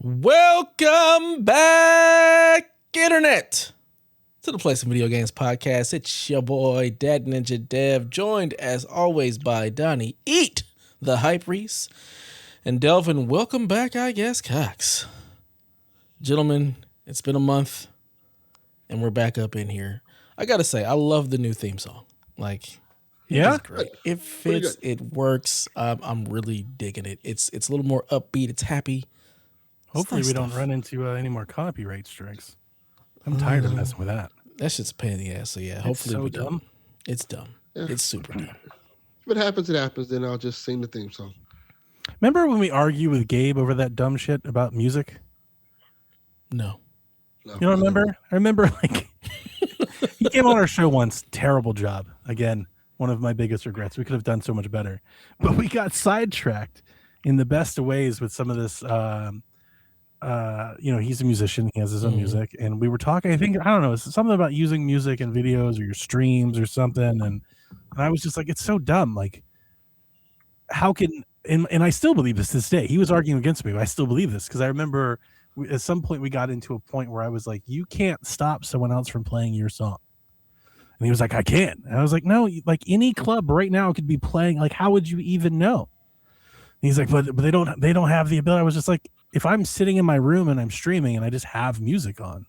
Welcome back, Internet, to the Play Some Video Games podcast. It's your boy, Dad Ninja Dev, joined as always by Donnie Eat, the Hype Reese, and Delvin. Welcome back, I guess, Cox. Gentlemen, it's been a month, and we're back up in here. I gotta say, I love the new theme song. It's great. It fits. It works. I'm really digging it. It's a little more upbeat. It's happy. Hopefully we don't run into any more copyright strikes. I'm tired of messing with that. That shit's a pain in the ass. So yeah, hopefully so we dumb. don't. It's dumb. Yeah. It's super dumb. If it happens, it happens. Then I'll just sing the theme song. Remember when we argue with Gabe over that dumb shit about music? No. You don't remember? I remember he came on our show once. Terrible job. Again, one of my biggest regrets. We could have done so much better. But we got sidetracked in the best of ways with some of this. He's a musician. He has his own music. And we were talking, I don't know, it's something about using music in videos or your streams or something. And I was just like, it's so dumb. Like, how can, and I still believe this day. He was arguing against me, but I still believe this because I remember at some point we got into a point where I was like, you can't stop someone else from playing your song. And he was like, I can. And I was like, no, like any club right now could be playing. Like, how would you even know? And he's like, but they don't have the ability. I was just like, if I'm sitting in my room and I'm streaming and I just have music on,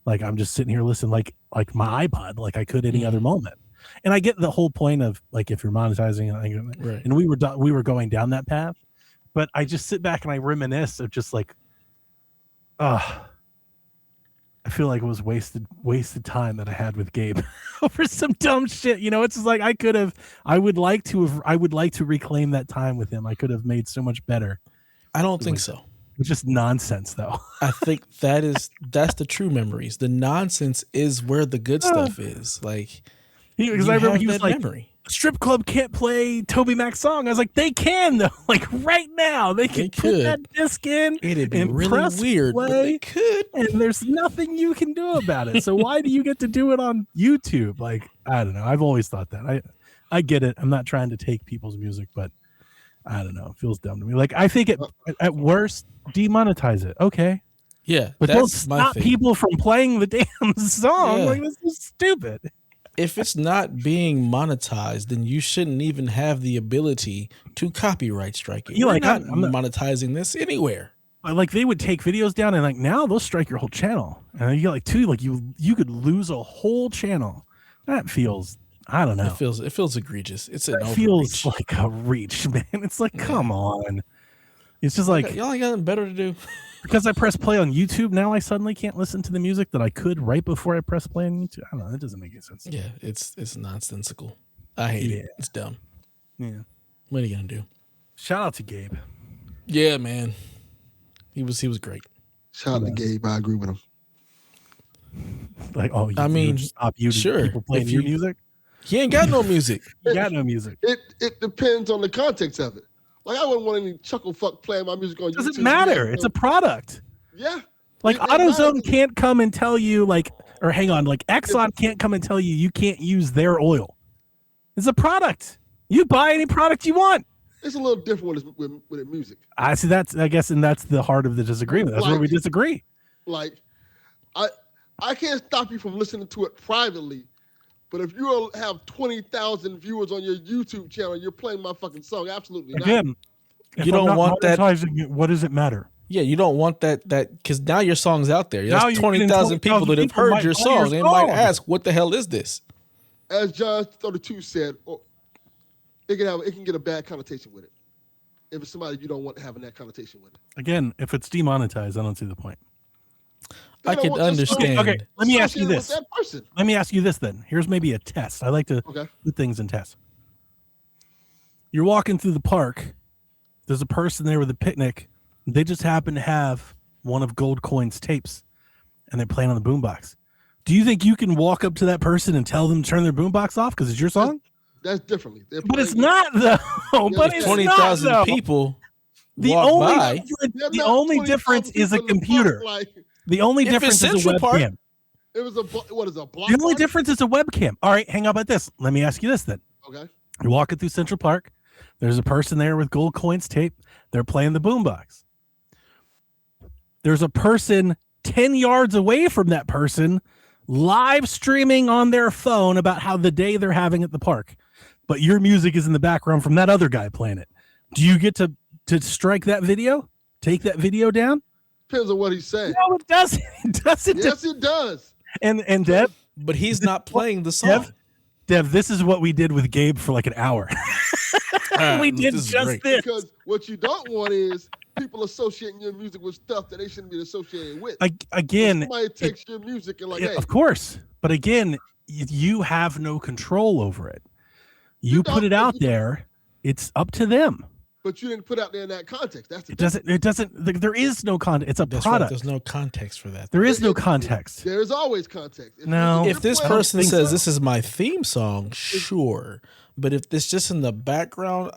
like I'm just sitting here listening, like my iPod, like I could any other moment. And I get the whole point of like, if you're monetizing, right. And we were going down that path, but I just sit back and I reminisce of just like, I feel like it was wasted time that I had with Gabe over some dumb shit. You know, it's just like I would like to reclaim that time with him. I could have made so much better. I don't think so. It's just nonsense though. I think that's the true memories. The nonsense is where the good stuff is. Like, because I remember he was like, memory. Strip club can't play Toby Mac's song. I was like, they can though. Like right now, they could put that disc in. It'd be really weird, but they could. And there's nothing you can do about it. So why do you get to do it on YouTube? Like, I don't know. I've always thought that. I get it. I'm not trying to take people's music, but I don't know. It feels dumb to me. Like, I think at worst, demonetize it. Okay. Yeah. But don't stop people from playing the damn song. Yeah. Like, this is stupid. If it's not being monetized, then you shouldn't even have the ability to copyright strike it. You're not monetizing this anywhere. Like they would take videos down and like now they'll strike your whole channel. And you get you could lose a whole channel. That feels, I don't know. It feels egregious. It feels like a reach, man. It's like, come on. It's just like y'all ain't got nothing better to do. Because I press play on YouTube, now I suddenly can't listen to the music that I could right before I press play on YouTube. I don't know. That doesn't make any sense. Yeah, it's nonsensical. I hate it. It's dumb. Yeah. What are you gonna do? Shout out to Gabe. Yeah, man. He was great. Shout out to Gabe. I agree with him. Like, you stop you people playing your music? He ain't got no music. He got no music. It depends on the context of it. Like, I wouldn't want any chuckle fuck playing my music on YouTube. Doesn't matter. It's a product. Yeah. Like, AutoZone can't come and tell you, Exxon can't come and tell you can't use their oil. It's a product. You buy any product you want. It's a little different with music. I see. That's the heart of the disagreement. That's where we disagree. Like, I can't stop you from listening to it privately. But if you have 20,000 viewers on your YouTube channel, you're playing my fucking song. Absolutely not. Again, you don't want that. What does it matter? Yeah, you don't want that because now your song's out there. There's 20,000 people that have heard your song. They might ask, "What the hell is this?" As John 32 said, it can get a bad connotation with it. If it's somebody you don't want having that connotation with it. Again, if it's demonetized, I don't see the point. I can understand. Okay, let me ask you this. Let me ask you this then. Here's maybe a test. I like to put things in tests. You're walking through the park. There's a person there with a picnic. They just happen to have one of Gold Coin's tapes, and they're playing on the boombox. Do you think you can walk up to that person and tell them to turn their boombox off because it's your song? That's differently. But it's not though. But it's 20,000 people. The only difference is a computer. The only difference is a webcam. It was what is a block? The only difference is a webcam. All right, hang on about this. Let me ask you this then. Okay. You're walking through Central Park. There's a person there with Gold Coins tape. They're playing the boombox. there's a person 10 yards away from that person live streaming on their phone about how the day they're having at the park, but your music is in the background from that other guy playing it. Do you get to strike that video? Take that video down? Depends on what he's saying. No, it doesn't. It doesn't. Yes, it does. And Dev, But he's not playing the song. Dev, this is what we did with Gabe for like an hour. We did just this. Because what you don't want is people associating your music with stuff that they shouldn't be associated with. Again, somebody takes your music and like, hey, of course. But again, you have no control over it. You put it out there. It's up to them. But you didn't put out there in that context. That's it. Doesn't. There is no context. It's a product. Right. There's no context for that. There is no context. There is always context. If this person says this is my theme song, sure. But if it's just in the background,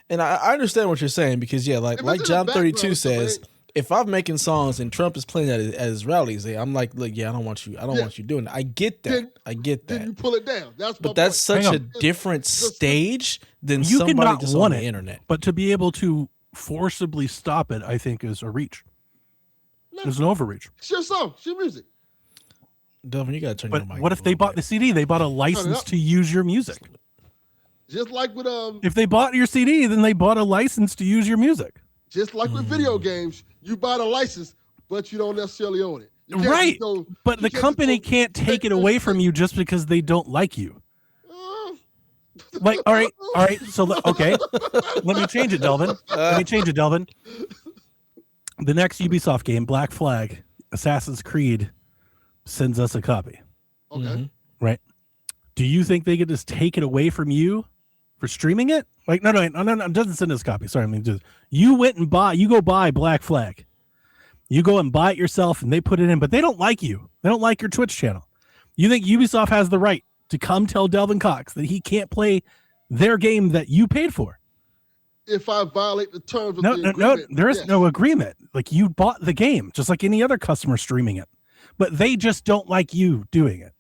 and I understand what you're saying because like John 32 says, if I'm making songs and Trump is playing that at his rallies, I'm like, look, I don't want you doing it. I get that. Then you pull it down. That's such a different stage than you somebody cannot just want on the it, internet. But to be able to forcibly stop it, I think is a reach. There's an overreach. It's your song. It's your music. Delvin, you got to turn your mic. But what if they bought the CD? They bought a license to use your music. Just like with if they bought your CD, then they bought a license to use your music. Just like with video games, you buy the license, but you don't necessarily own it. Right. But the company can't take it away from you just because they don't like you. Like, all right. So, okay. Let me change it, Delvin. The next Ubisoft game, Black Flag, Assassin's Creed, sends us a copy. Okay. Right. Do you think they could just take it away from you for streaming it? Like, no, it doesn't send us a copy. Sorry, I mean, just you go buy Black Flag. You go and buy it yourself, and they put it in, but they don't like you. They don't like your Twitch channel. You think Ubisoft has the right to come tell Delvin Cox that he can't play their game that you paid for? If I violate the terms of the agreement. No, there is no agreement. Like, you bought the game, just like any other customer streaming it. But they just don't like you doing it.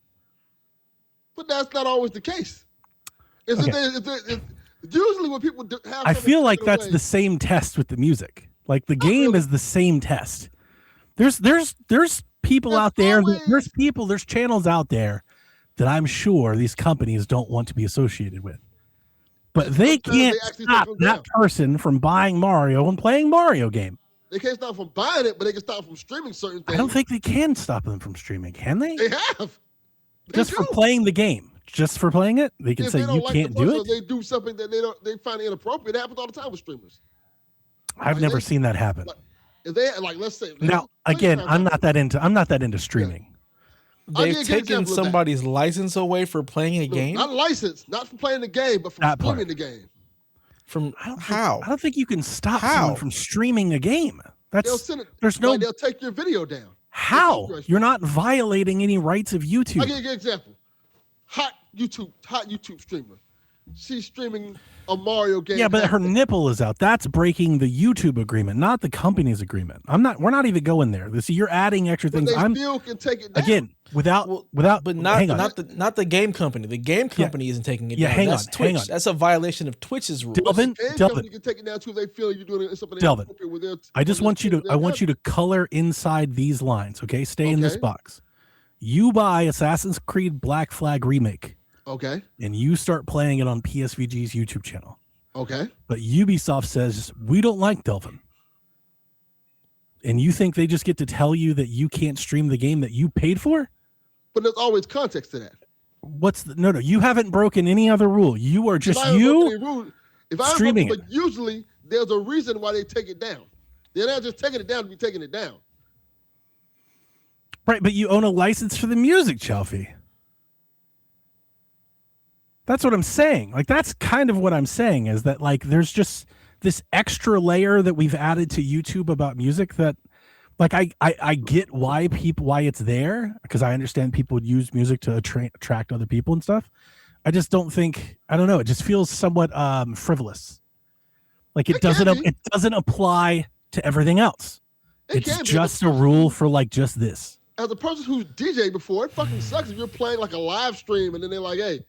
But that's not always the case. Usually when people have, I feel like that's the same test with the music. Like the game is the same test. There's people out there. There's channels out there that I'm sure these companies don't want to be associated with. But they can't stop that person from buying Mario and playing Mario game. They can't stop from buying it, but they can stop from streaming certain things. I don't think they can stop them from streaming, can they? They have. Just for playing the game. Just for playing it? They can say you can't do it? They do something that they find inappropriate. It happens all the time with streamers. I've never seen that happen. If they let's say now again, I'm not that into streaming. They've taken somebody's license away for playing a game? Not license, not from playing the game, but from streaming the game. How? I don't think you can stop someone from streaming a game. They'll take your video down. How? You're not violating any rights of YouTube. I'll give you an example. Hot YouTube streamer. She's streaming a Mario game. Yeah, but her nipple is out. That's breaking the YouTube agreement, not the company's agreement. We're not even going there. See, you're adding extra things. They still can take it down. Again, without but not the game company. The game company isn't taking it down. Hang Twitch. on. That's a violation of Twitch's rules. Delvin, company can take it down too if they feel you're doing something inappropriate with their. I want you to color inside these lines, okay? Stay in this box. You buy Assassin's Creed Black Flag Remake. Okay. And you start playing it on PSVG's YouTube channel. Okay. But Ubisoft says, we don't like Delvin. And you think they just get to tell you that you can't stream the game that you paid for? But there's always context to that. No, you haven't broken any other rule. You are just streaming it. But usually there's a reason why they take it down. They're not just taking it down to be taking it down. Right, but you own a license for the music, Chelsea. That's what I'm saying. Like, that's kind of what I'm saying is that, like, there's just this extra layer that we've added to YouTube about music that, like, I get why it's there, because I understand people would use music to attract other people and stuff. I just don't think, I don't know, it just feels somewhat frivolous. Like, it doesn't apply to everything else. It's just a rule for, like, just this. as a person who's DJ before, it fucking sucks if you're playing like a live stream and then they're like, hey,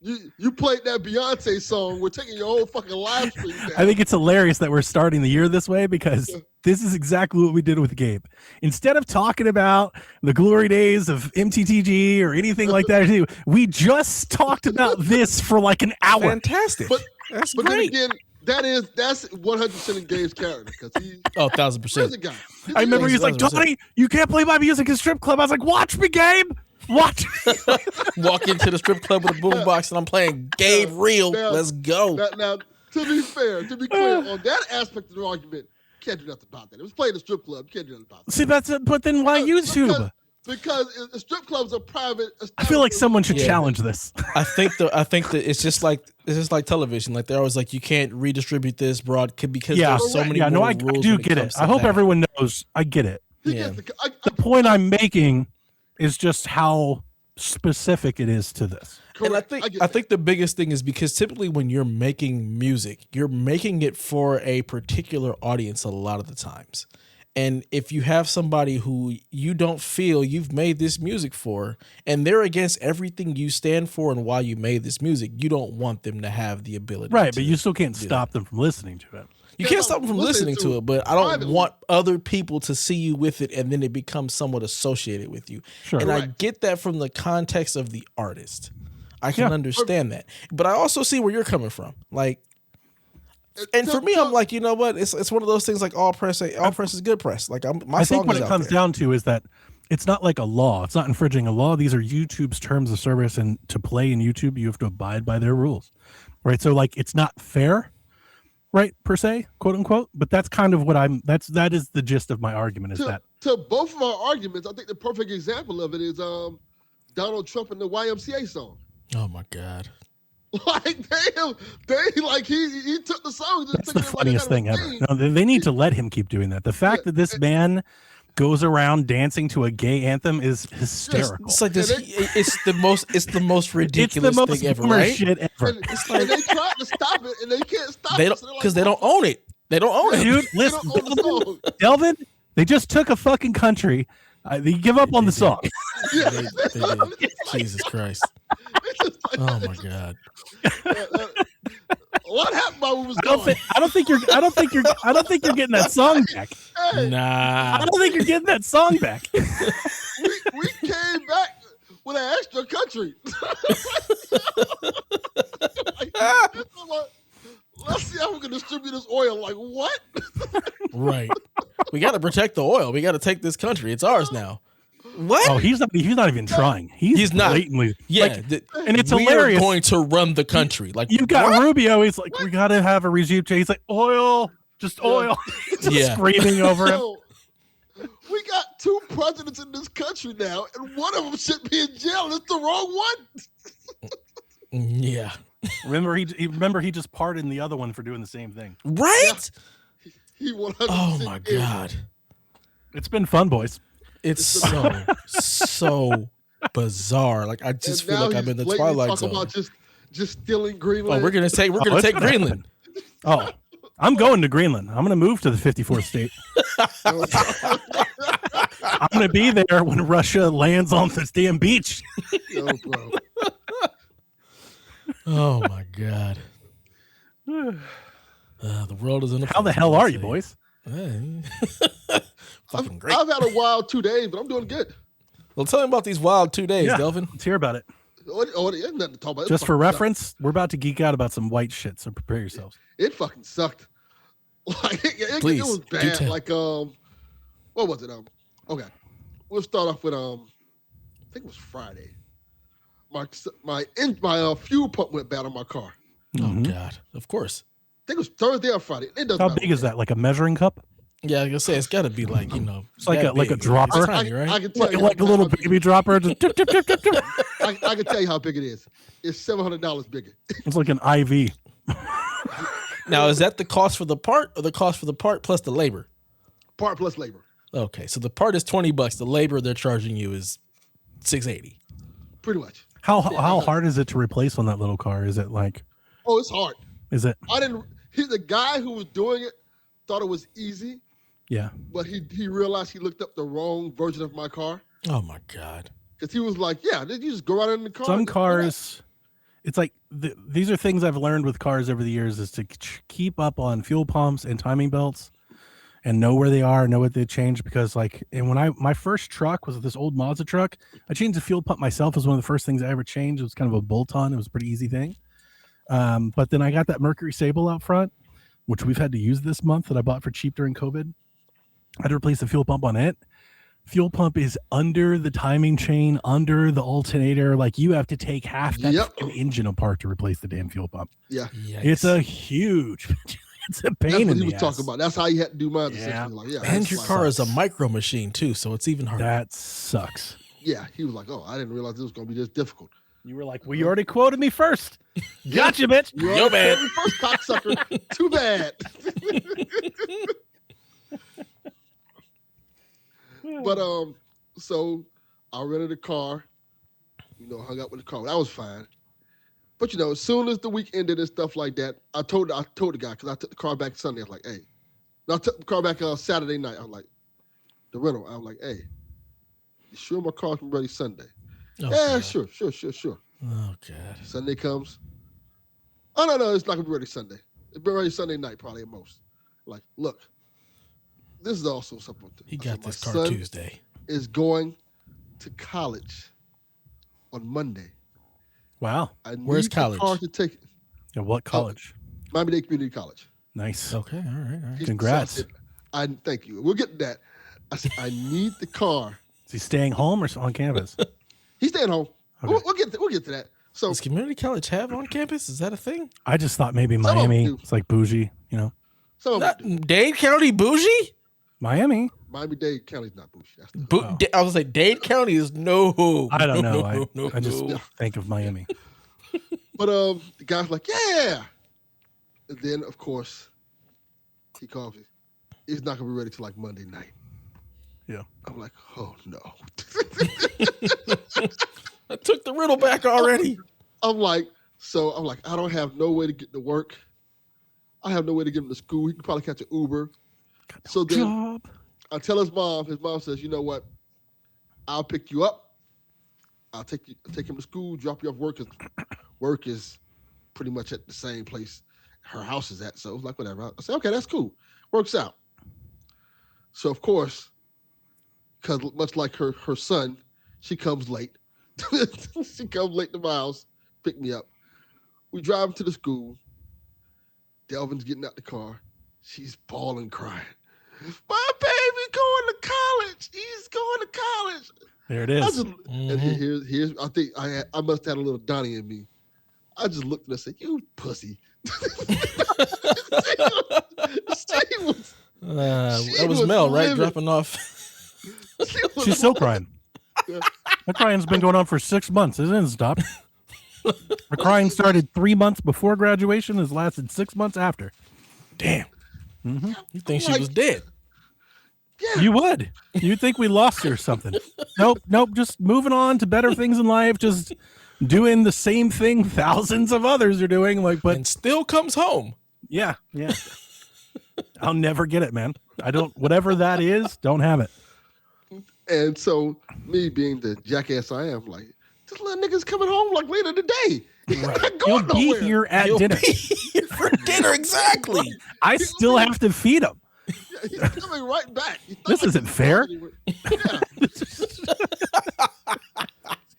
you played that Beyonce song. We're taking your whole fucking live stream down. I think it's hilarious that we're starting the year this way because this is exactly what we did with Gabe. Instead of talking about the glory days of MTTG or anything like that, we just talked about this for like an hour. Fantastic. But great. Then again, that's 100% in Gabe's character because he's 1,000%. a guy. I remember he was like, Donnie, you can't play my music in strip club. I was like, watch me, Gabe. Watch. Walk into the strip club with a boombox and I'm playing Gabe Real. Let's go. Now, to be fair, to be clear, on that aspect of the argument, you can't do nothing about that. It was playing the strip club. You can't do nothing about that. See, but then why YouTube? Because strip clubs are private. I feel like someone should challenge this. I think that it's just like television. Like they're always like you can't redistribute this broad because there's so many rules. I do get it. I hope everyone knows. I get it. The point I'm making is just how specific it is to this. Correct. And I think the biggest thing is because typically when you're making music, you're making it for a particular audience a lot of the times. And if you have somebody who you don't feel you've made this music for, and they're against everything you stand for and why you made this music, you don't want them to have the ability. Right, but you still can't stop them from listening to it. You can't stop them from listening to it, but I don't want other people to see you with it and then it becomes somewhat associated with you. Sure. And I get that from the context of the artist. I can understand that. But I also see where you're coming from. Like, and for me, I'm like, you know what? It's one of those things like all press is good press. Like I think what it comes down to is that it's not like a law. It's not infringing a law. These are YouTube's terms of service, and to play in YouTube, you have to abide by their rules, right? So like, it's not fair, right, per se, quote unquote. But that's kind of what that is the gist of my argument. Is that to both of our arguments, I think the perfect example of it is Donald Trump and the YMCA song. Oh my God. Like he took the song. That's the funniest thing ever. No, they need to let him keep doing that. The fact that this man goes around dancing to a gay anthem is hysterical. It's like this. It's the most ridiculous thing ever, right? Shit ever. And they tried to stop it, and they can't stop it because they don't own it. They don't own it, dude. Listen, Delvin. They just took a fucking country. They give up on the song. They did. Jesus Christ. Oh my God. What happened while we was going? I don't think you're getting that song back. Hey, Nah. I don't think you're getting that song back. we came back with an extra country. Let's see how we can distribute this oil. Like what? Right. We got to protect the oil. We got to take this country. It's ours now. What? Oh, he's not even trying. He's not blatantly. Yeah, and it's we hilarious. Are going to run the country. Like you've got Rubio. He's like, we got to have a regime change. He's like, oil, just oil. Just screaming over him. We got two presidents in this country now, and one of them should be in jail. It's the wrong one. Yeah. Remember he just pardoned the other one for doing the same thing. Right? Yeah. He 100%. Oh my God. It's been fun, boys. It's so bizarre. Like I just feel like I'm in the Twilight Zone. About just stealing Greenland. Oh, we're gonna take Greenland. Oh, I'm going to Greenland. I'm gonna move to the 54th state. I'm gonna be there when Russia lands on this damn beach. Yo, bro. Oh my God. The world is in a. How the hell are you, boys? Fucking great. I've had a wild 2 days, but I'm doing good. Well, tell me about these wild 2 days, Delvin. Let's hear about it. There's nothing to talk about. Just for reference, we're about to geek out about some white shit, so prepare yourselves. It fucking sucked. Like it was bad. Like what was it? Okay, we'll start off with I think it was Friday. My fuel pump went bad on my car. Oh God! Of course. I think it was Thursday or Friday. It doesn't How matter. big is that? Like a measuring cup? Yeah, I was gonna say it's got to be like it's like a dropper, it's tiny, right? I can tell you like a little baby dropper. Just tip, tip, tip, tip, tip. I can tell you how big it is. It's $700 bigger. It's like an IV. Now, is that the cost for the part, or the cost for the part plus the labor? Part plus labor. Okay, so the part is $20. The labor they're charging you is $680. Pretty much. How hard is it to replace on that little car? Is it like? Oh, it's hard. Is it? The guy who was doing it thought it was easy. Yeah. But he realized he looked up the wrong version of my car. Oh my God. Because he was like, yeah, did you just go out in the car? Some cars, it's like these are things I've learned with cars over the years is to keep up on fuel pumps and timing belts and know where they are, know what they changed. Because like, and when my first truck was this old Mazda truck, I changed the fuel pump myself. It was one of the first things I ever changed. It was kind of a bolt-on. It was a pretty easy thing. But then I got that Mercury Sable out front, which we've had to use this month that I bought for cheap during COVID. I had to replace the fuel pump on it. Fuel pump is under the timing chain, under the alternator. Like you have to take half that engine apart to replace the damn fuel pump. Yeah. Yikes. It's a huge, it's a pain in the ass. That's what he was talking about. That's how you had to do mine. Yeah. Like, yeah, and your car is a micro machine too, so it's even harder. That sucks. Yeah. He was like, oh, I didn't realize this was going to be this difficult. You were like, well, you already quoted me first. Gotcha, bitch. Yo, bad. First cocksucker. Too bad. But so I rented a car, hung out with the car. That was fine. But as soon as the week ended and stuff like that, I told the guy, because I took the car back Sunday. I was like, hey. No, I took the car back Saturday night. I was like, the rental. I was like, hey, you sure my car's ready Sunday? Oh, yeah, God. sure. Oh God. Sunday comes. Oh no, it's not gonna be ready Sunday. It's been ready Sunday night, probably at most. Like, look, this is also something. He got this car Tuesday. Is going to college on Monday. Wow. Where's college? Car to take. Yeah, what college? Miami-Dade Community College. Nice. Okay. All right. Congrats. So thank you. We'll get to that. I said, I need the car. Is he staying home or on campus? He's staying home. Okay. We'll get to that. So does community college have on campus? Is that a thing? I just thought maybe Miami. It's like bougie, Dade County bougie? Miami-Dade County's not bougie. I was like, Dade County is no. I don't know. I just think of Miami. But the guy's like, yeah. And then, of course, he calls me. He's not going to be ready till like Monday night. Yeah. I'm like, oh, no. I took the riddle back already. I'm like, I don't have no way to get to work. I have no way to get him to school. He could probably catch an Uber. So then I tell his mom. His mom says, you know what? I'll pick you up. I'll take him to school, drop you off work. Work is pretty much at the same place her house is at. So it's like, whatever. I said, okay, that's cool. Works out. So, of course, because much like her son, she comes late. She comes late to my house, pick me up. We drive him to the school. Delvin's getting out the car. She's bawling, crying. My baby going to college. He's going to college. There it is. And here's I think I must have had a little Donnie in me. I just looked at her and said, you pussy. That was Mel, right? Dropping off. She's still crying. Yeah. That crying's been going on for 6 months. It didn't stop. Her crying started 3 months before graduation. Has lasted 6 months after. Damn. Mm-hmm. You think she was dead? Yeah. You would. You'd think we lost her or something. Nope. Just moving on to better things in life. Just doing the same thing thousands of others are doing. And still comes home. Yeah. I'll never get it, man. Whatever that is, don't have it. And so me being the jackass I am, like, this little nigga's coming home like later today. He's not going He'll nowhere. be here at dinner. For dinner, exactly. I still have to feed him. Yeah, he's coming right back. This isn't fair. Yeah.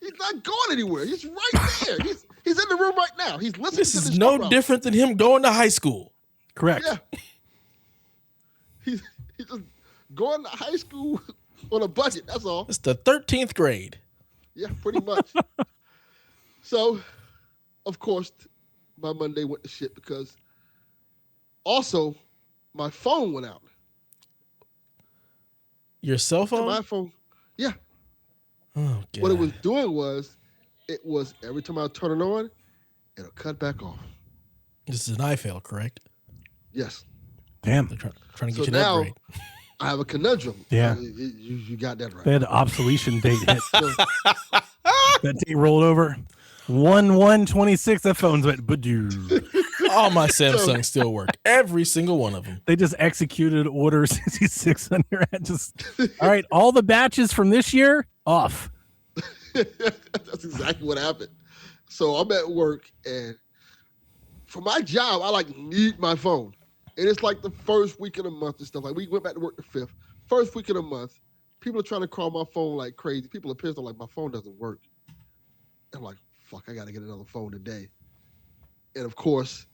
He's not going anywhere. He's right there. He's in the room right now. He's listening This to is this no show. different than him going to high school. Correct. Yeah. He's just going to high school on a budget. That's all. It's the 13th grade. Yeah, pretty much. So, of course, my Monday went to shit because also my phone went out. Your cell phone? My phone, yeah. Oh, God. What it was doing was, every time I turn it on, it'll cut back off. This is an iFail, correct? Yes. Damn. They're trying to So get you an now upgrade. I have a conundrum. Yeah. You got that right. They had an obsolescence date hit. That date rolled over. 1/1/26. That phone's went. All my Samsungs still work. Every single one of them. They just executed order 66 on your head. All right, all the batches from this year, off. That's exactly what happened. So I'm at work, and for my job, I need my phone. And it's like the first week of the month and stuff. Like we went back to work the 5th. First week of the month, people are trying to call my phone like crazy. People are pissed. I'm like, my phone doesn't work. I'm like, fuck, I got to get another phone today. And of course,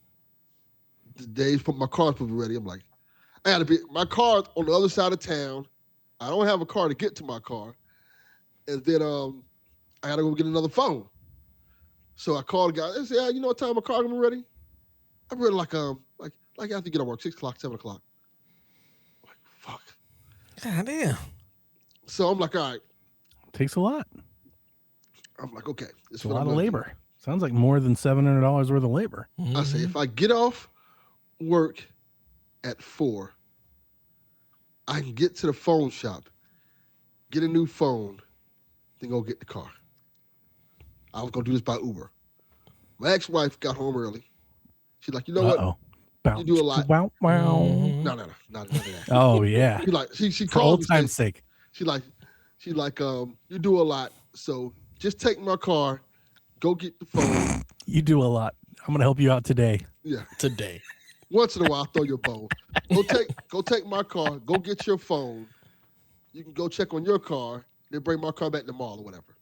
the days for my car's supposed to be ready. I'm like, my car's on the other side of town. I don't have a car to get to my car. And then I got to go get another phone. So I called the guy. I said, you know what time my car's gonna be ready? I'm ready like after you get on work, 6 o'clock, 7 o'clock. I'm like, fuck. God damn. So I'm like, all right. Takes a lot. I'm like, okay. It's a lot of labor. Sounds like more than $700 worth of labor. Mm-hmm. I say, if I get off work at 4, I can get to the phone shop, get a new phone, then go get the car. I was going to do this by Uber. My ex-wife got home early. She's like, you know what? You do a lot. Wow. Mm-hmm. No, not that. Oh, yeah. She For called old time's sake. She's like, you do a lot. So just take my car, go get the phone. You do a lot. I'm going to help you out today. Yeah. Today. Once in a while, I'll throw you a bone. Go take my car, go get your phone. You can go check on your car, then bring my car back to the mall or whatever.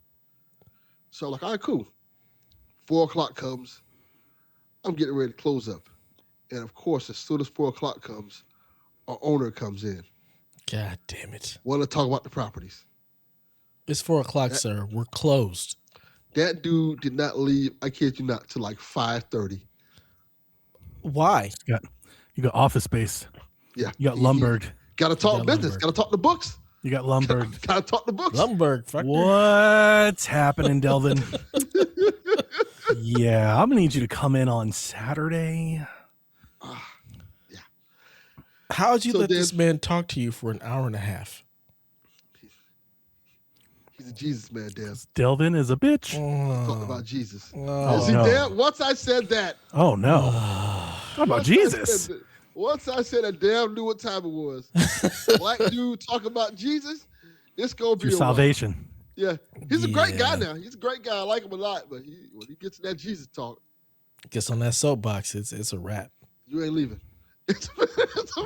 So like, all right, cool. 4 o'clock comes. I'm getting ready to close up. And of course, as soon as 4 o'clock comes, our owner comes in. God damn it. Want to talk about the properties. It's 4 o'clock, sir. We're closed. That dude did not leave, I kid you not, till like 5:30. Why? You got office space. Yeah. You got Lumberg. Got to talk business. Got to talk the books. You got Lumberg. Got to talk the books. Lumberg. Fuck What's happening, Delvin? Yeah, I'm going to need you to come in on Saturday. Yeah. How'd you let this man talk to you for an hour and a half? He's a Jesus man, Dan. Delvin is a bitch. Talking about Jesus. Oh, See, no. Dan, once I said that. Oh, no. How about Jesus? Once I said that, Dan knew what time it was. Black dude talking about Jesus, it's going to be your salvation. While. Yeah. He's a great guy now. He's a great guy. I like him a lot. But when he gets in that Jesus talk. Gets on that soapbox, it's a wrap. You ain't leaving.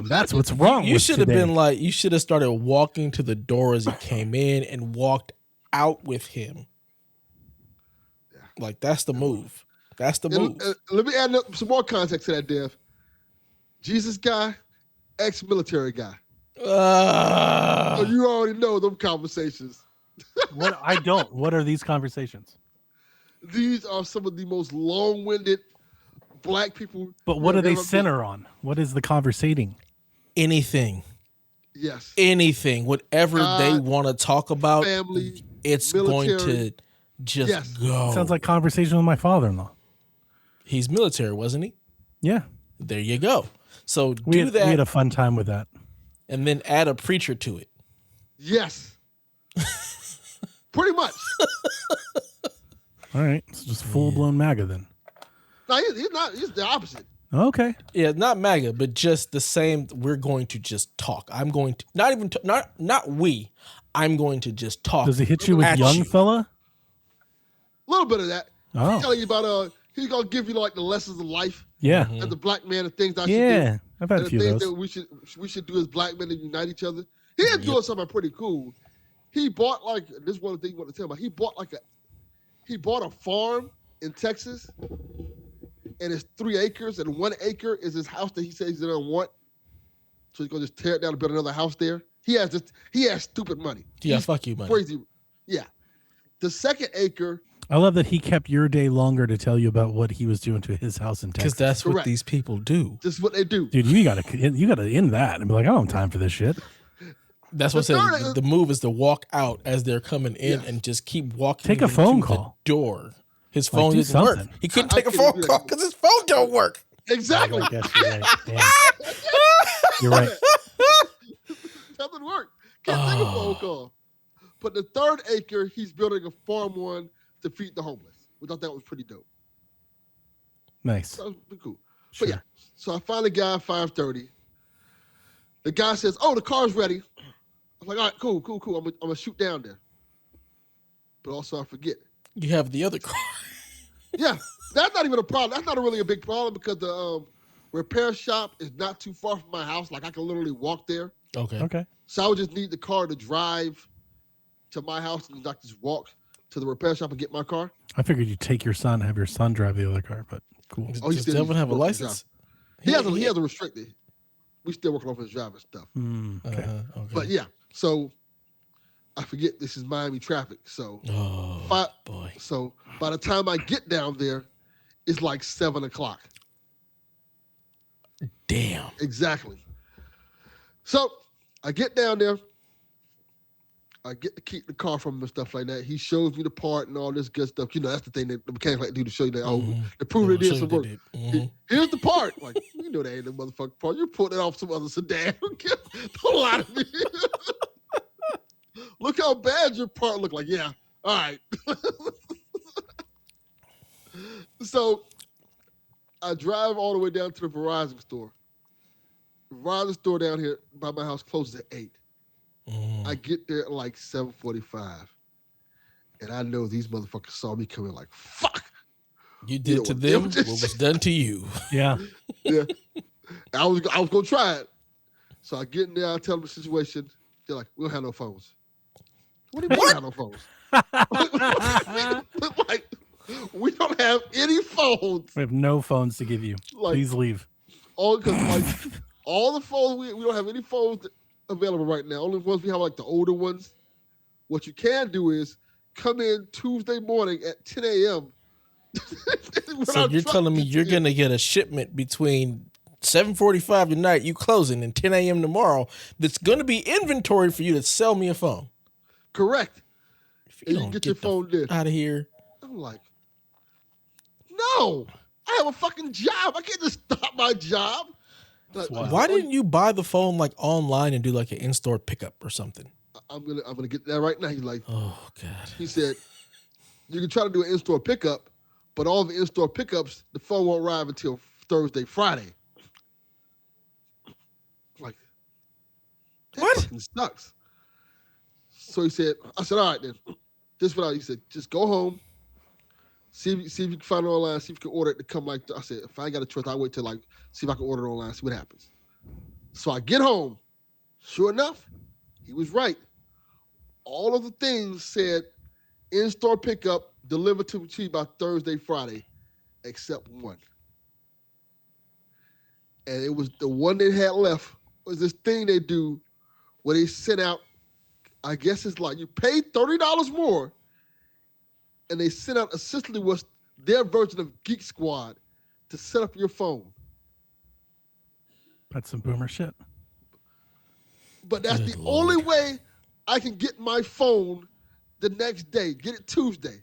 That's what's wrong. You should have been like, you should have started walking to the door as he came in and walked out with him. Yeah. Like, that's the move. That's the move. Let me add some more context to that, Dev. Jesus guy, ex-military guy. So you already know them conversations. What I don't. What are these conversations? These are some of the most long-winded black people. But what do they center on? What is the conversating? Anything. Yes. Anything. Whatever they want to talk about, family, it's military. going to just go. Sounds like conversation with my father-in-law. He's military, wasn't he? Yeah. There you go. So We that. We had a fun time with that. And then add a preacher to it. Yes. Pretty much. All right. It's just full-blown MAGA then. No, he's not. He's the opposite. Okay. Yeah, not MAGA, but just the same. We're going to just talk. I'm going to not we. I'm going to just talk. Does he hit you with young fella? A little bit of that. Oh. He's telling you about he's gonna give you like the lessons of life. Yeah. As a black man, the things I should do. Yeah, I've had a few of those. That we should do as black men to unite each other. He is doing something pretty cool. He bought this is one of the things I want to tell about. He bought a farm in Texas, and it's 3 acres, and 1 acre is his house that he says he doesn't want. So he's gonna just tear it down and build another house there. He has stupid money. Yeah, fuck you, money. Crazy. Yeah. The 2nd acre. I love that he kept your day longer to tell you about what he was doing to his house in Texas. Because that's what these people do. This is what they do. Dude, you gotta end that and be like, I don't have time for this shit. That's what I said. The move is to walk out as they're coming in and just keep walking. Take a phone call. The door. His phone didn't work. He couldn't take a couldn't phone call because his phone don't work. Exactly. I guess you're right. Damn. You're right. Doesn't work. Can't take a phone call. But the 3rd acre, he's building a farm on to feed the homeless. We thought that was pretty dope. Nice. That was pretty cool. Sure. But yeah, so I find a guy at 5:30. The guy says, "Oh, the car's ready." I'm like, "All right, cool. I'm gonna shoot down there." but also I forget. You have the other car. Yeah, that's not even a problem. That's not really a big problem because the repair shop is not too far from my house. Like I can literally walk there. Okay. So I would just need the car to drive to my house and I just walk to the repair shop and get my car. I figured you'd take your son, have your son drive the other car, but cool. Does Devin have a license? He has a restricted. We still working off his driving stuff. Okay. Okay. But yeah, so I forget this is Miami traffic. So boy. So by the time I get down there, it's like 7:00. Damn. Exactly. So I get down there. I get to keep the car from him and stuff like that. He shows me the part and all this good stuff. You know, that's the thing that the mechanics like to do to show you that, to prove they did some work. Here's the part. Like, you know that ain't the motherfucking part. You put it off some other sedan. Don't lie to me. Look how bad your part looked like. Yeah. All right. So I drive all the way down to the Verizon store. The Verizon store down here by my house closes at 8. I get there at like 7:45. And I know these motherfuckers saw me coming like, fuck. You did to them what was done to you. Yeah. Yeah. I was going to try it. So I get in there, I tell them the situation. They're like, we don't have no phones. What do you mean we don't have no phones? Like, we don't have any phones. We have no phones to give you. Like, please leave. All the phones, we don't have any phones available right now. Only ones we have, like the older ones. What you can do is come in Tuesday morning at 10 a.m. So you're telling me you're going to get a shipment between 7:45 tonight, you closing, and 10 a.m. tomorrow that's going to be inventory for you to sell me a phone. Correct. If you don't get your phone there. Out of here. I'm like, no, I have a fucking job. I can't just stop my job. Like, why didn't you buy the phone like online and do like an in-store pickup or something? I'm gonna get that right now. He's like, oh God. He said, you can try to do an in-store pickup, but all the in-store pickups, the phone won't arrive until Thursday, Friday. Like, that fucking sucks. So I said, all right then. He said, just go home. See if you can find it online. See if you can order it to come like. I said, if I ain't got a choice, I'll wait till like see if I can order it online. See what happens. So I get home. Sure enough, he was right. All of the things said in-store pickup, delivered to you by Thursday, Friday, except one. And it was the one they had left was this thing they do where they sent out. I guess it's like you pay $30 more. And they sent out essentially what's their version of Geek Squad to set up your phone. That's some boomer shit. But that's the only way I can get my phone the next day. Get it Tuesday.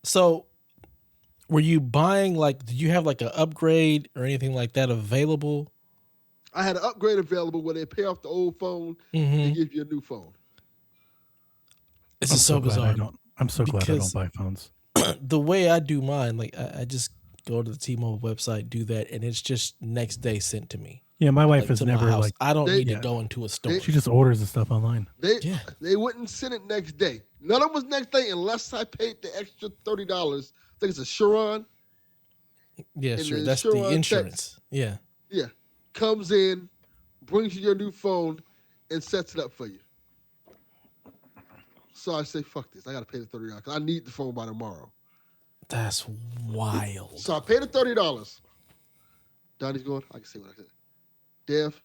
So were you buying did you have like an upgrade or anything like that available? I had an upgrade available where they pay off the old phone and give you a new phone. This is so bizarre. I'm so glad I don't buy phones. The way I do mine, I just go to the T-Mobile website, do that, and it's just next day sent to me. Yeah, my wife has never I don't need to go into a store. She just orders the stuff online. They wouldn't send it next day. None of them was next day unless I paid the extra $30. I think it's a Chiron. Yeah, sure. That's the insurance. Yeah. Yeah. Comes in, brings you your new phone, and sets it up for you. So I say, fuck this. I got to pay the $30 because I need the phone by tomorrow. That's wild. So I paid the $30. Donnie's going, I can say what I said. Dev,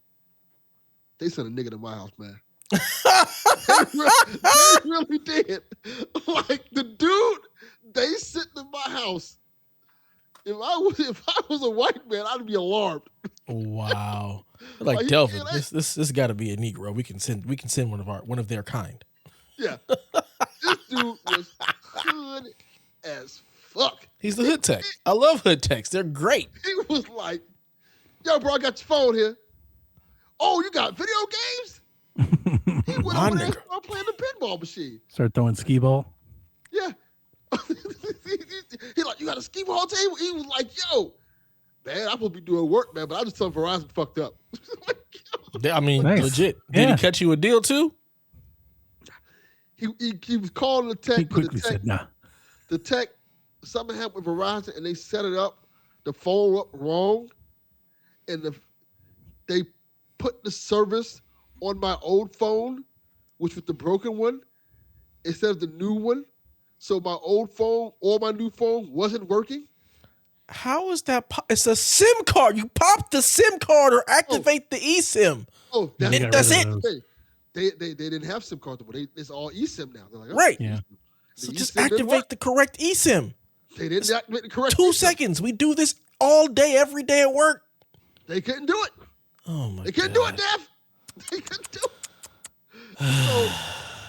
they sent a nigga to my house, man. They really did. Like, the dude, they sent to my house. If I was a white man, I'd be alarmed. Wow. Like Delvin, this got to be a Negro. We can send one of their kind. Yeah. This dude was hood as fuck. He's the hood tech. I love hood techs. They're great. He was like, yo, bro, I got your phone here. Oh, you got video games? He went over there and started playing the pinball machine. Start throwing skee ball? Yeah. He like, you got a skee ball table? He was like, yo, man, I'm supposed to be doing work, man, but I just told Verizon fucked up. I mean, legit. Did he cut you a deal too? He was calling the tech. He quickly said, "Nah." The tech, something happened with Verizon, and they set it up, the phone up wrong, and they put the service on my old phone, which was the broken one, instead of the new one. So my old phone or my new phone wasn't working. How is that? It's a SIM card. You pop the SIM card or activate the eSIM. Oh, that's it. They didn't have SIM cards, but it's all eSIM now. They're like, right. Yeah. So just activate the correct eSIM. They didn't activate the correct 2 eSIM. seconds. We do this all day, every day at work. They couldn't do it. Oh, my God. They couldn't do it, Dev. They couldn't do it. So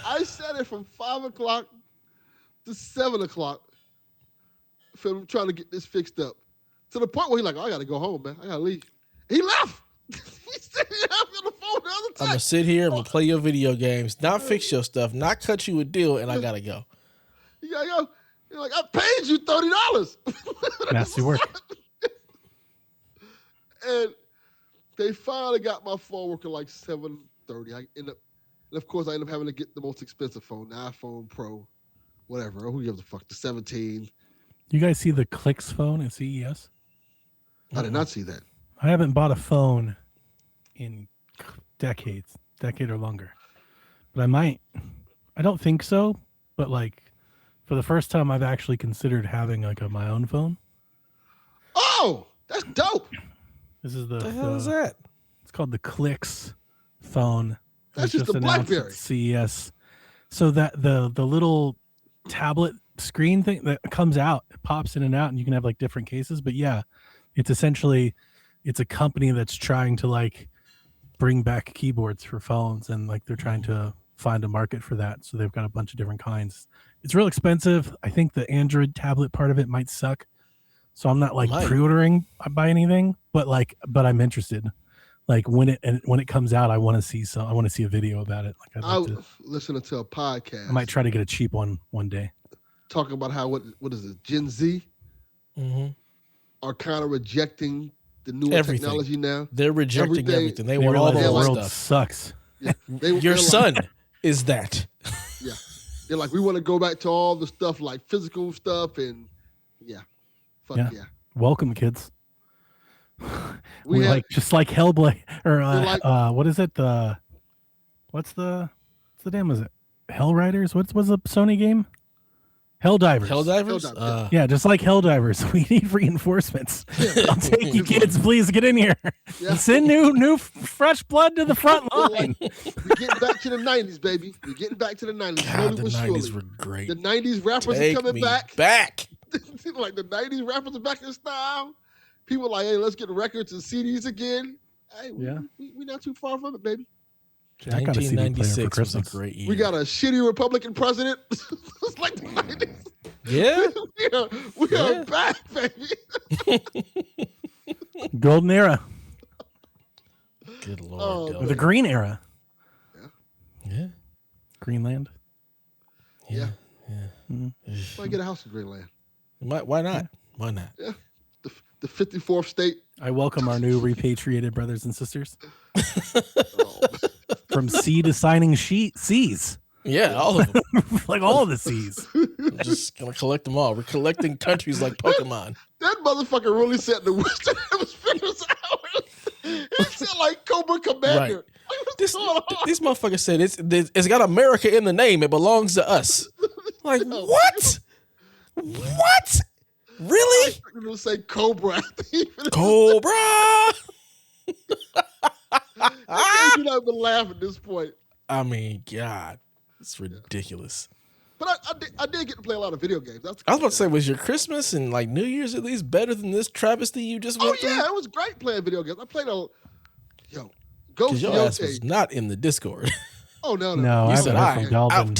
I set it from 5 o'clock to 7 o'clock for him trying to get this fixed up. To the point where he's like, I got to go home, man. I got to leave. He left. He said he left on the phone the other time. I'm going to sit here, I'm going to play your video games, not fix your stuff, not cut you a deal, and I got to go. You got to go. You're like, I paid you $30. Nasty work. And they finally got my phone working like 7:30. And of course, I ended up having to get the most expensive phone, the iPhone Pro, whatever. Who gives a fuck? The 17. You guys see the Clicks phone at CES? I did not see that. I haven't bought a phone in decade or longer, but I might. I don't think so, but like for the first time, I've actually considered having like my own phone. Oh, that's dope. This is the hell is that? It's called the Clicks phone. That's just a BlackBerry. CES. So that the little tablet screen thing that comes out, it pops in and out, and you can have like different cases. But yeah, it's essentially it's a company that's trying to like bring back keyboards for phones, and like they're trying to find a market for that. So they've got a bunch of different kinds. It's real expensive. I think the Android tablet part of it might suck. So I'm not like pre-ordering by anything, but I'm interested. Like when it comes out, I want to see a video about it. Like I was listening to a podcast. I might try to get a cheap one day. Talking about how what is it, Gen Z are kind of rejecting the newer technology now. They're rejecting everything. They want all the world stuff. Sucks. Yeah, your son is that. Yeah, they're like, we want to go back to all the stuff like physical stuff and fuck yeah. Welcome, kids. We like just like Hellblade or what is it? What's the damn is it? Hellriders? What's the Sony game? Helldivers. Helldivers? Yeah, just like Helldivers. We need reinforcements. I'll take you kids, please get in here. Yeah. Send new fresh blood to the front line. We're getting back to the 90s, baby. We're getting back to the 90s. God, the 90s were great. The 90s rappers are coming back. Like the 90s rappers are back in style. People are like, hey, let's get records and CDs again. Hey, we're not too far from it, baby. I got a CD player for Christmas. Was a great year. We got a shitty Republican president. It's like the 90s. Yeah. we are back, baby. Golden era. Good Lord. Or the green era. Yeah. Greenland. Yeah. Mm-hmm. Why get a house in Greenland? Why not? Why not? Yeah. The 54th state. I welcome our new repatriated brothers and sisters. From sea to signing C's. Yeah, all of them. Like all of the C's. I'm just going to collect them all. We're collecting countries like Pokemon. That motherfucker really said the Western Hemisphere's ours. He said like Cobra Commander. Right. This motherfucker said it's got America in the name. It belongs to us. Like, what? What? Really? I'm going to say Cobra. Cobra! You're not even laugh at this point. I mean, God, it's ridiculous. But I did get to play a lot of video games. I was about to say, was your Christmas and like New Year's at least better than this travesty you just went through? Oh, yeah, it was great playing video games. I played Ghost Because your ass was not in the Discord. Oh, no. No, I haven't heard from Delvin.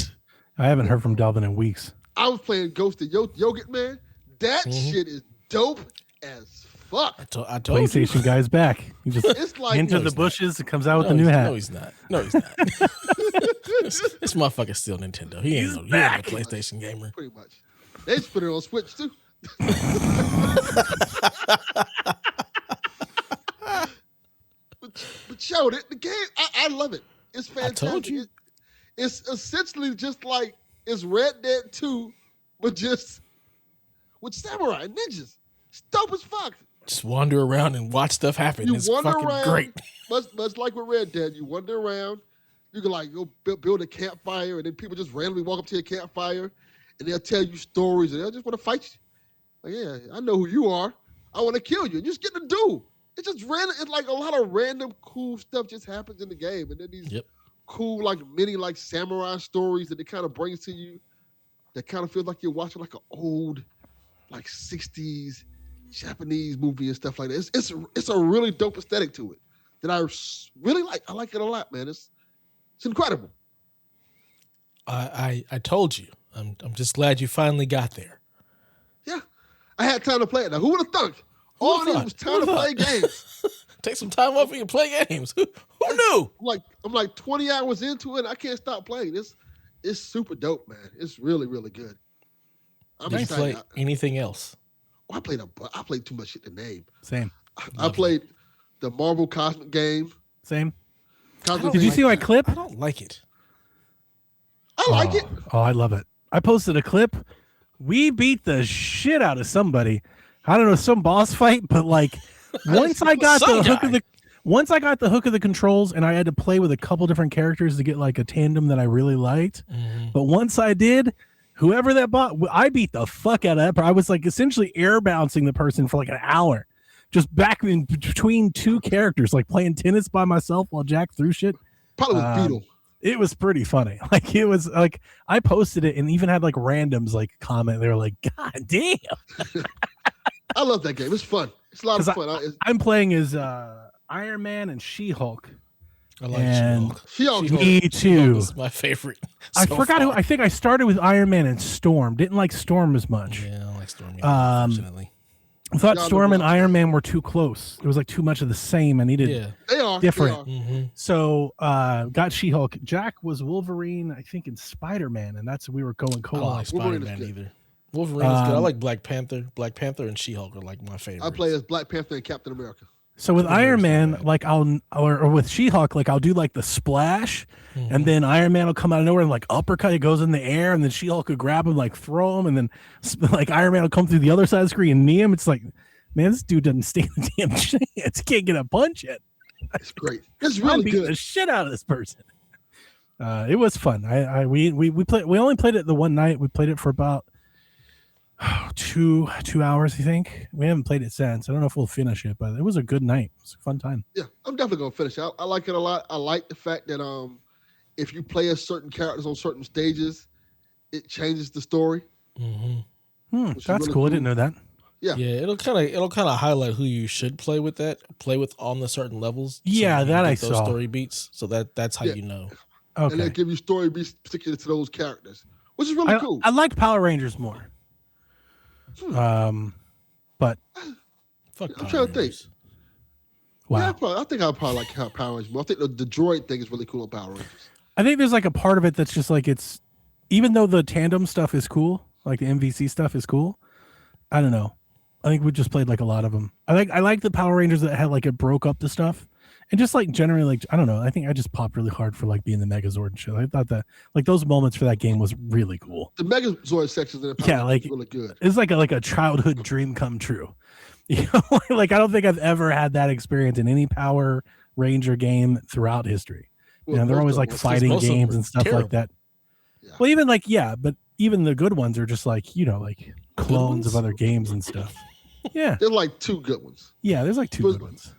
I haven't heard from Delvin in weeks. I was playing Ghost of Yogurt, man. That shit is dope as fuck. I told PlayStation you. Guy's back. He just it's like, into the bushes. It comes out with a new hat. No, he's not. This motherfucker's still Nintendo. He ain't no PlayStation gamer. Pretty much. They just put it on Switch too. but yo, the game, I love it. It's fantastic. I told you. it's essentially just like it's Red Dead 2, but just with samurai and ninjas. It's dope as fuck. Just wander around and watch stuff happen. You it's wander fucking around, great. much like with Red Dead. You wander around. You can like go build a campfire, and then people just randomly walk up to your campfire, and they'll tell you stories, and they'll just want to fight you. Like, yeah, I know who you are. I want to kill you. And you just get to do. It's just random. It's like a lot of random cool stuff just happens in the game, and then these cool like mini like samurai stories that it kind of brings to you. That kind of feels like you're watching like an old like 60s Japanese movie and stuff like that. It's a really dope aesthetic to it that I really like. I like it a lot, man. It's incredible. I told you. I'm just glad you finally got there. Yeah, I had time to play it. Now, who would have thought? All I needed was time to play games. Take some time off and you play games. Who knew? I'm like 20 hours into it. I can't stop playing. It's super dope, man. It's really, really good. I'm excited. Play anything else? I played too much shit to name. Same. I played the Marvel Cosmic game. Same. Did you see my clip? I don't like it. I like it. Oh, I love it. I posted a clip. We beat the shit out of somebody. I don't know, some boss fight, but like once I got the hook of the controls and I had to play with a couple different characters to get like a tandem that I really liked. But once I did, whoever that bot, I beat the fuck out of that. I was like essentially air bouncing the person for like an hour, just back in between two characters, like playing tennis by myself while Jack threw shit. Probably with Beetle. It was pretty funny. Like it was like I posted it and even had like randoms like comment. They were like, "God damn!" I love that game. It's fun. It's a lot of fun. I'm playing as Iron Man and She-Hulk. I like She-Hulk. Me too. Is my favorite. I forgot who. I think I started with Iron Man and Storm. Didn't like Storm as much. Yeah, I don't like Storm. Unfortunately, I thought Storm and Iron Man were too close. It was like too much of the same. I needed different. They are. So got She-Hulk. Jack was Wolverine, I think, in Spider-Man, and we were going co-op. I don't like Spider-Man either. Wolverine is good. I like Black Panther. Black Panther and She-Hulk are like my favorite. I play as Black Panther and Captain America. So with Iron Man, like or with She-Hulk, like I'll do like the splash, and then Iron Man will come out of nowhere and like uppercut. It goes in the air, and then She-Hulk could grab him, like throw him, and then like Iron Man will come through the other side of the screen and knee him. It's like, man, this dude doesn't stand a damn chance. Can't get a punch in. It's great. It's really beat good. The shit out of this person. It was fun. We played. We only played it the one night. We played it for about 2 hours, I think. We haven't played it since. I don't know if we'll finish it, but it was a good night. It was a fun time. Yeah, I'm definitely gonna finish it. I like it a lot. I like the fact that if you play as certain characters on certain stages, it changes the story. That's really cool. I didn't know that. Yeah, it'll kind of highlight who you should play with on the certain levels. Yeah, that I those saw. Story beats, so that's how you know. Okay. And they give you story beats particular to those characters, which is really cool. I like Power Rangers more. But fuck I'm trying to think. Wow. Yeah, I think I'll probably like Power Rangers more. I think the droid thing is really cool on Power Rangers. I think there's like a part of it that's just like it's, even though the tandem stuff is cool, like the MVC stuff is cool. I don't know. I think we just played like a lot of them. I like the Power Rangers that had like it broke up the stuff, and just like generally like I don't know. I think I just popped really hard for like being the Megazord and shit. I thought that like those moments for that game was really cool. The Megazord sections in the Power Rangers really good. It's like a childhood dream come true. You know, like I don't think I've ever had that experience in any Power Ranger game throughout history. Well, you know, they're always like fighting games and stuff like that. Yeah. Well, even like but even the good ones are just like, you know, like clones of other games and stuff. Yeah. There's like 2 good ones. Yeah, there's like 2 good ones.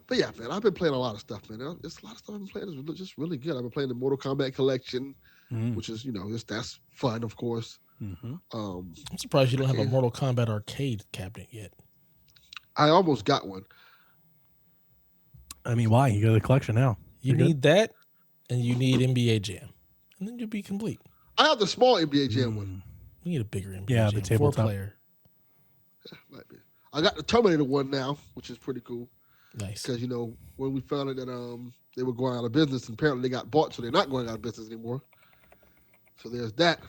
But yeah, man, I've been playing a lot of stuff, man. There's a lot of stuff I've been playing. It's just really good. I've been playing the Mortal Kombat collection, which is, you know, that's fun, of course. I'm surprised you don't have a Mortal Kombat arcade cabinet yet. I almost got one. I mean, why? You got the collection now. You need that, and you need NBA Jam, and then you'll be complete. I have the small NBA Jam one. You need a bigger NBA Jam. The tabletop 4-player. Yeah, might be. I got the Terminator one now, which is pretty cool. Nice. Because, you know, when we found out that they were going out of business, and apparently they got bought, so they're not going out of business anymore. So there's that.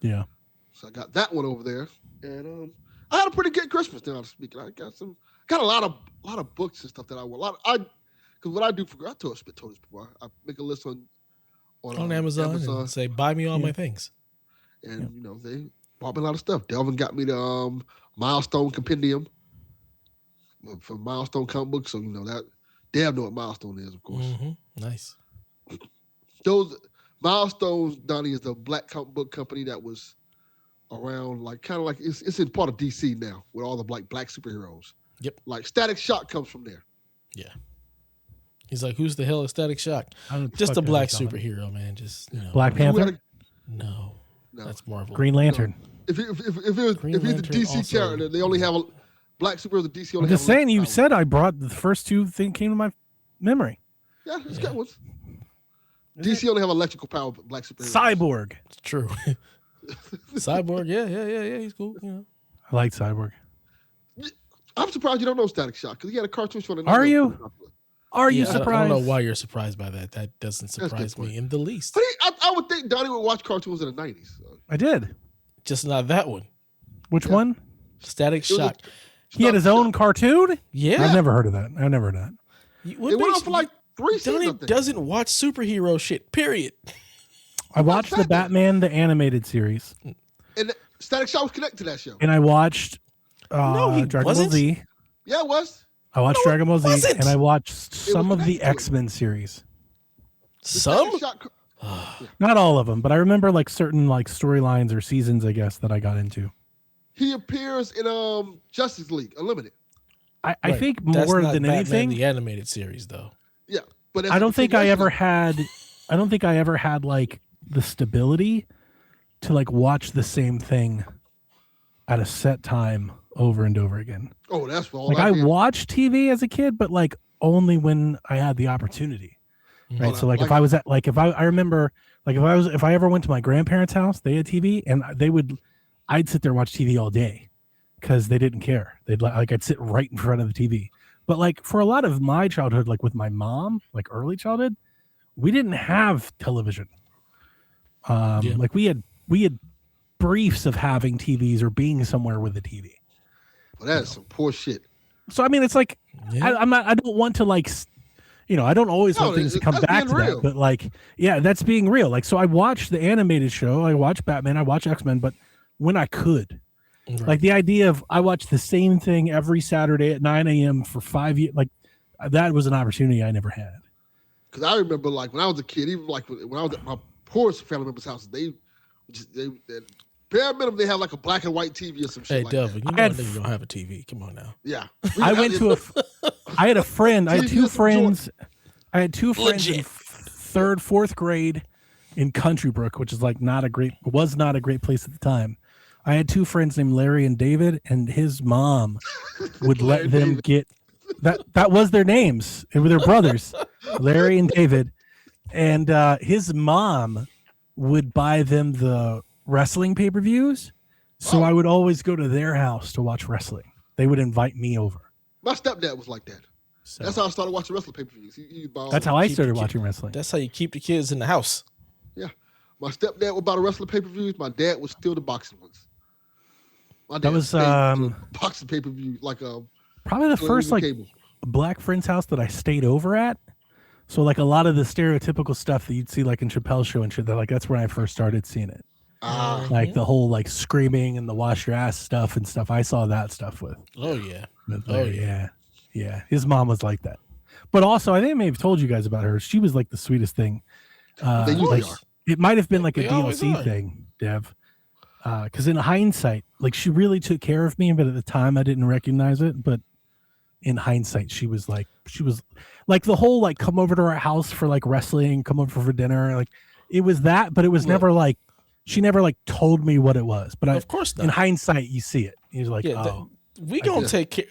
Yeah. So I got that one over there, and I had a pretty good Christmas. Now speaking, I got a lot of books and stuff that I want. I Because what I do I told this before. I make a list on Amazon and say, buy me all my things. And they bought me a lot of stuff. Delvin got me the Milestone Compendium for Milestone comic books. So that Dev know what Milestone is, of course. Mm-hmm. Nice. Those Milestones, Donnie, is a black comic book company that was around, kind of like it's in part of DC now with all the black superheroes. Yep. Like Static Shock comes from there. Yeah. He's like, who's the hell is Static Shock? Just a black superhero, man. Just Black Panther. No, that's Marvel. Green Lantern. If he's a DC character, they only have a black superheroes. The DC only. I'm just saying. You said I brought the first two things came to my memory. Yeah, it's got ones. DC only have electrical power, but black superheroes. Cyborg. It's true. Cyborg. Yeah. He's cool. I like Cyborg. I'm surprised you don't know Static Shock because he had a cartoon show. Are you? Are you surprised? I don't know why you're surprised by that. That doesn't surprise me in the least. But I would think Donnie would watch cartoons in the 90s. So. I did. Just not that one. Which one? Static Shock. He had his own cartoon? Yeah. I've never heard of that. It went on for like 3 seasons. Donnie doesn't watch superhero shit, period. I watched the Batman, the animated series. And Static Shock was connected to that show. And I watched Dragon Ball Z. Yeah, it was. I watched Dragon Ball Z, and I watched some of the X-Men series. Some? Not all of them, but I remember certain storylines or seasons, I guess, that I got into. He appears in Justice League Unlimited. I think more than anything, the animated series, though. Yeah, but I don't think I ever had the stability to watch the same thing at a set time over and over again. Oh, that's all. I watched TV as a kid, but only when I had the opportunity. Right. So if I was at I remember if I ever went to my grandparents' house, they had TV and I'd sit there and watch TV all day because they didn't care. I'd sit right in front of the TV. But for a lot of my childhood, with my mom, early childhood, we didn't have television. We had briefs of having TVs or being somewhere with a TV. Well, that's some poor shit. So I mean, it's I don't want to I don't always want things to come back to that, but that's being real. So I watched the animated show, I watched Batman, I watched X-Men, but when I could, the idea of I watched the same thing every Saturday at 9 a.m. for 5 years, that was an opportunity I never had. Because I remember when I was a kid, even when I was at my poorest family members' house, they bare minimum they have a black and white TV or some shit. Hey, Delvin, you don't have a TV. Come on now. Yeah. I had a friend. I had two friends. In third, fourth grade in Country Brook, which is not a great place at the time. I had two friends named Larry and David, and his mom would let them get that was their names. They were their brothers, Larry and David, and his mom would buy them the wrestling pay-per-views, so I would always go to their house to watch wrestling. They would invite me over. My stepdad was like that. So, that's how I started watching wrestling pay-per-views. That's how I started watching wrestling. That's how you keep the kids in the house. Yeah. My stepdad would buy the wrestling pay-per-views. My dad was still the boxing ones. That was boxing pay-per-view, probably the first black friend's house that I stayed over at. So a lot of the stereotypical stuff that you'd see in Chappelle's show and shit, that's where I first started seeing it. The whole screaming and the wash your ass stuff and stuff. I saw that stuff with. Oh yeah. Yeah. His mom was like that. But also, I think I may have told you guys about her. She was the sweetest thing. It might have been a DLC thing, Dev. Because in hindsight, she really took care of me, but at the time I didn't recognize it. But in hindsight, she was the whole come over to our house for wrestling, come over for dinner. It was that, but it was never she never told me what it was. But of course not. In hindsight, you see it. He's we gonna take care.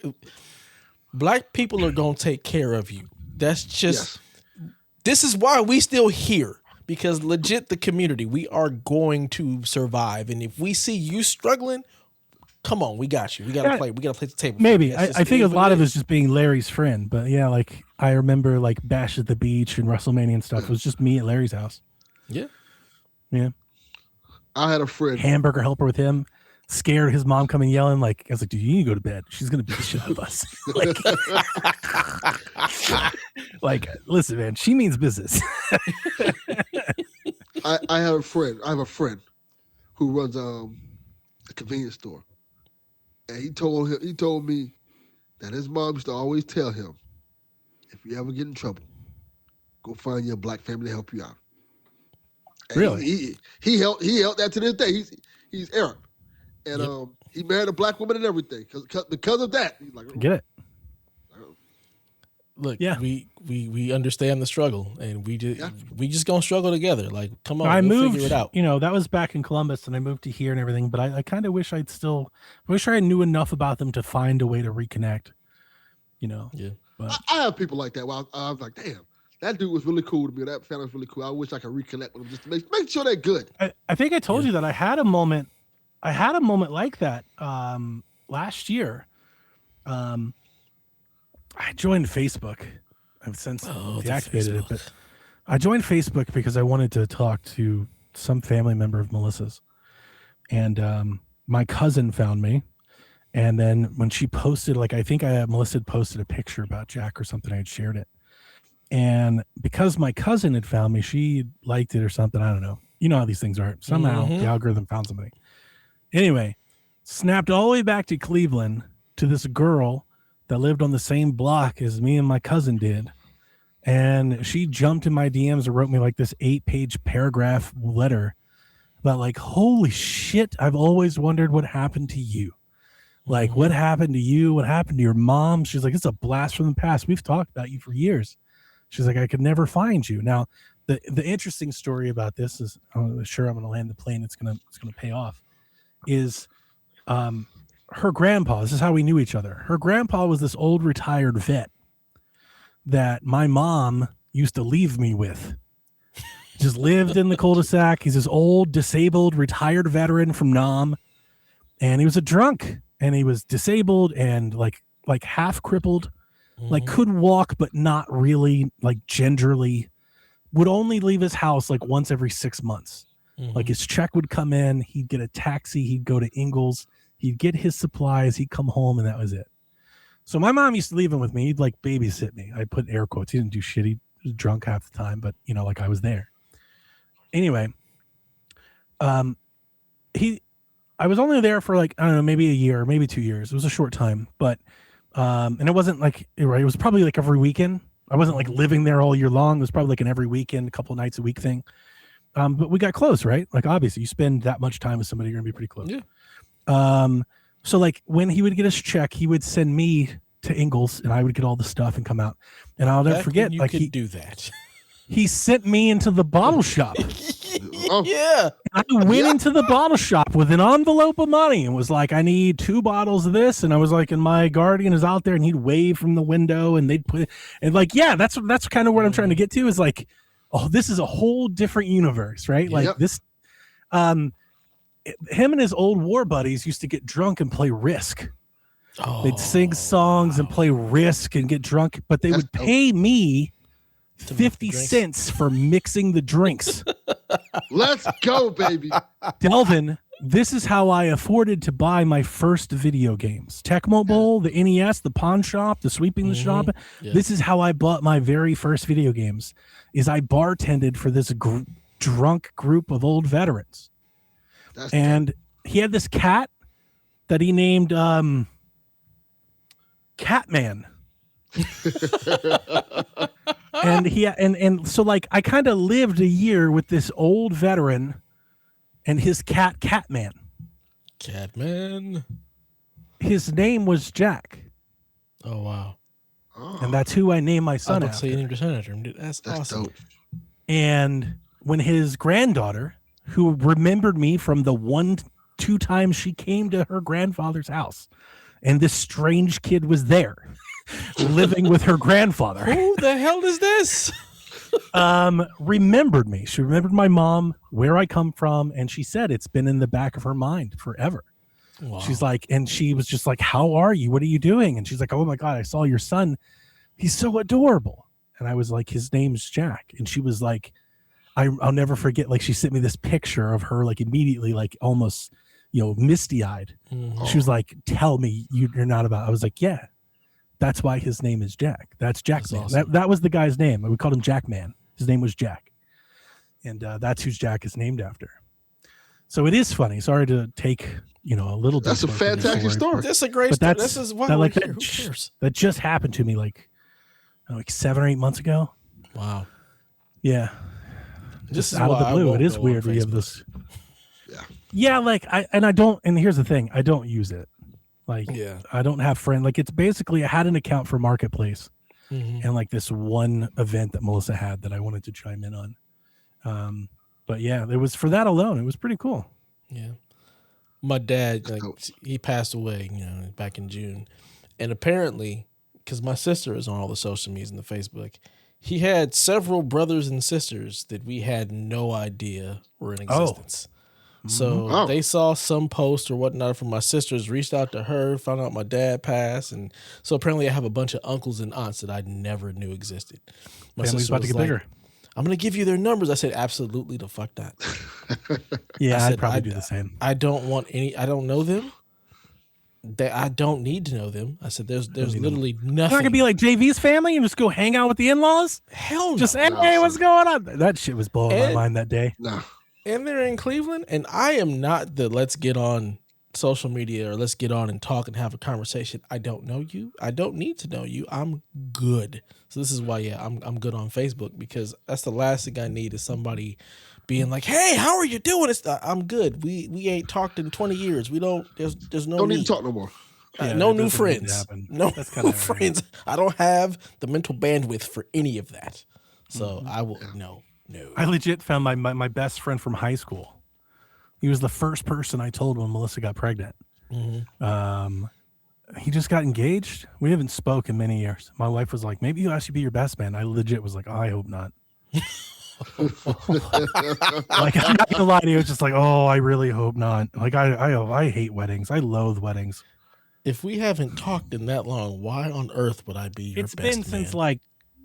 Black people are gonna take care of you. That's just. Yes. This is why we still here. Because legit, the community, we are going to survive. And if we see you struggling, come on, we got you. We got to play. We got to play the table. Maybe. I think a lot of it is just being Larry's friend. But yeah, I remember Bash at the Beach and WrestleMania and stuff. It was just me at Larry's house. Yeah. Yeah. I had a friend. Hamburger helper with him. Scared his mom coming yelling. I was like, dude, you need to go to bed. She's going to beat the shit out of us. Like, listen, man, she means business. I have a friend. I have a friend who runs a convenience store, and he told me that his mom used to always tell him, if you ever get in trouble, go find your black family to help you out. And really? He held that to this day. He's Arab, and he married a black woman and everything because of that. He's like, Get it? Look, we understand the struggle, and we just gonna struggle together. Like, come on, I moved, figure it out. That was back in Columbus, and I moved to here and everything. But I kind of wish I knew enough about them to find a way to reconnect. Yeah. But I have people like that. Well, I was like, damn, that dude was really cool to me. That family was really cool. I wish I could reconnect with them just to make sure they're good. I think I told you that I had a moment like that last year. I joined Facebook. I've since deactivated it, but I joined Facebook because I wanted to talk to some family member of Melissa's. And my cousin found me. And then when she posted, I think Melissa had posted a picture about Jack or something, I had shared it. And because my cousin had found me, she liked it or something. I don't know. You know how these things are. Somehow the algorithm found something. Anyway, snapped all the way back to Cleveland to this girl that lived on the same block as me and my cousin did. And she jumped in my DMs and wrote me this 8-page paragraph letter about holy shit, I've always wondered what happened to you. What happened to you? What happened to your mom? She's like, it's a blast from the past. We've talked about you for years. She's like, I could never find you. Now, the interesting story about this is, I'm sure I'm going to land the plane. It's going to pay off. Is her grandpa. This is how we knew each other. Her grandpa was this old retired vet that my mom used to leave me with. Just lived in the cul-de-sac. He's this old, disabled, retired veteran from Nam, and he was a drunk, and he was disabled and like half crippled, could walk but not really, gingerly. Would only leave his house once every 6 months. His check would come in, he'd get a taxi, he'd go to Ingles, he'd get his supplies, he'd come home, and that was it. So my mom used to leave him with me. He'd babysit me. I put air quotes. He didn't do shit. He was drunk half the time, but I was there. Anyway, I was only there for I don't know, maybe a year, maybe 2 years. It was a short time, but and it wasn't it was probably every weekend. I wasn't living there all year long. It was probably an every weekend, a couple of nights a week thing. But we got close, right? Obviously you spend that much time with somebody, you're gonna be pretty close. Yeah. So when he would get his check, he would send me to Ingles and I would get all the stuff and come out. And I'll never forget, he do that. He sent me into the bottle shop. Yeah. I went into the bottle shop with an envelope of money and was like, I need 2 bottles of this. And I was and my guardian is out there and he'd wave from the window and they'd put it, and that's kind of what I'm trying to get to is oh, this is a whole different universe, right? This, him and his old war buddies used to get drunk and play Risk. Oh, they'd sing songs and play Risk and get drunk, but they would pay me 50 cents for mixing the drinks. Let's go, baby. Delvin, this is how I afforded to buy my first video games. Tecmo Bowl, the NES, the pawn shop, the sweeping the shop. Yeah. This is how I bought my very first video games, is I bartended for this drunk group of old veterans. And he had this cat that he named Catman. and so I kind of lived a year with this old veteran and his cat Catman. His name was Jack. Oh wow. And that's who I named my son after. That's awesome. Dope. And when his granddaughter, who remembered me from the 1-2 times she came to her grandfather's house, and this strange kid was there living with her grandfather. Who the hell is this? Remembered me. She remembered my mom, where I come from, and she said it's been in the back of her mind forever. Wow. She's and she was just how are you? What are you doing? And she's like, oh my God, I saw your son. He's so adorable. And I was like, his name's Jack. And she was like, I'll never forget, she sent me this picture of her, immediately, almost, misty-eyed. Mm-hmm. She was like, tell me you're not about, I was like, yeah, That's why his name is Jack. That's Jackman. Awesome. That was the guy's name. We called him Jackman. His name was Jack. And that's who Jack is named after. So it is funny. Sorry to take, a little bit. That's a fantastic story. That's a great story. This is why we're here. Who cares? That just happened to me like 7 or 8 months ago. Wow. Yeah. Just out of the blue. It is weird. We have this. Yeah. Yeah, and here's the thing. I don't use it. I don't have friends. It's basically, I had an account for Marketplace and this one event that Melissa had that I wanted to chime in on. But yeah, it was for that alone. It was pretty cool. Yeah. My dad, he passed away, back in June. And apparently, because my sister is on all the social medias and the Facebook, he had several brothers and sisters that we had no idea were in existence. So they saw some post or whatnot from my sisters, reached out to her, found out my dad passed. And so apparently I have a bunch of uncles and aunts that I never knew existed. My family's about to get bigger. I'm going to give you their numbers. I said, absolutely the fuck not. Yeah, I'd probably do the same. I don't know them. I don't need to know them. I said, there's literally nothing. It's not going to be like JV's family and just go hang out with the in-laws? Hell no. Just, hey, what's going on? That shit was blowing my mind that day. No. And they're in Cleveland, and I am not the let's get on social media or let's get on and talk and have a conversation. I don't know you. I don't need to know you. I'm good. So this is why, I'm good on Facebook, because that's the last thing I need is somebody being like, hey, how are you doing? I'm good. We ain't talked in 20 years. We don't, there's no Don't need need to talk no more. no new friends. No new friends. I don't have the mental bandwidth for any of that. So I will, no. I legit found my best friend from high school. He was the first person I told when Melissa got pregnant. He just got engaged. We haven't spoken in many years. My wife was like, maybe I should be your best man. I legit was like, oh, I hope not. I'm not gonna lie to you. It was just like, oh, I really hope not. I hate weddings. I loathe weddings. If we haven't talked in that long, why on earth would I be your best man? It's been since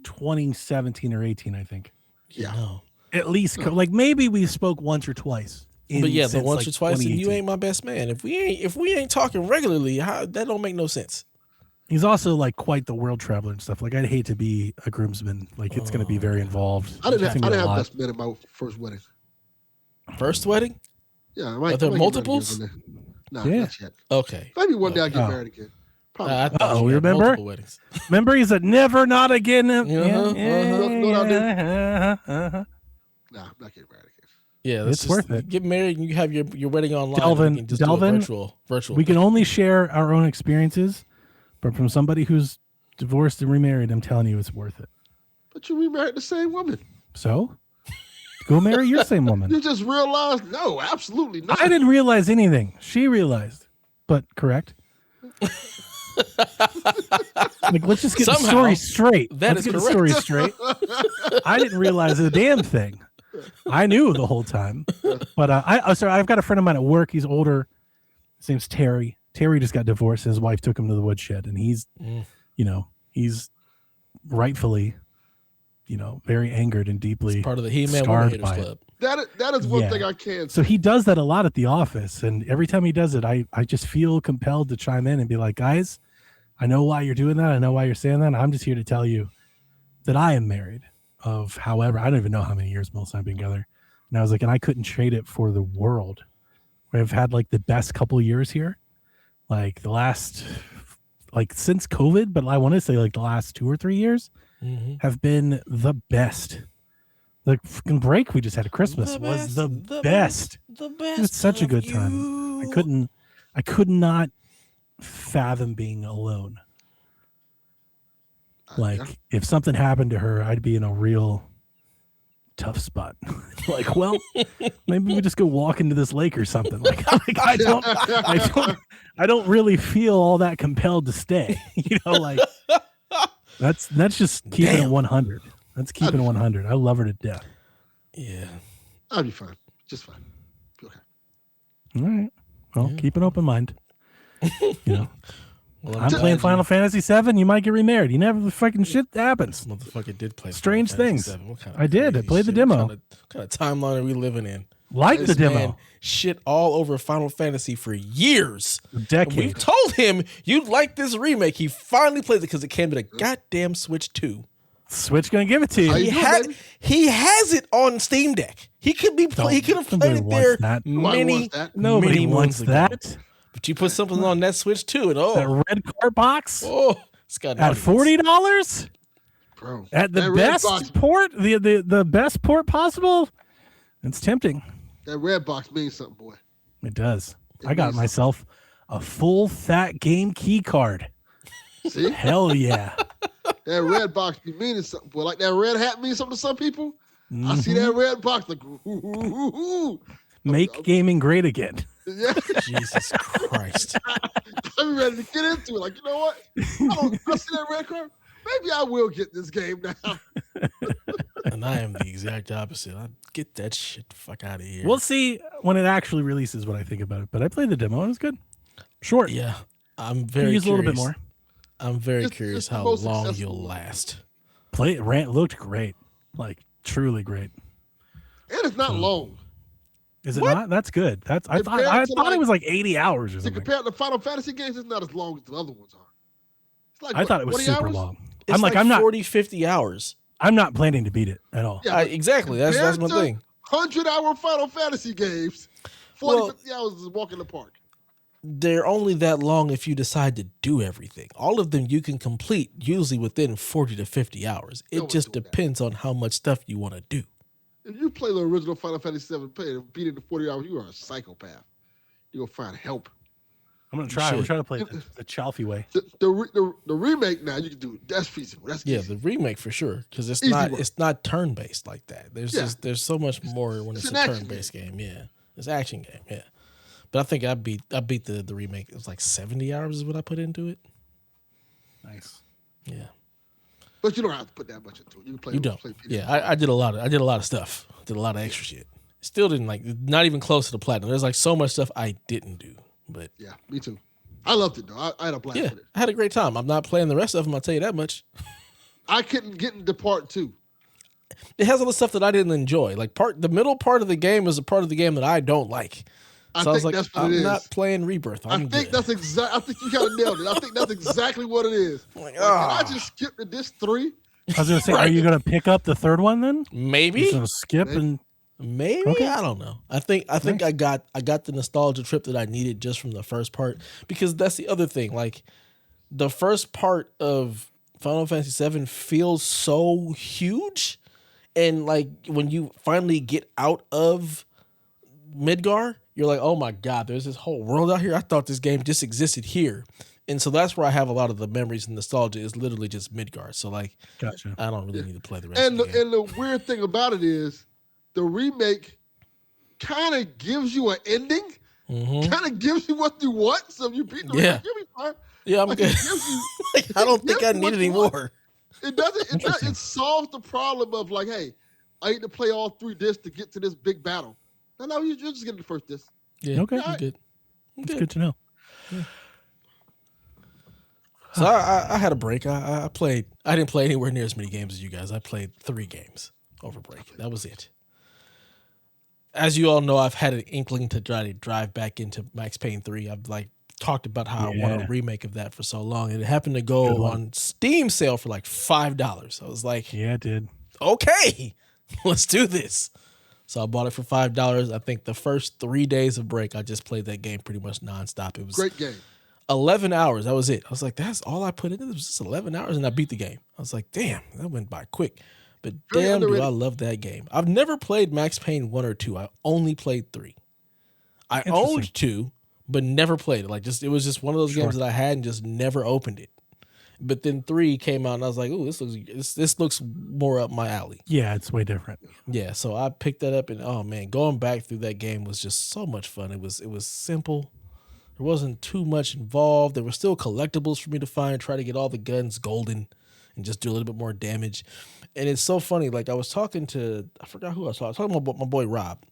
2017 or 18, I think. Yeah. No. At least maybe we spoke once or twice. But yeah, the once or twice, and you ain't my best man. If we ain't talking regularly, that don't make no sense. He's also quite the world traveler and stuff. I'd hate to be a groomsman. It's going to be very involved. I didn't have best man at my first wedding. First wedding? Yeah. Are there multiples? No, not yet. Okay. Maybe one day I'll get married again. Probably. We remember? Remember, he's a never, not again. No, I'm not getting married again. Yeah, it's worth it. Get married and you have your wedding online. Delvin, virtual. We can only share our own experiences, but from somebody who's divorced and remarried, I'm telling you, it's worth it. But you remarried the same woman. So, go marry your same woman. You just realized? No, absolutely not. I didn't realize anything. She realized, but correct. Let's just get the story straight. Let's get the story straight. I didn't realize a damn thing. I knew the whole time, but I've got a friend of mine at work. He's older. His name's Terry. Terry just got divorced. His wife took him to the woodshed, and he's rightfully, very angered and deeply part of the He-Man Woman Haters Club. That is one thing I can say. So he does that a lot at the office, and every time he does it, I just feel compelled to chime in and be like, guys, I know why you're doing that. I know why you're saying that. I'm just here to tell you that I am married of however, I don't even know how many years Melissa and I have been together. And I was like, and I couldn't trade it for the world. I've had the best couple of years here. The last, since COVID, but I want to say the last 2 or 3 years have been the best. The freaking break we just had at Christmas was the best. The best. It was such a good time. I could not fathom being alone. If something happened to her, I'd be in a real tough spot. Well, maybe we just go walk into this lake or something. I don't really feel all that compelled to stay. That's just keeping it 100. That's keeping it 100. I love her to death. Yeah. I'll be fine. Just fine. Okay. All right. Well, keep an open mind. Well, I'm playing Final Fantasy VII. You might get remarried. You never fucking shit happens. This motherfucker did play strange Final things. Fantasy VII. I did. I played the demo. What kind of timeline are we living in? Like this the demo. Man shit all over Final Fantasy for years. Decades. We told him you'd like this remake. He finally played it because it came to the goddamn Switch 2. Switch gonna give it to you. He has it on Steam Deck. He could be. He could have played it there many wants ago. that. But you put something on that Switch 2, and that red card box. Oh, it's got at $40, bro. At the best port, the best port possible. It's tempting. That red box means something, boy. It does. I got myself a full fat game key card. See? Hell yeah. That red box be meaning something, boy. Like that red hat means something to some people. Mm-hmm. I see that red box like, ooh. Make gaming great again. Yeah. Jesus Christ. I'm ready to get into it. Like, you know what? I see that red card. Maybe I will get this game now. And I am the exact opposite. I get that shit the fuck out of here. We'll see when it actually releases what I think about it. But I played the demo and it's good. Short. Yeah. I'm very curious. Use a little bit more. I'm very curious how long you'll last. Play it looked great. Like truly great. And it's not long. Is it not? That's good. I thought it was like 80 hours or something. Compared to Final Fantasy games, it's not as long as the other ones are. It's like, I thought it was super long. It's I'm not 40, 50 hours. I'm not planning to beat it at all. Yeah, exactly. That's my thing. 100-hour Final Fantasy games, 50 hours is a walk in the park. They're only that long if you decide to do everything. All of them you can complete usually within 40 to 50 hours. It just depends on how much stuff you want to do. If you play the original Final Fantasy VII and beat it in 40 hours, you are a psychopath. You're going to find help. I'm going to try. I'm trying to play the Chalfie way. The remake now, you can do it. That's feasible. That's easy. The remake for sure, because it's not turn-based like that. There's so much more when it's a turn-based game. Yeah, it's an action game. Yeah. But I think I beat the remake. It was like 70 hours is what I put into it. Nice. Yeah. But you don't have to put that much into it. You can play. You don't. I did a lot of stuff. Did a lot of extra shit. Still didn't not even close to the platinum. There's like so much stuff I didn't do. But yeah, me too. I loved it though. I had a blast with it. I had a great time. I'm not playing the rest of them. I'll tell you that much. I couldn't get into part 2. It has all the stuff that I didn't enjoy. Like the middle part of the game is a part of the game that I don't like. So I was like, I'm not playing Rebirth. I think that's exactly. I think you kind of nailed it. I think that's exactly what it is. Can I just skip to this 3? I was going to say, are you going to pick up the third one then? Maybe. You're going to skip and maybe. Okay. I don't know. I think I got the nostalgia trip that I needed just from the first part, because that's the other thing. Like the first part of Final Fantasy VII feels so huge, and like when you finally get out of Midgar, you're like, oh my God, there's this whole world out here. I thought this game just existed here. And so that's where I have a lot of the memories and nostalgia is literally just Midgar. So like, gotcha. I don't really need to play the rest of the game. And the weird thing about it is the remake kind of gives you an ending, kind of gives you what you want. So if you beat the remake, you'll be fine. Yeah, I'm good. I don't think I need any more. It doesn't. It solves the problem of like, hey, I need to play all 3 discs to get to this big battle. No, you're just getting the first disc. Yeah, okay. I'm good. It's good to know. Yeah. So I had a break. I played. I didn't play anywhere near as many games as you guys. I played 3 games over break. That was it. As you all know, I've had an inkling to try to drive back into Max Payne 3. I've like talked about how I want a remake of that for so long, and it happened to go on Steam sale for like $5. I was like, yeah, it did. Okay, let's do this. So I bought it for $5. I think the first 3 days of break, I just played that game pretty much nonstop. It was great game. 11 hours. That was it. I was like, that's all I put in. It was just 11 hours, and I beat the game. I was like, damn, that went by quick. But damn, do I love that game. I've never played Max Payne 1 or 2. I only played 3. I owned 2, but never played it. Like it was just one of those games that I had and just never opened it. But then 3 came out, and I was like, "Ooh, this looks more up my alley." Yeah, it's way different. Yeah, so I picked that up, and oh man, going back through that game was just so much fun. It was simple. There wasn't too much involved. There were still collectibles for me to find. Try to get all the guns golden, and just do a little bit more damage. And it's so funny. Like I was talking to, I forgot who I was talking about my boy Rob,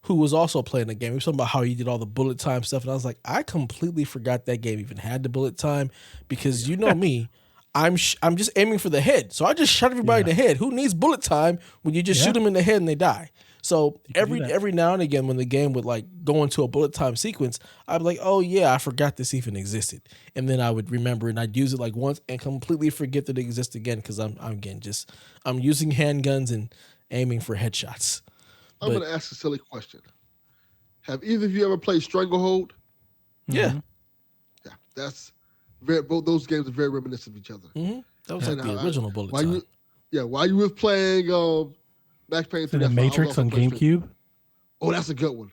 who was also playing the game. He was talking about how he did all the bullet time stuff. And I was like, I completely forgot that game even had the bullet time, because you know me, I'm just aiming for the head. So I just shot everybody in the head. Who needs bullet time when you just shoot them in the head and they die? So every now and again when the game would like go into a bullet time sequence, I'd be like, oh yeah, I forgot this even existed. And then I would remember and I'd use it like once and completely forget that it exists again because I'm using handguns and aiming for headshots. I'm going to ask a silly question. Have either of you ever played Stranglehold? Yeah. Mm-hmm. Yeah, that's both those games are very reminiscent of each other. Mm-hmm. That was like the original bullet time. While you were playing Max Payne 3, The Matrix on GameCube. Oh, that's a good one.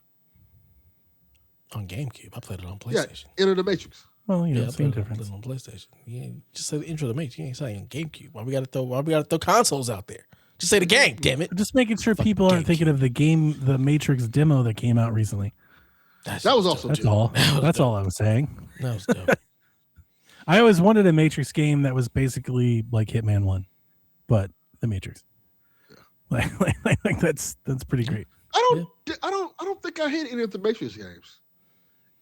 On GameCube, I played it on PlayStation. Yeah, Enter the Matrix. Well, Yeah, same I played difference. it on PlayStation. Yeah, just say the intro to the Matrix. You ain't saying GameCube. Why we gotta throw consoles out there? Just say the game, damn it. Just making sure people aren't thinking of the Matrix demo that came out recently. That was also That's all. That's all I was saying. That was dope. I always wanted a Matrix game that was basically like Hitman 1, but the Matrix. Like that's pretty great. I don't think I hate any of the Matrix games.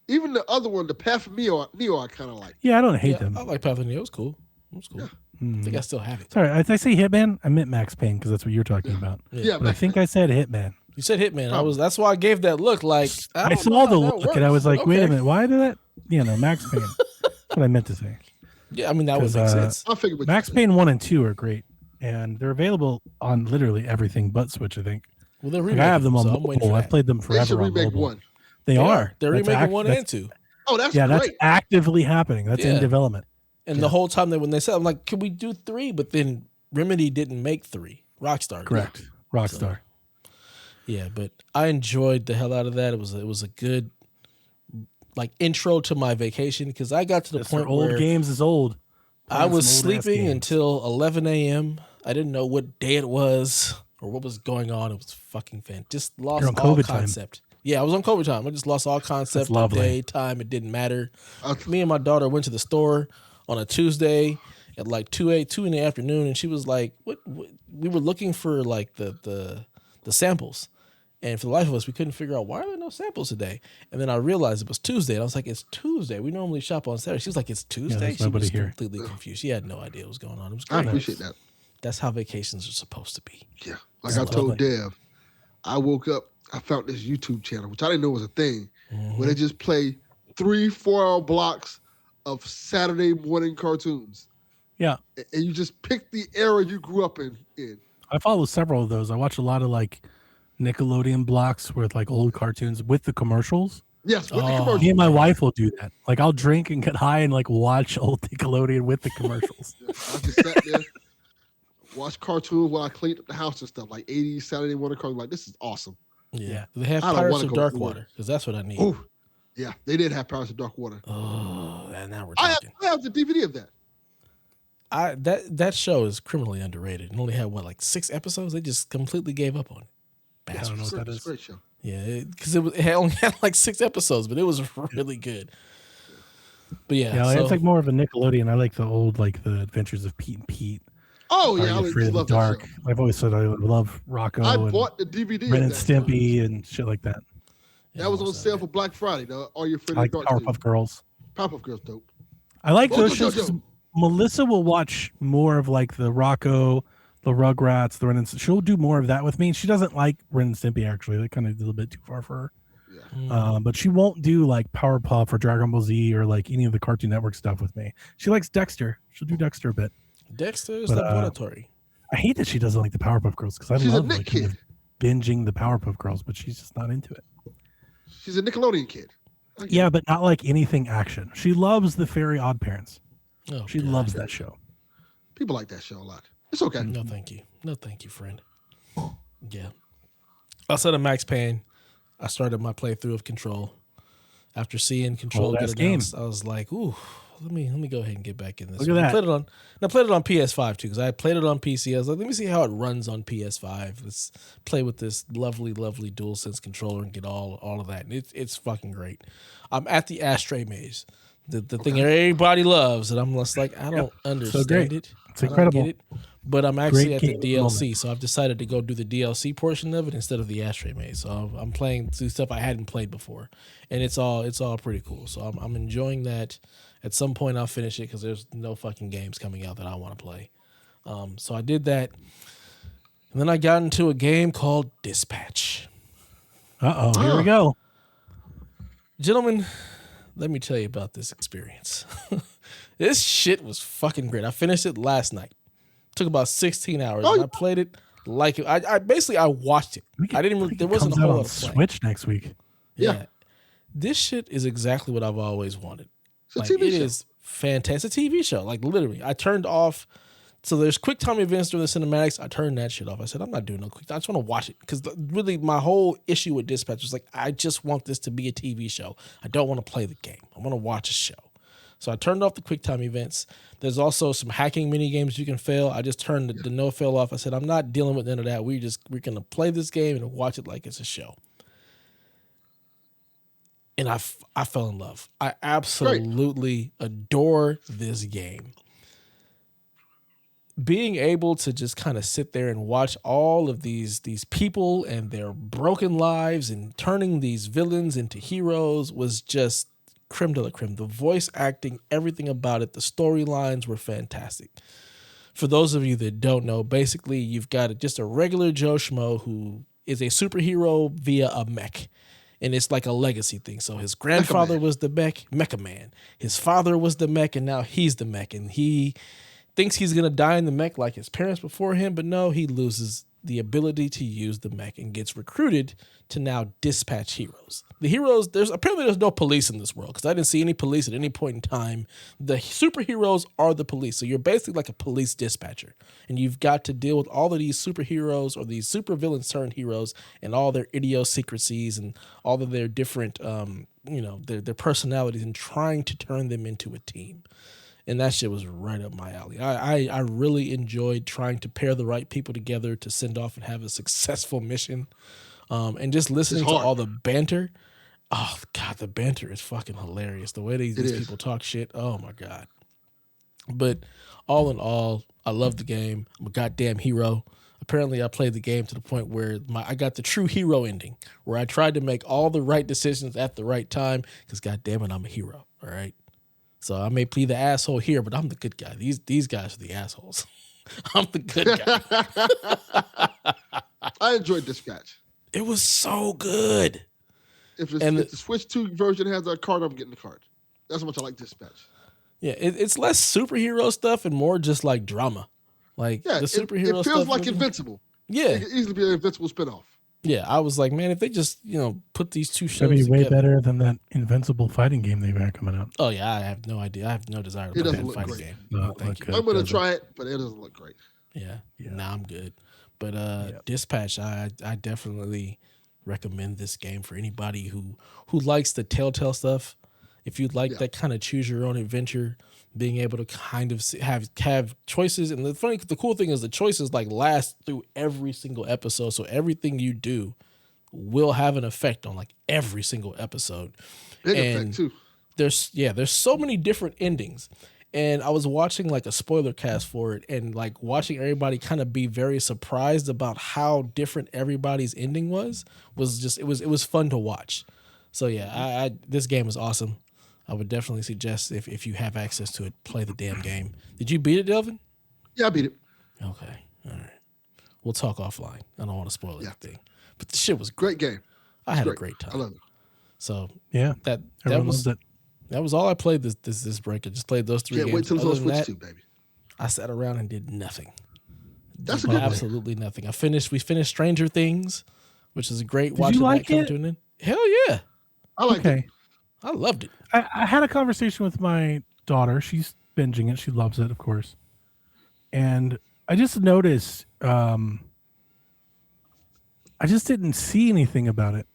Even the other one, the Path of Neo, I kind of like. Yeah, I don't hate them. I like Path of Neo. It was cool. It was cool. Yeah. I think I still have it. Sorry, I say Hitman. I meant Max Payne because that's what you're talking about. Yeah, But I think I said Hitman. You said Hitman. That's why I gave that look. Like I saw the look and I was like, wait a minute, why did that? Max Payne. That's what I meant to say. Yeah, I mean that would make sense. I figured Max Payne 1 and 2 are great, and they're available on literally everything but Switch, I think. Well, they're I have them on so mobile. I've played them forever. They should remake on mobile. 1. They are. They're remaking 1 and 2. Oh, that's great. That's actively happening. That's in development. And the whole time when they said, I'm like, can we do 3? But then Remedy didn't make 3. Rockstar. Correct. Did. Rockstar. So, yeah, but I enjoyed the hell out of that. It was a good like intro to my vacation because I got to the point old where games is old. I was sleeping until 11 a.m. I didn't know what day it was or what was going on. It was fucking fantastic. Just lost all COVID concept. Time. Yeah, I was on COVID time. I just lost all concept of day, time. It didn't matter. Me and my daughter went to the store on a Tuesday at like 2 in the afternoon, and she was like, "What?" We were looking for like the samples, and for the life of us, we couldn't figure out why are there no samples today. And then I realized it was Tuesday, and I was like, "It's Tuesday. We normally shop on Saturday." She was like, "It's Tuesday." She was completely confused. She had no idea what was going on. It was great. I appreciate that. That's how vacations are supposed to be. Yeah, like I told Dev, I woke up. I found this YouTube channel, which I didn't know was a thing, where they just play 3-4 hour blocks of Saturday morning cartoons. Yeah. And you just pick the era you grew up in. I follow several of those. I watch a lot of like Nickelodeon blocks with like old cartoons with the commercials. Yes, with the commercials. Me and my wife will do that. Like I'll drink and get high and like watch old Nickelodeon with the commercials. I just sat there, watch cartoons while I cleaned up the house and stuff, like 80s Saturday morning cartoons. Like, this is awesome. Yeah. They have Pirates of Darkwater because that's what I need. Ooh, yeah, they did have Pirates of Darkwater. Oh, and now we're talking. I have the DVD of that. That show is criminally underrated. It only had like 6 episodes. They just completely gave up on it. I don't know what that is. It's a great show. Yeah, because it only had like 6 episodes, but it was really good. But it's like more of a Nickelodeon. I like the old, like the Adventures of Pete and Pete. Oh yeah, I Afraid of the Dark. I've always said I love Rocco. I bought the DVD. Ren and Stimpy and shit like that. That was on sale for Black Friday. Are you afraid of the Dark? Powerpuff Girls. Powerpuff Girls, dope. I like those shows. Melissa will watch more of like the Rocco, the Rugrats, the Ren and Stimpy. She'll do more of that with me. She doesn't like Ren and Stimpy actually. They kind of a little bit too far for her. Yeah. But she won't do like Powerpuff or Dragon Ball Z or like any of the Cartoon Network stuff with me. She likes Dexter. She'll do Dexter a bit. Dexter is laboratory. I hate that she doesn't like the Powerpuff Girls because I love like, kind of binging the Powerpuff Girls, but she's just not into it. She's a Nickelodeon kid. Yeah, but not like anything action. She loves the Fairy Odd Parents. Oh, she loves that show. People like that show a lot. It's okay. No, thank you. No, thank you, friend. Yeah. Outside of Max Payne, I started my playthrough of Control. After seeing Control get announced, I was like, ooh, let me go ahead and get back in this. Look at that. I played it on PS5 too, because I played it on PC. I was like, let me see how it runs on PS5. Let's play with this lovely, lovely DualSense controller and get all of that. And it's fucking great. I'm at the ashtray maze. The thing everybody loves, and I'm just like, I don't understand it. It's incredible. Get it, but I'm actually at the DLC, so I've decided to go do the DLC portion of it instead of the ashtray maze. So I'm playing through stuff I hadn't played before, and it's all pretty cool. So I'm enjoying that At some point, I'll finish it because there's no fucking games coming out that I want to play. So I did that. And then I got into a game called Dispatch. Uh-oh, here we go. Gentlemen, let me tell you about this experience. This shit was fucking great. I finished it last night. Took about 16 hours. And I played it like I basically watched it. I didn't really. There wasn't a whole lot of Switch next week. Yeah. This shit is exactly what I've always wanted. It's a TV show. Is fantastic. It's a TV show. Like literally, I turned off. So there's quick time events during the cinematics. I turned that shit off. I said, I'm not doing no quick time. I just want to watch it. Because really, my whole issue with Dispatch was like, I just want this to be a TV show. I don't want to play the game. I want to watch a show. So I turned off the quick time events. There's also some hacking mini games you can fail. I just turned the no fail off. I said, I'm not dealing with none of that. We're going to play this game and watch it like it's a show. And I fell in love. I absolutely adore this game. Being able to just kind of sit there and watch all of these people and their broken lives and turning these villains into heroes was just creme de la creme. The voice acting, everything about it, the storylines were fantastic. For those of you that don't know, basically you've got just a regular Joe Schmo who is a superhero via a mech. And it's like a legacy thing. So his grandfather was the Mecha Man. His father was the mech, and now he's the mech. And he thinks he's going to die in the mech like his parents before him, but no, he loses the ability to use the mech and gets recruited to now dispatch heroes. The heroes, there's no police in this world because I didn't see any police at any point in time. The superheroes are the police. So you're basically like a police dispatcher, and you've got to deal with all of these superheroes or these supervillains turned heroes and all their idiosyncrasies and all of their different, their personalities and trying to turn them into a team. And that shit was right up my alley. I really enjoyed trying to pair the right people together to send off and have a successful mission. And just listening to all the banter. Oh, God, the banter is fucking hilarious. The way these people talk shit. Oh, my God. But all in all, I love the game. I'm a goddamn hero. Apparently, I played the game to the point where I got the true hero ending, where I tried to make all the right decisions at the right time because, goddamn it, I'm a hero. All right. So I may be the asshole here, but I'm the good guy. These guys are the assholes. I'm the good guy. I enjoyed Dispatch. It was so good. If the Switch 2 version has that card, I'm getting the card. That's how much I like Dispatch. Yeah, it's less superhero stuff and more just like drama. Like the superhero stuff. It feels like Invincible. Yeah. It could easily be an Invincible spinoff. Yeah, I was like, man, if they just, put these two shows together. That'd be way together. better than that Invincible fighting game they've had coming out. Oh, yeah, I have no idea. I have no desire to play that fighting game. No, thank you. I'm going to try it, but it doesn't look great. Yeah. Nah, I'm good. But Dispatch, I definitely recommend this game for anybody who likes the Telltale stuff. If you'd like that kind of choose your own adventure, being able to kind of have choices. And the cool thing is the choices like last through every single episode. So everything you do will have an effect on like every single episode. Big effect too. There's so many different endings. And I was watching like a spoiler cast for it and like watching everybody kind of be very surprised about how different everybody's ending was just, it was fun to watch. So yeah, this game is awesome. I would definitely suggest if you have access to it, play the damn game. Did you beat it, Delvin? Yeah, I beat it. Okay. All right. We'll talk offline. I don't want to spoil anything. But the shit was great. Great game. I had a great time. I love it. So yeah, that was it. That was all I played this break. I just played those three games. Can't wait till it's on Switch 2, baby. I sat around and did nothing. That's a good absolutely nothing. We finished Stranger Things, which is a great Did you like it? To an end. Hell yeah. I like it. I loved it. I had a conversation with my daughter. She's binging it. She loves it, of course. And I just noticed I just didn't see anything about it.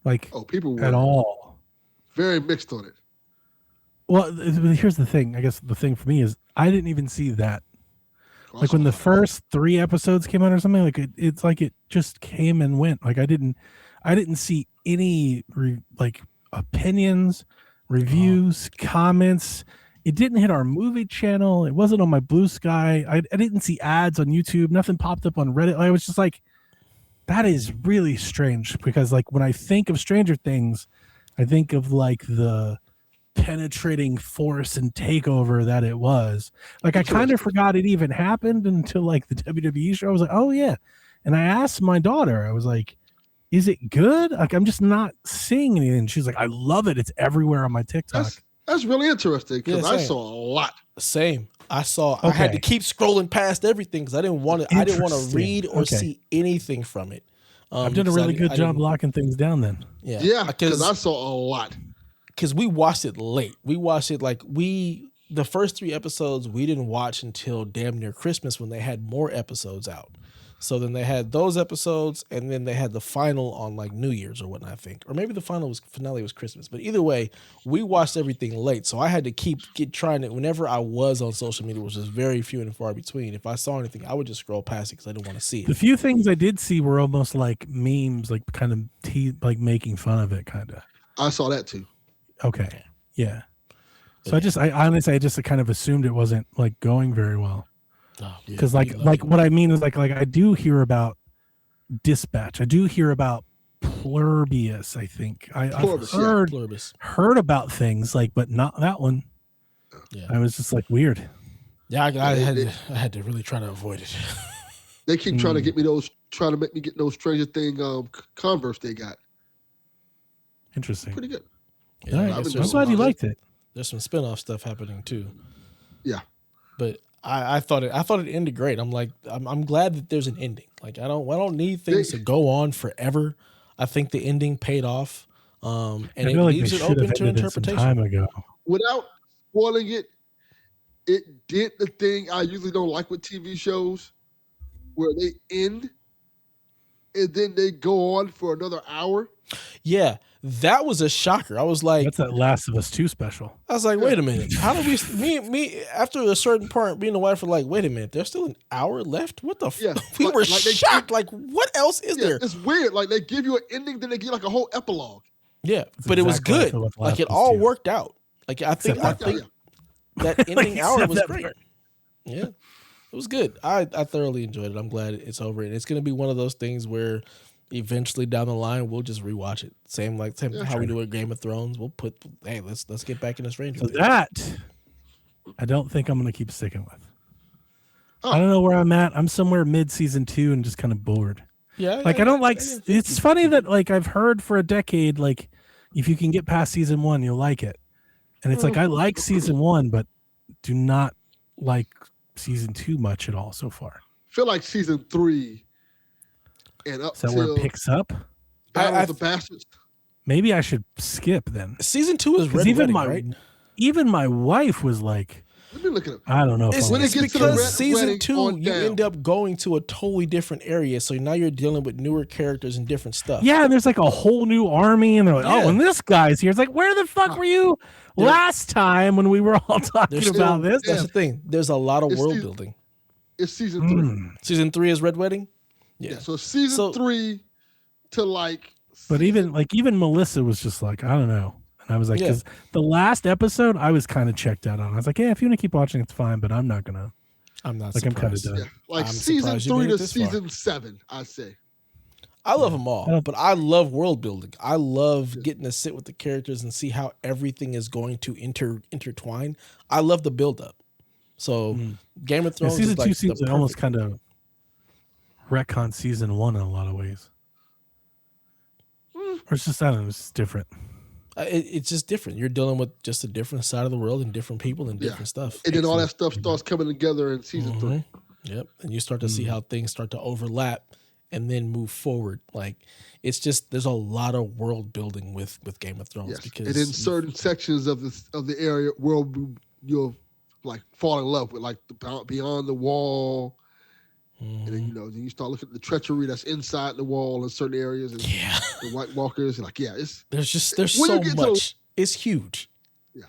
Like people were at all. Very mixed on it. Well, here's the thing. I guess the thing for me is I didn't even see that. Like when the first 3 episodes came out or something, like it's like it just came and went. Like I didn't see any opinions, reviews, comments. It didn't hit our movie channel. It wasn't on my Blue Sky. I didn't see ads on YouTube. Nothing popped up on Reddit. I was just like, that is really strange because like when I think of Stranger Things, I think of like the penetrating force and takeover that it was. Like, I kind of forgot it even happened until like the WWE show. I was like, oh yeah. And I asked my daughter, I was like, is it good? Like, I'm just not seeing anything. She's like, I love it. It's everywhere on my TikTok. That's really interesting because I saw a lot. Same. I had to keep scrolling past everything because I didn't want to read or see anything from it. I've done a really good job locking things down then. Yeah, because I saw a lot. Because we watched it late. We watched it the first 3 episodes we didn't watch until damn near Christmas when they had more episodes out. So then they had those episodes, and then they had the final on like New Year's or whatnot, I think. Or maybe the finale was Christmas. But either way, we watched everything late. So I had to keep trying it. Whenever I was on social media, which was very few and far between, if I saw anything, I would just scroll past it because I didn't want to see it. The few things I did see were almost like memes, like kind of like making fun of it, kind of. I saw that too. Okay. Yeah. So I honestly just kind of assumed it wasn't like going very well. Because like what I mean is like I do hear about Dispatch. I do hear about Plurbius. I think I've heard about things like, but not that one. Yeah, I was just like weird. Yeah, I had to really try to avoid it. They keep trying to get me trying to make me get those Stranger Thing Converse they got. Interesting. Pretty good. Yeah, I'm glad you liked it. There's some spinoff stuff happening too. Yeah, but I thought it ended great. I'm like, I'm glad that there's an ending. Like I don't need things to go on forever. I think the ending paid off, and it leaves it open to interpretation. Time ago. Without spoiling it, it did the thing I usually don't like with TV shows, where they end and then they go on for another hour. Yeah, that was a shocker. I was like, that's that Last of Us 2 special. I was like, wait a minute. How do me after a certain part, me and the wife were like, wait a minute, there's still an hour left? What the we were shocked. Like, what else is there? It's weird. Like, they give you an ending, then they give like a whole epilogue. Yeah, but it was good. Like, it all worked out. Like, I think that ending hour was great. Yeah. It was good. I thoroughly enjoyed it. I'm glad it's over. And it's going to be one of those things where eventually down the line we'll just rewatch it. Same how we do with Game of Thrones. We'll let's get back in the Stranger Things. That I don't think I'm going to keep sticking with. I don't know where I'm at. I'm somewhere mid season 2 and just kind of bored. Yeah. Like I don't like. It's funny that like I've heard for a decade like if you can get past season 1 you'll like it, and it's like I like season 1 but do not like season 2 much at all so far. I feel like season 3 and up to where it picks up. The Bastards. Maybe I should skip then. Season 2 is Red Wedding, right? Even my wife was like, let me look at it. I don't know. It's because season 2 you end up going to a totally different area, so now you're dealing with newer characters and different stuff. Yeah, and there's like a whole new army, and they're like, oh, and this guy's here. It's like, where the fuck were you last time when we were all talking about this? That's the thing. There's a lot of world building. It's season 3. Season 3 is Red Wedding? Yeah. So season 3 to like. But even Melissa was just like, I don't know. And I was like, because the last episode I was kind of checked out on. I was like, yeah, if you want to keep watching, it's fine, but I'm not gonna. I'm not. Like surprised. I'm kind of done. Yeah. Like season 3 to season 7, I say. I love them all, but I love world building. I love getting to sit with the characters and see how everything is going to intertwine. I love the build up. So Game of Thrones season is like 2 seems almost kind of retcon season 1 in a lot of ways. Or it's just, I don't know, it's different. It's just different. You're dealing with just a different side of the world and different people and different stuff. And then all that stuff starts coming together in season 3. Yep. And you start to see how things start to overlap and then move forward. Like, it's just, there's a lot of world building with Game of Thrones. Because and in certain sections of the area world you'll like fall in love with, like Beyond the Wall. And then, then you start looking at the treachery that's inside the wall in certain areas, and the White Walkers. And like, there's so much. It's huge. Yeah,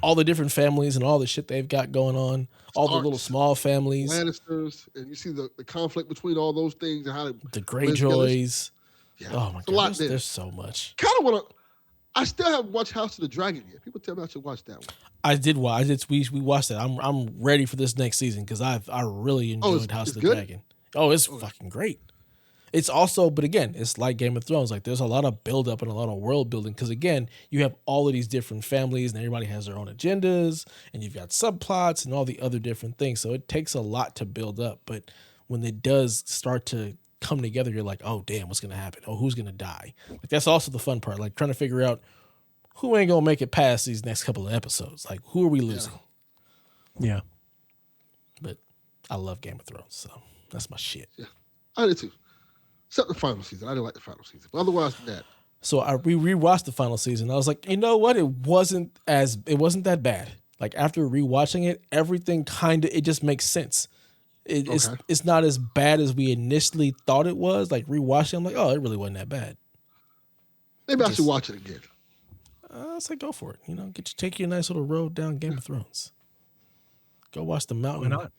all the different families and all the shit they've got going on. All the little small families, Lannisters, and you see the conflict between all those things and how the Greyjoys. Yeah, oh my god, there's so much. Kind of want to. I still haven't watched House of the Dragon yet. People tell me I should watch that one. I did watch it. We watched that. I'm ready for this next season because I really enjoyed House of the Dragon. Oh, it's fucking great. It's also, but again, it's like Game of Thrones. Like there's a lot of build up and a lot of world building because again, you have all of these different families and everybody has their own agendas and you've got subplots and all the other different things. So it takes a lot to build up. But when it does start to come together, you're like, oh damn, what's gonna happen? Oh, who's gonna die? Like that's also the fun part. Like trying to figure out who ain't gonna make it past these next couple of episodes. Like who are we losing? Yeah. But I love Game of Thrones, so that's my shit. Yeah, I did too. Except the final season. I didn't like the final season. But otherwise than that. So I rewatched the final season. I was like, you know what? It wasn't that bad. Like after rewatching it, everything it just makes sense. It's not as bad as we initially thought it was. Like rewatching, I'm like, oh, it really wasn't that bad. Maybe I should watch it again. I say go for it. You know, take your nice little road down Game of Thrones. Go watch the mountain. Why not?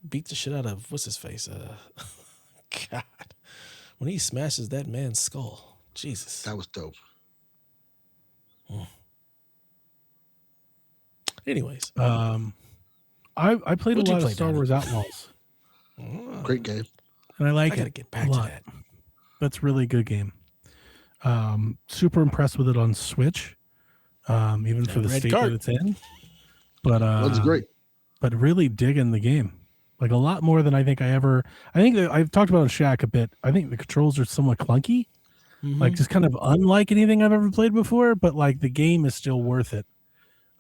Beat the shit out of what's his face. God, when he smashes that man's skull, Jesus, that was dope. Anyways, I played a lot of Star Wars Outlaws. Great game, and I like it. I gotta get back to that. That's a really good game. Super impressed with it on Switch, even for the state that it's in. But that's great. But really digging the game, like a lot more than I think I think that I've talked about on Shaq a bit. I think the controls are somewhat clunky, like just kind of unlike anything I've ever played before. But like the game is still worth it.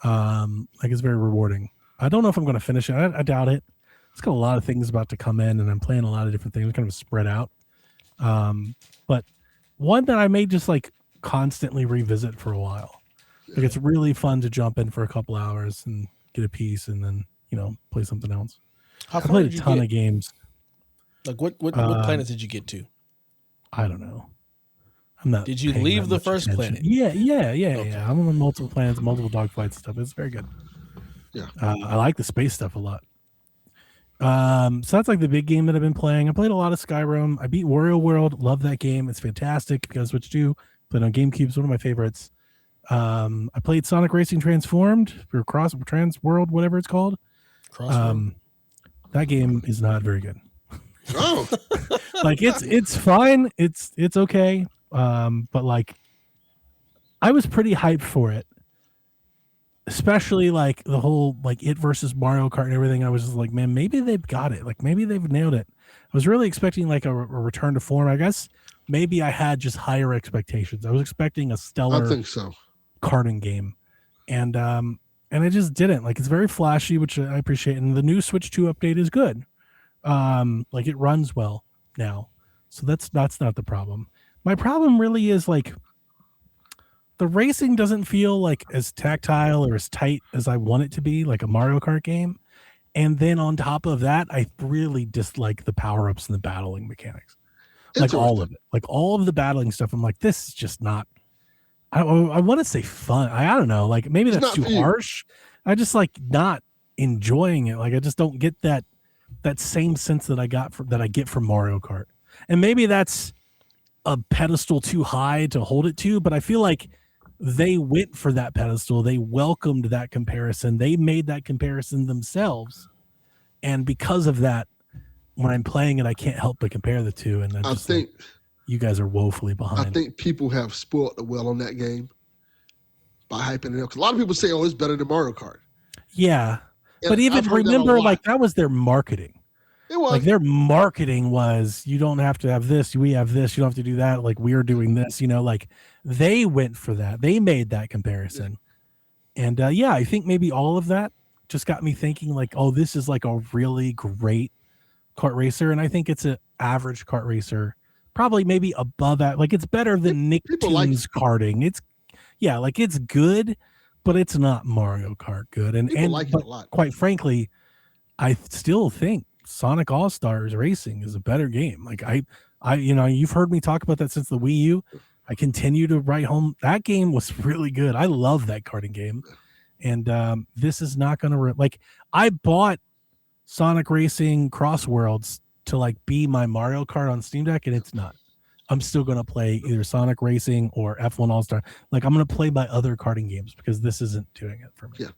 Like it's very rewarding. I don't know if I'm going to finish it. I doubt it. It's got a lot of things about to come in, and I'm playing a lot of different things, kind of spread out. But one that I may just like constantly revisit for a while. Like it's really fun to jump in for a couple hours and get a piece, and then play something else. I played a ton of games. Like what planet did you get to? I don't know. I'm not. Did you leave the first planet? Yeah. I'm on multiple planets, multiple dogfights stuff. It's very good. Yeah. I like the space stuff a lot. So that's like the big game that I've been playing. I played a lot of Skyrim. I beat Wario World. Love that game. It's fantastic. You guys switch to. Played on GameCube. It's one of my favorites. I played Sonic Racing Transformed or Trans World, whatever it's called. That game is not very good. Oh, like it's fine. It's okay. But like I was pretty hyped for it. Especially like the whole like it versus Mario Kart and everything. I was just like, man, maybe they've got it. Like maybe they've nailed it. I was really expecting like a return to form. I guess maybe I had just higher expectations. I was expecting a stellar karting game. And I just didn't. Like it's very flashy, which I appreciate. And the new Switch 2 update is good. Like it runs well now. So that's not the problem. My problem really is like the racing doesn't feel like as tactile or as tight as I want it to be, like a Mario Kart game. And then on top of that, I really dislike the power-ups and the battling mechanics. Like all of it. Like all of the battling stuff. I'm like, this is just not, I want to say fun. I don't know. Like maybe that's too harsh. I just like not enjoying it. Like I just don't get that same sense that I get from Mario Kart. And maybe that's a pedestal too high to hold it to, but I feel like they went for that pedestal. They welcomed that comparison. They made that comparison themselves. And because of that, when I'm playing it, I can't help but compare the two. And I think you guys are woefully behind. I think people have spoiled the well on that game by hyping it up. Because a lot of people say, oh, it's better than Mario Kart. Yeah. And but even remember, like that was their marketing. It was. Like their marketing was, you don't have to have this, we have this, you don't have to do that, like we're doing this, like they went for that. They made that comparison. Yeah. And I think maybe all of that just got me thinking like, oh, this is like a really great kart racer. And I think it's an average kart racer, probably maybe above that. Like it's better than Nicktoons karting. It's like it's good, but it's not Mario Kart good. And like it a lot. Quite frankly, I still think Sonic All-Stars Racing is a better game. Like I you've heard me talk about that since the Wii U. I continue to write home. That game was really good. I love that karting game. And this is not going to like I bought Sonic Racing Cross Worlds to like be my Mario Kart on Steam Deck, and it's not. I'm still going to play either Sonic Racing or F1 All-Star. Like I'm going to play my other karting games because this isn't doing it for me. Yeah.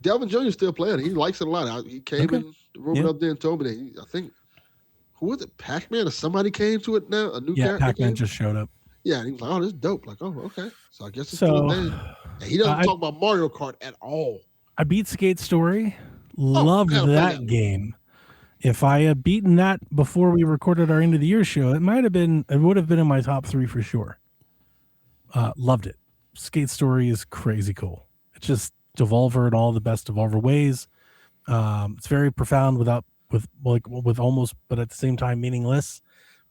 Delvin Jr. still playing. He likes it a lot. He came in the room up there and told me that I think who was it? Pac-Man or somebody came to it now? A new character. Pac-Man just showed up. Yeah, and he was like, "Oh, this is dope." Like, "Oh, okay." So I guess it's still a thing. And he doesn't talk about Mario Kart at all. I beat Skate Story. Loved that game. If I had beaten that before we recorded our end of the year show, it would have been in my top 3 for sure. Loved it. Skate Story is crazy cool. It's just Devolver in all the best Devolver ways. It's very profound with almost, but at the same time meaningless.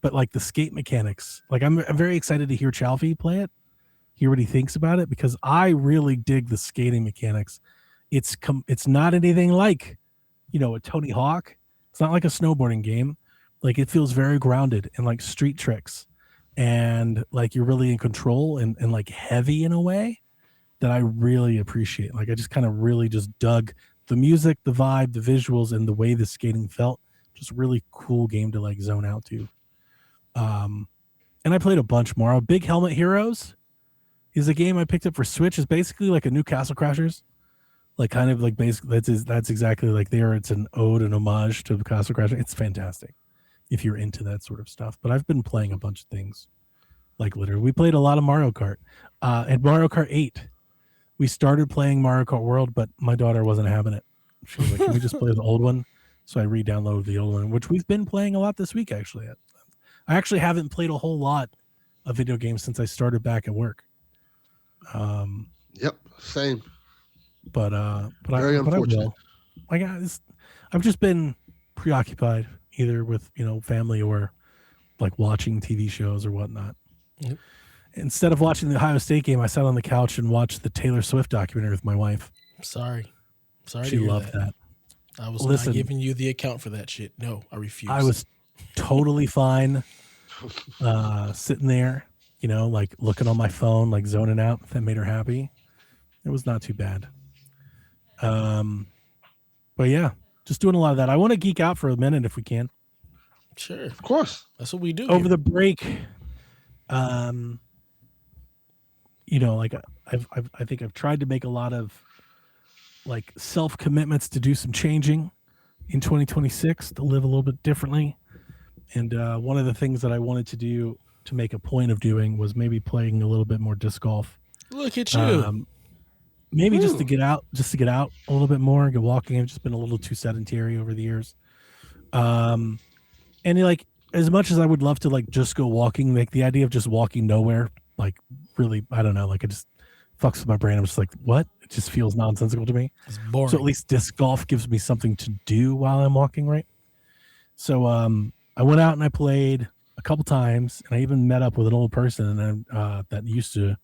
But like the skate mechanics, like I'm very excited to hear Chalfie play it, hear what he thinks about it, because I really dig the skating mechanics. It's not anything like, a Tony Hawk. It's not like a snowboarding game. Like it feels very grounded and like street tricks, and like you're really in control and like heavy in a way that I really appreciate. Like I just kind of really just dug the music, the vibe, the visuals, and the way the skating felt. Just really cool game to like zone out to. And I played a bunch more. Big Helmet Heroes is a game I picked up for Switch. It's basically like a new Castle Crashers. Like kind of like basically that's exactly like there. It's an ode and homage to the Castle Crashers. It's fantastic if you're into that sort of stuff. But I've been playing a bunch of things. Like literally, we played a lot of Mario Kart. And Mario Kart 8, we started playing Mario Kart World, but my daughter wasn't having it. She was like, "Can we just play the old one?" So I re-downloaded the old one, which we've been playing a lot this week. Actually, I actually haven't played a whole lot of video games since I started back at work. Yep, same. But very unfortunate. I've just been preoccupied either with family or like watching TV shows or whatnot. Yep. Instead of watching the Ohio State game, I sat on the couch and watched the Taylor Swift documentary with my wife. Sorry. She loved that. I was not giving you the account for that shit. No, I refuse. I was totally fine sitting there, like looking on my phone, like zoning out. That made her happy. It was not too bad. But yeah, just doing a lot of that. I want to geek out for a minute if we can. Sure. Of course. That's what we do. Over the break, I think I've tried to make a lot of like self-commitments to do some changing in 2026, to live a little bit differently. And one of the things that I wanted to do, to make a point of doing, was maybe playing a little bit more disc golf. Look at you. Maybe just to get out a little bit more, get walking. I've just been a little too sedentary over the years. And like, as much as I would love to like just go walking, like the idea of just walking nowhere, like really, I don't know, like it just fucks with my brain. I'm just like, what? It just feels nonsensical to me. It's boring. So at least disc golf gives me something to do while I'm walking, right? So I went out and I played a couple times, and I even met up with an old person and that used to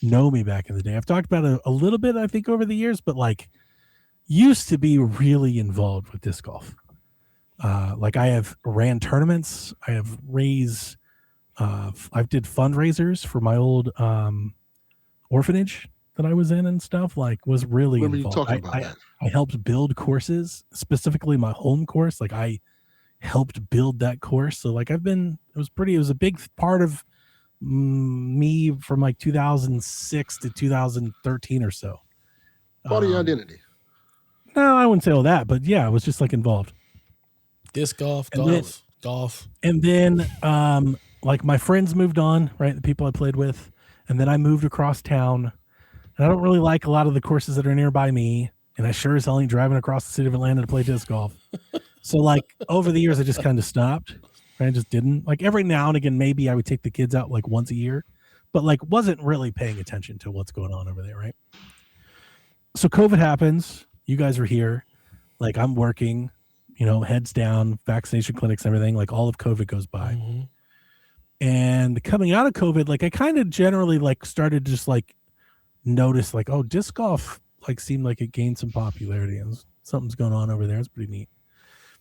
know me back in the day. I've talked about it a little bit, I think, over the years, but like used to be really involved with disc golf. Like I have ran tournaments. I have raised, I did fundraisers for my old orphanage that I was in and stuff. Like was really involved. I helped build courses, specifically my home course. Like I helped build that course. So like it was a big part of me from like 2006 to 2013 or so. Part of your identity. No, I wouldn't say all that, but yeah, I was just like involved. Disc golf, golf. And then like my friends moved on, right? The people I played with. And then I moved across town. And I don't really like a lot of the courses that are nearby me. And I sure as hell ain't driving across the city of Atlanta to play disc golf. So like over the years, I just kind of stopped. Right? I just didn't. Like every now and again, maybe I would take the kids out like once a year. But like wasn't really paying attention to what's going on over there, right? So COVID happens. You guys are here. Like I'm working, heads down, vaccination clinics, everything. Like all of COVID goes by. Mm-hmm. And coming out of COVID, like I kind of generally like started to just like notice like, oh, disc golf like seemed like it gained some popularity and something's going on over there. It's pretty neat.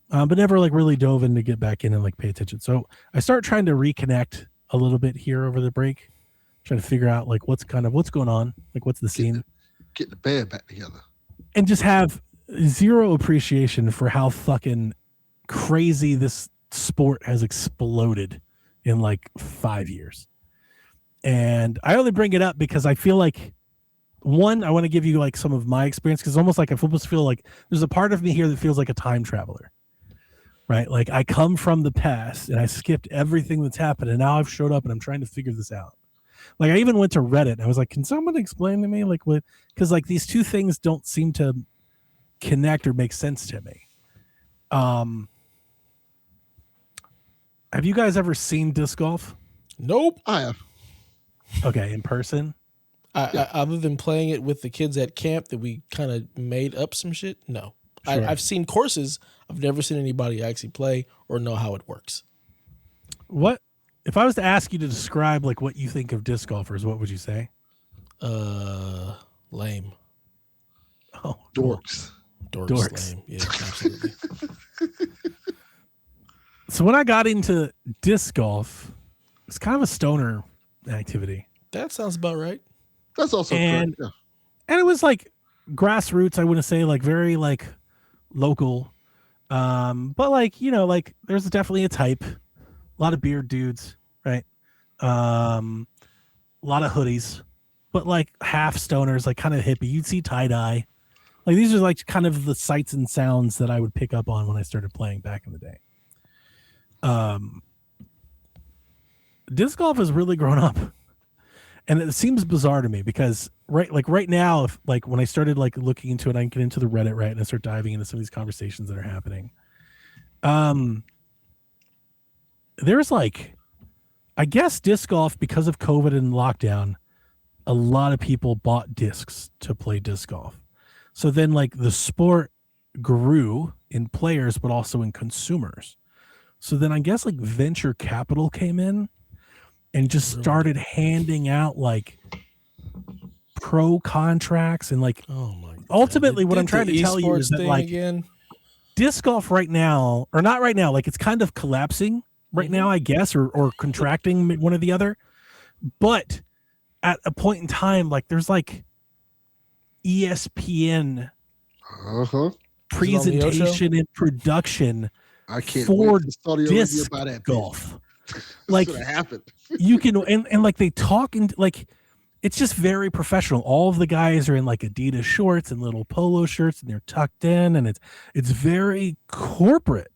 But never like really dove in to get back in and like pay attention. So I start trying to reconnect a little bit here over the break, trying to figure out like what's going on, like what's the scene. Get the band back together. And just have zero appreciation for how fucking crazy this sport has exploded in like 5 years. And I only bring it up because I feel like, one, I want to give you like some of my experience, because almost like I almost feel like there's a part of me here that feels like a time traveler. right? Like I come from the past and I skipped everything that's happened, and now I've showed up and I'm trying to figure this out. Like I even went to Reddit and I was like, can someone explain to me like what, because like these two things don't seem to connect or make sense to me. Have you guys ever seen disc golf? Nope. I have. Okay, in person? I other than playing it with the kids at camp that we kind of made up some shit, no. Sure. I've seen courses. I've never seen anybody actually play or know how it works. What if I was to ask you to describe like what you think of disc golfers, what would you say? Lame. Oh, Dorks. Dorks. Lame. Yeah, absolutely. So when I got into disc golf, it's kind of a stoner activity. That sounds about right. That's also correct. Yeah. And it was like grassroots, I wouldn't say like very like local. But like, you know, like there's definitely a type. A lot of beard dudes, right? A lot of hoodies, but like half stoners, like kind of hippie. You'd see tie-dye. Like these are like kind of the sights and sounds that I would pick up on when I started playing back in the day. Disc golf has really grown up, and it seems bizarre to me because right now, if like when I started like looking into it, I can get into the Reddit, right, and I start diving into some of these conversations that are happening. There's like, I guess disc golf, because of COVID and lockdown, a lot of people bought discs to play disc golf. So then like the sport grew in players, but also in consumers. So then I guess like venture capital came in and just started handing out like pro contracts and like, oh my God. Ultimately what I'm trying to tell you is that like disc golf right now, or not right now, like it's kind of collapsing right now, I guess, or contracting one or the other. But at a point in time, like there's like ESPN presentation and production I can't for wait to Saudi Arabia disc about that golf. Like Like happened. you can and like they talk and like it's just very professional. All of the guys are in like Adidas shorts and little polo shirts and they're tucked in and it's very corporate.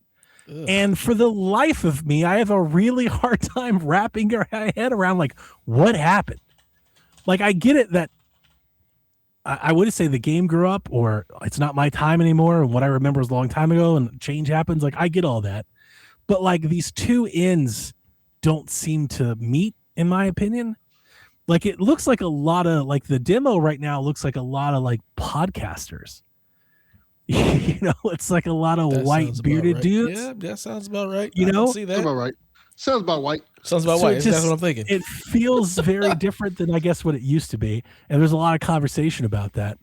Ugh. And for the life of me, I have a really hard time wrapping your head around like what happened. Like I get it that I wouldn't say the game grew up or it's not my time anymore. And what I remember was a long time ago and change happens. Like I get all that. But like these two ends don't seem to meet, in my opinion. Like it looks like a lot of like the demo right now looks like a lot of like podcasters. You know, it's like a lot of white bearded dudes. Yeah, that sounds about right. You know, see that. Sounds about right. Sounds about white. Sounds about white. That's what I'm thinking. It feels very different than I guess what it used to be, and there's a lot of conversation about that.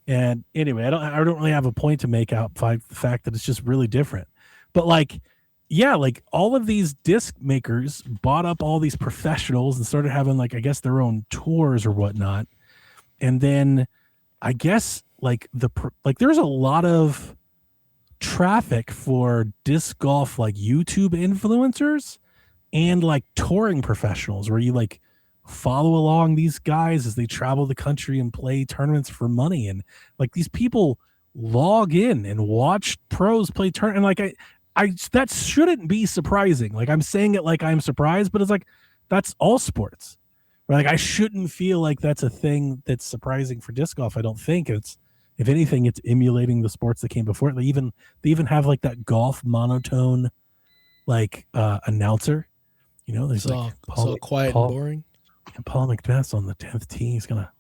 And anyway, I don't really have a point to make out by the fact that it's just really different. But like, yeah, like all of these disc makers bought up all these professionals and started having like I guess their own tours or whatnot, and then I guess like there's a lot of traffic for disc golf like YouTube influencers and like touring professionals where you like follow along these guys as they travel the country and play tournaments for money, and like these people log in and watch pros play and like I that shouldn't be surprising. Like I'm saying it like I'm surprised, but it's like that's all sports. Right? Like I shouldn't feel like that's a thing that's surprising for disc golf. I don't think it's, if anything, it's emulating the sports that came before it. They even have like that golf monotone like announcer. You know, there's like so quiet and boring. And Paul McBeth's on the 10th tee. He's gonna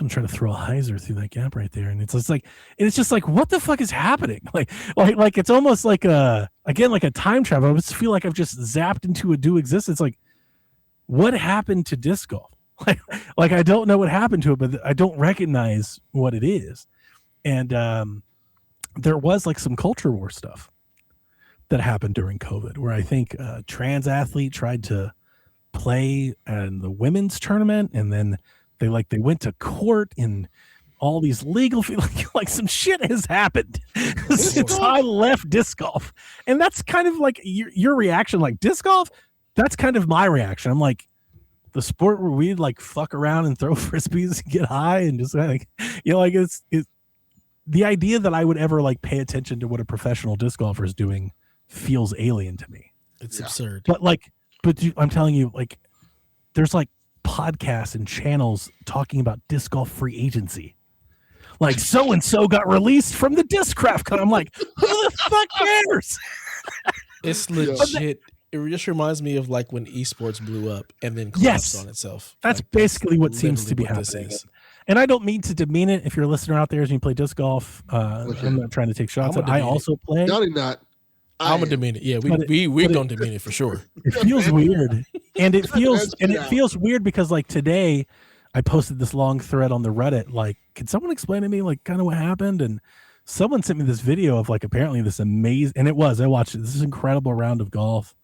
try to throw a hyzer through that gap right there, and it's just like what the fuck is happening? Like it's almost like again like a time travel. I just feel like I've just zapped into a new existence. Like what happened to disc golf? Like I don't know what happened to it, but I don't recognize what it is. And there was like some culture war stuff that happened during COVID, where I think a trans athlete tried to play in the women's tournament, and then they went to court and all these legal like some shit has happened since I left disc golf. And that's kind of like your reaction, like disc golf. That's kind of my reaction. I'm like, the sport where we'd like fuck around and throw frisbees and get high and just like, you know, like it's the idea that I would ever like pay attention to what a professional disc golfer is doing feels alien to me. It's absurd. But I'm telling you, like, there's like podcasts and channels talking about disc golf free agency. Like, so and so got released from the Discraft Cup. I'm like, who the fuck cares? It's legit. It just reminds me of like when esports blew up and then collapsed on itself. That's like, basically what seems to be happening. And I don't mean to demean it. If you're a listener out there and you play disc golf, I'm not trying to take shots. I also play. Not. I'm gonna demean it. Yeah, we're gonna demean it for sure. It feels weird, and it feels weird because like today, I posted this long thread on the Reddit. Like, can someone explain to me like kind of what happened? And someone sent me this video of like apparently this amazing, and I watched it. This is incredible round of golf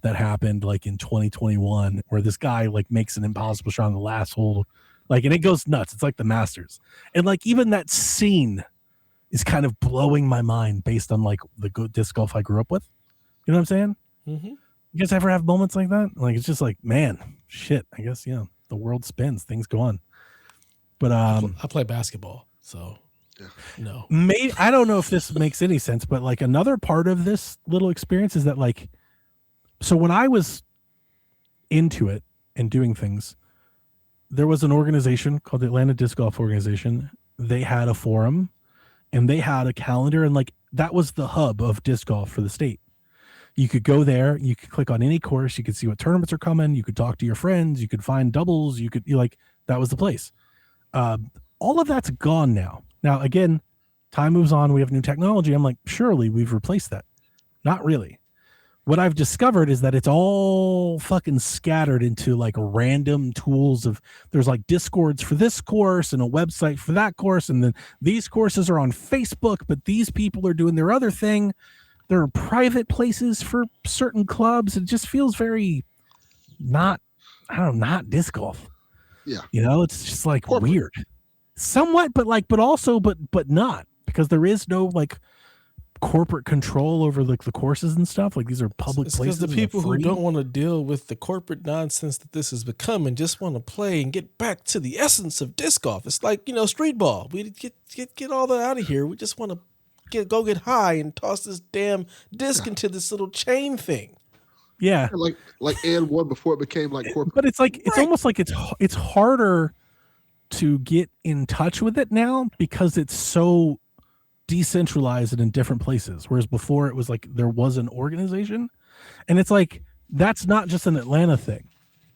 that happened like in 2021, where this guy like makes an impossible shot on the last hole, like, and it goes nuts. It's like the Masters, and like even that scene is kind of blowing my mind based on like the good disc golf I grew up with. You know what I'm saying? Mm-hmm. You guys ever have moments like that? Like, it's just like, man, shit. I guess the world spins, things go on. But I play basketball, so no. I don't know if this makes any sense, but like another part of this little experience is that like, so when I was into it and doing things, there was an organization called the Atlanta Disc Golf Organization. They had a forum and they had a calendar, and like that was the hub of disc golf for the state. You could go there, you could click on any course, you could see what tournaments are coming, you could talk to your friends, you could find doubles, that was the place. All of that's gone now. Now, again, time moves on, we have new technology. I'm like, surely we've replaced that. Not really. What I've discovered is that it's all fucking scattered into like random tools of, there's like Discords for this course and a website for that course. And then these courses are on Facebook, but these people are doing their other thing. There are private places for certain clubs. It just feels very not disc golf. Yeah. It's just like corporate. Weird. Somewhat, but not, because there is no like corporate control over like the courses and stuff. Like, these are public places. Because the people who don't want to deal with the corporate nonsense that this has become and just want to play and get back to the essence of disc golf. It's like, street ball. We get all that out of here. We just want to go get high and toss this damn disc into this little chain thing. Yeah. Like and one before it became like corporate. But it's like, it's almost like it's harder to get in touch with it now because it's so decentralized and in different places, whereas before it was like there was an organization. And it's like, that's not just an Atlanta thing,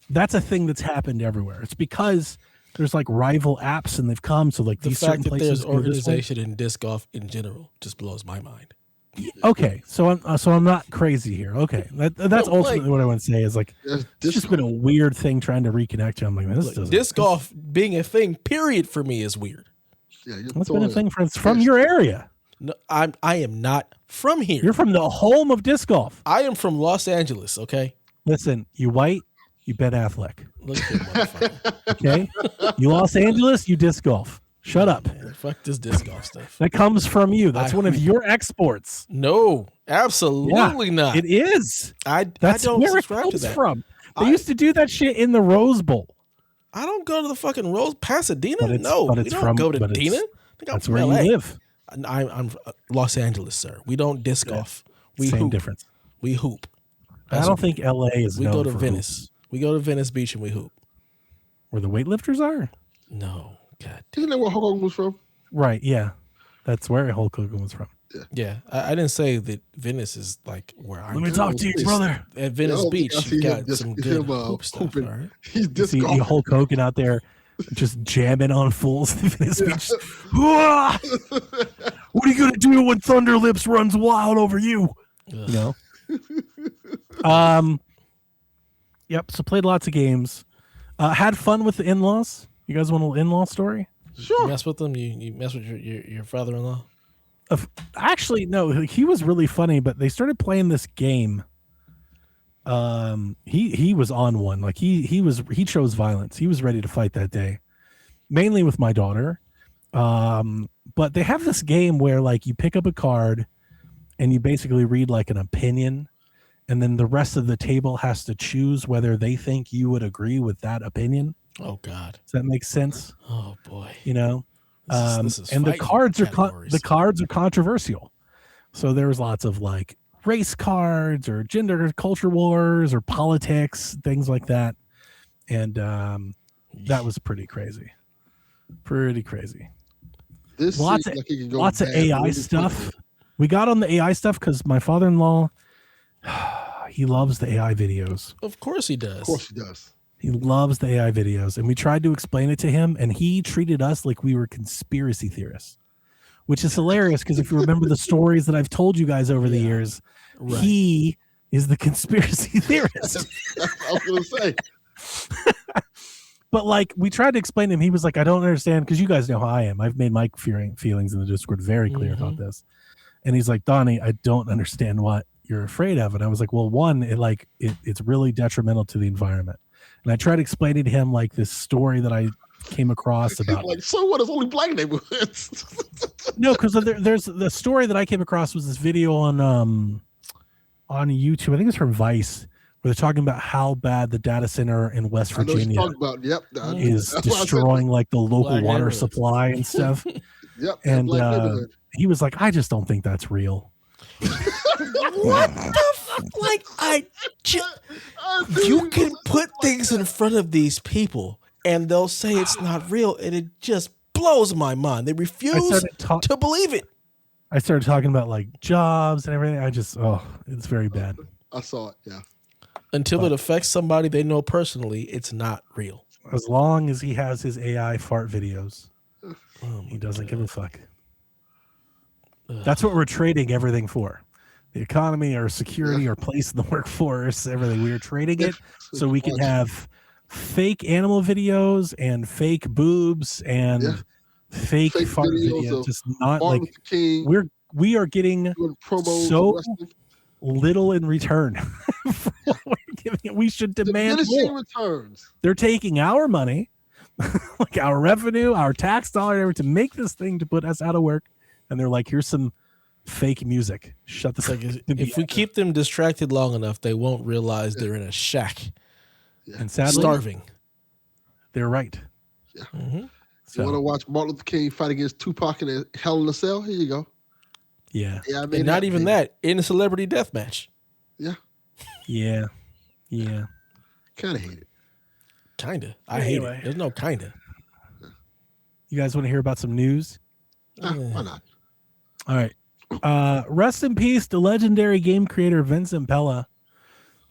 that's a thing that's happened everywhere. It's because there's like rival apps and they've come, so like the these fact certain that places, there's organization in disc golf in general just blows my mind. Okay, so I'm not crazy here. Okay, that's ultimately what I want to say is like, it's just been a weird thing trying to reconnect you. I'm like, disc golf being a thing period for me is weird. Yeah, what's been a thing from your area? No, I am not from here. You're from the home of disc golf. I am from Los Angeles. Okay. Listen, you white, you Bet Affleck. Look at that motherfucker. Okay. You Los Angeles, you disc golf. Shut up. Man, fuck this disc golf stuff. That comes from you. That's one of your exports. No, absolutely not. It is. That's where it comes from. They used to do that shit in the Rose Bowl. I don't go to the fucking Rose Pasadena. But we don't go to Dina. That's where LA. You live. I'm Los Angeles, sir. We don't disc golf. We Same hoop. Difference. We hoop. I don't think LA is. We known go to for Venice. Hoops. We go to Venice Beach and we hoop. Where the weightlifters are? No. God. Isn't that where Hulk Hogan was from? Right. Yeah, that's where Hulk Hogan was from. Yeah. I didn't say that Venice is like where I'm. Let me talk to you, brother. At Venice Beach, you got some good hoop stuff. All right? He's disc see Hulk Hogan out there just jamming on fools in Venice Beach. What are you gonna do when Thunder Lips runs wild over you? Ugh. Yep. So played lots of games. Had fun with the in-laws. You guys want a little in-law story? Sure. You mess with them? You mess with your father-in-law? Actually, no. He was really funny, but they started playing this game. He was on one. Like he chose violence. He was ready to fight that day, mainly with my daughter. But they have this game where like you pick up a card and you basically read like an opinion, and then the rest of the table has to choose whether they think you would agree with that opinion. Oh God. Does that make sense? Oh boy. This is and the cards are controversial. So there was lots of like race cards or gender culture wars or politics, things like that. And that was pretty crazy. Pretty crazy. This lots of AI really stuff. Quickly. We got on the AI stuff because my father-in-law, he loves the AI videos. Of course he does. Of course he does. He loves the AI videos. And we tried to explain it to him, and he treated us like we were conspiracy theorists, which is hilarious because if you remember the stories that I've told you guys over the years, he is the conspiracy theorist. That's what I was going to say. But like we tried to explain to him, he was like, I don't understand, because you guys know how I am. I've made my feelings in the Discord very clear about this. And he's like, Donnie, I don't understand what you're afraid of. And I was like, well, one, it's really detrimental to the environment. And I tried explaining to him like this story that I came across about. Like, so what? It's only black neighborhoods. No, because there's the story that I came across was this video on YouTube. I think it's from Vice, where they're talking about how bad the data center in West Virginia is destroying like the local water supply and stuff. Yep. And he was like, I just don't think that's real. What the fuck? Like, you can put things in front of these people and they'll say it's not real, and it just blows my mind. They refuse to believe it. I started talking about like jobs and everything. It's very bad. I saw it, yeah. Until it affects somebody they know personally, it's not real. As long as he has his AI fart videos, he doesn't give a fuck. That's what we're trading everything for. The economy, our security, our place in the workforce, everything. We are trading it so we can have fake animal videos and fake boobs and fake fart videos. Just not like we are getting so little in return for what we're giving it. We should demand more. Returns. They're taking our money, like our revenue, our tax dollar, to make this thing to put us out of work. And they're like, here's some fake music. Shut the fuck up. If we keep them distracted long enough, they won't realize they're in a shack and sadly, starving. They're right. Yeah. Mm-hmm. So, you want to watch Martin Luther King fight against Tupac in Hell in a Cell? Here you go. Yeah. And not even that, in a celebrity death match. Yeah. Yeah. Kind of hate it. Kinda. I hate it. There's no kinda. You guys want to hear about some news? Why not? All right. Rest in peace to legendary game creator Vincent Pella,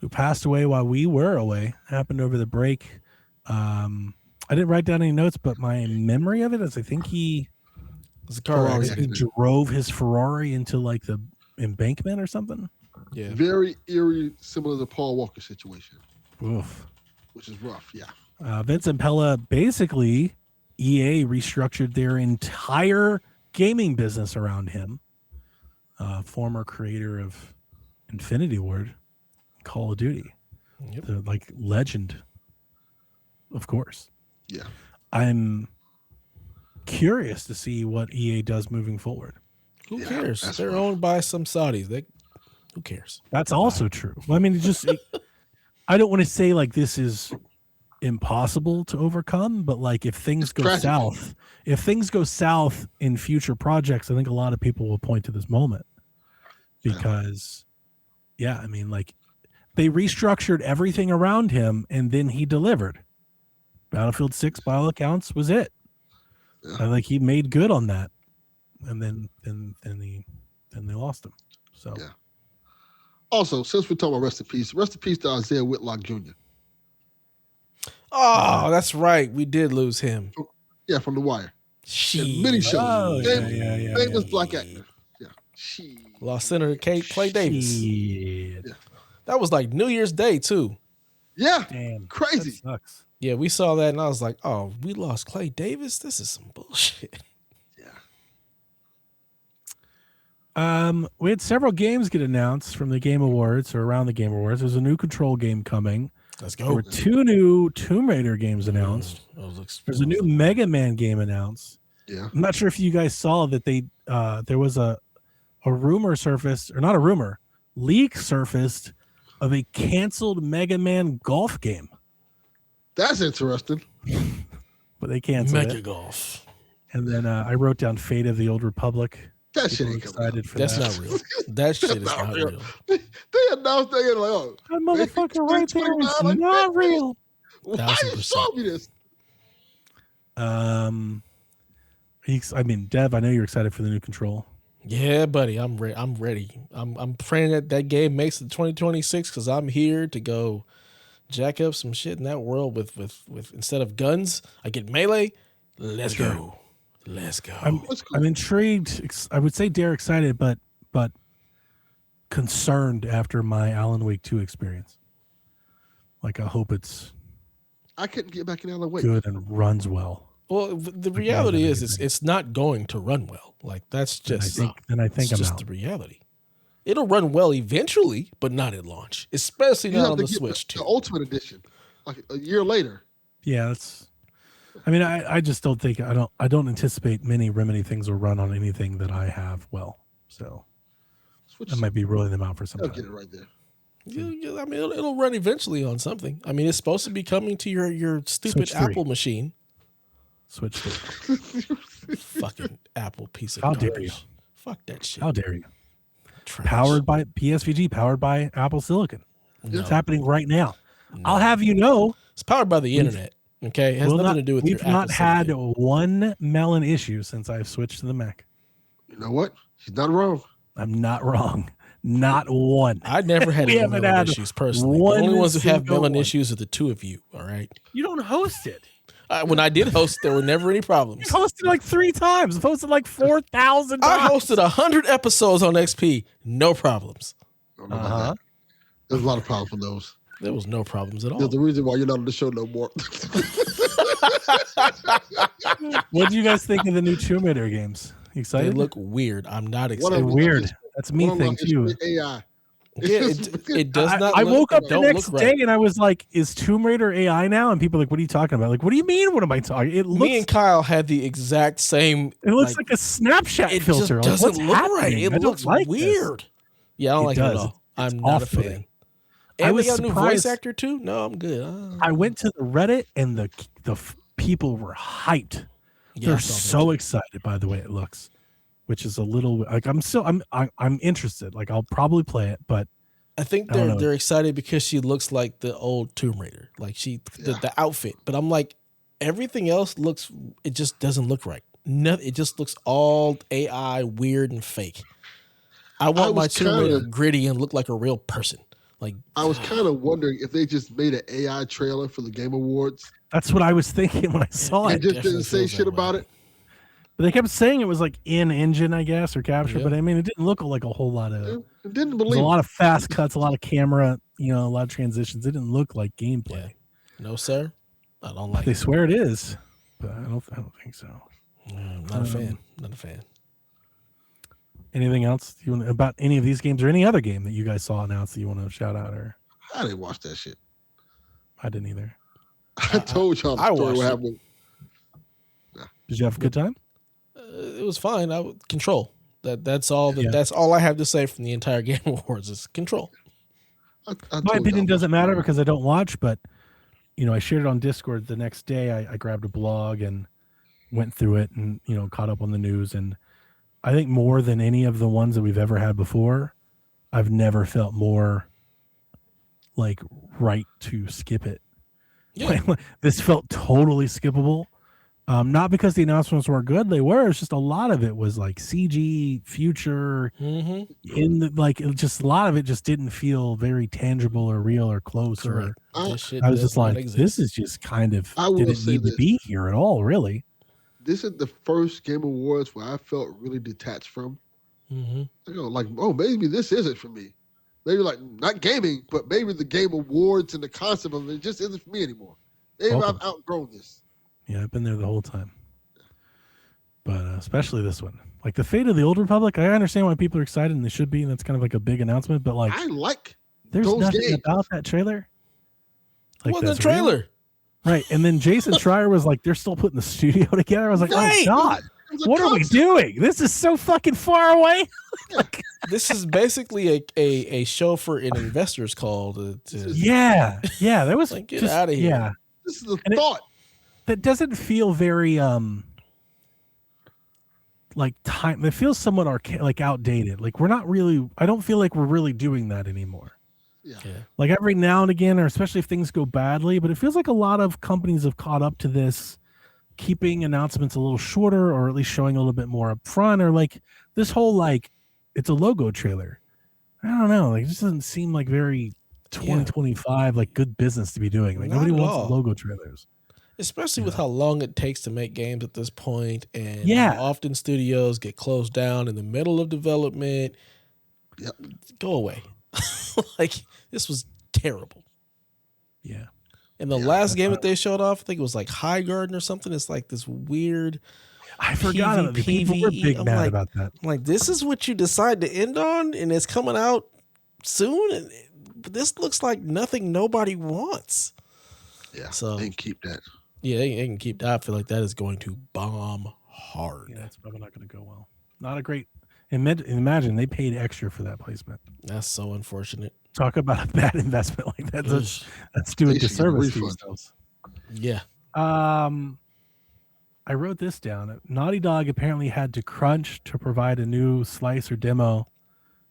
who passed away while we were away. Happened over the break. I didn't write down any notes, but my memory of it is I think he drove his Ferrari into like the embankment or something. Yeah. Very eerie, similar to the Paul Walker situation. Oof. Which is rough, yeah. Vincent Pella, basically, EA restructured their entire gaming business around him. Former creator of Infinity Ward, Call of Duty. Yep. The like legend, of course. Yeah. I'm curious to see what EA does moving forward. Who cares? They're owned by some Saudis. Who cares? That's also true. Well, I mean, I don't want to say like this is impossible to overcome, but like if things go south in future projects, I think a lot of people will point to this moment because, I mean, like they restructured everything around him and then he delivered. Battlefield 6, by all accounts, was it. I think he made good on that, and then they lost him. So. Yeah. Also, since we're talking about rest in peace to Isaiah Whitlock Jr. Oh, that's right. We did lose him. Yeah, from The Wire. Mini show. Oh, famous black actor. Yeah. Lost Senator Clay Davis. Yeah. That was like New Year's Day, too. Yeah. Damn. Crazy. That sucks. Yeah, we saw that, and I was like, oh, we lost Clay Davis? This is some bullshit. We had several games get announced from the Game Awards or around the Game Awards. There's a new Control game coming. Let's go. There were 2 new Tomb Raider games announced. There's a new Mega Man game announced. Yeah. I'm not sure if you guys saw that there was a rumor surfaced, or not a rumor, leak surfaced of a canceled Mega Man golf game. That's interesting. But they canceled Mega it. Golf. And then I wrote down Fate of the Old Republic. That shit ain't excited for That's that. not real. That shit is not real. They announced that, like, oh, that motherfucker right there is like, not real. Why you showing me this? I mean, Dev, I know you're excited for the new control. Yeah, buddy, I'm ready. I'm praying that game makes it 2026 because I'm here to go jack up some shit in that world with instead of guns, I get melee. Let's go. I'm intrigued. I would say dare excited, but concerned after my Alan Wake 2 experience. Like I hope I couldn't get back in Alan Wake. Good and runs well. Well, the reality is it's not going to run well. Like that's just then I think I'm out. The reality. It'll run well eventually, but not at launch, especially not on the Switch too. The Ultimate Edition, like a year later. Yeah, that's. I mean, I just don't think I don't anticipate many Remedy things will run on anything that I have well. So that might be ruling them out for some time. I'll get it right there. I mean, it'll run eventually on something. I mean, it's supposed to be coming to your stupid Apple machine. Switch 3. Fucking Apple piece of garbage. How dare you? Fuck that shit. How dare you? Trash. Powered by PSVG, powered by Apple Silicon. No. It's happening right now. No. I'll have you know. It's powered by the internet. Okay, it has nothing to do with your Apple We've not had one melon issue since I've switched to the Mac. You know what? She's not wrong. I'm not wrong. Not one. I never had any melon issues personally. The only ones who have melon issues are the two of you. All right. You don't host it. When I did host, there were never any problems. You hosted like 3 times. I've hosted like 4,000 times. I hosted 100 episodes on XP. No problems. There's a lot of problems with those. There was no problems at all. There's the reason why you're not on the show no more. What do you guys think of the new Tomb Raider games? You excited? They look weird. I'm not excited. Weird. That's me thing too. AI. Yeah, it does not. I woke up the next day and I was like, "Is Tomb Raider AI now?" And people are like, "What are you talking about?" Like, what do you mean? What am I talking? It looks. Me and Kyle had the exact same. It looks like a Snapchat filter. It just doesn't look right. It looks like weird. Yeah, I don't like it at all. I'm not a fan. And we got a new voice actor too. No, I'm good. I went to the Reddit and the people were hyped. Yeah, they're so excited by the way it looks, which is a little like I'm interested. Like I'll probably play it, but I think they're excited because she looks like the old Tomb Raider, like the outfit. But I'm like, everything else it just doesn't look right. It just looks all AI, weird and fake. I want my Tomb Raider gritty and look like a real person. Like I was kind of wondering if they just made an AI trailer for the Game Awards. That's what I was thinking when I saw it. And just didn't say shit about it. But they kept saying it was like in engine, I guess, or capture. Yeah. But I mean, it didn't look like a whole lot of. It didn't believe. A lot of fast cuts, a lot of camera, a lot of transitions. It didn't look like gameplay. Yeah. No, sir. I don't like. They swear it is, but I don't think so. Not a fan. Not a fan. Anything else about any of these games or any other game that you guys saw announced that you want to shout out? Or I didn't watch that shit. I didn't either. I told y'all the story what happened. Did you have a good time? It was fine. Control. That's all. That's all I have to say from the entire Game Awards is Control. My opinion doesn't matter because I don't watch, but I shared it on Discord the next day. I grabbed a blog and went through it and caught up on the news. And I think more than any of the ones that we've ever had before, I've never felt more like right to skip it. Yeah. This felt totally skippable. Not because the announcements weren't good, they were. It's just a lot of it was like CG future just a lot of it just didn't feel very tangible or real or close. Or I was just like, this is just kind of didn't need to be here at all, really. This is the first Game Awards where I felt really detached from. I go like, oh, maybe this isn't for me. Maybe like not gaming, but maybe the Game Awards and the concept of it just isn't for me anymore. Maybe I've outgrown this. Yeah, I've been there the whole time. But especially this one. Like the fate of the Old Republic, I understand why people are excited and they should be, and that's kind of like a big announcement, but like there's nothing games about that trailer. Like what the trailer? Real. Right. And then Jason Schreier was like, they're still putting the studio together. I was like, oh God. What are we doing? This is so fucking far away. This is basically a show for an investor's call. Yeah. That was like, get out of here. Yeah. This is the thought. That doesn't feel very like like time. It feels somewhat like outdated. Like we're not really. I don't feel like we're really doing that anymore. Yeah. Like every now and again, or especially if things go badly, but it feels like a lot of companies have caught up to this, keeping announcements a little shorter, or at least showing a little bit more up front, or like this whole like it's a logo trailer. I don't know. Like it just doesn't seem like very 2025 like good business to be doing. Like nobody wants logo trailers. Especially with how long it takes to make games at this point, and how often studios get closed down in the middle of development. Yep. Go away. Like this was terrible. Yeah. And the last game that they showed off, I think it was like High Garden or something. It's like this weird. I forgot about it. People were big mad about that. I'm like, this is what you decide to end on, and it's coming out soon. And this looks like nothing nobody wants. Yeah. So they can keep that. Yeah, they can keep that. I feel like that is going to bomb hard. Yeah, it's probably not going to go well. Not a great. Imagine they paid extra for that placement. That's so unfortunate. Talk about a bad investment like that. That's doing disservice to yourselves. Yeah. I wrote this down. Naughty Dog apparently had to crunch to provide a new slice or demo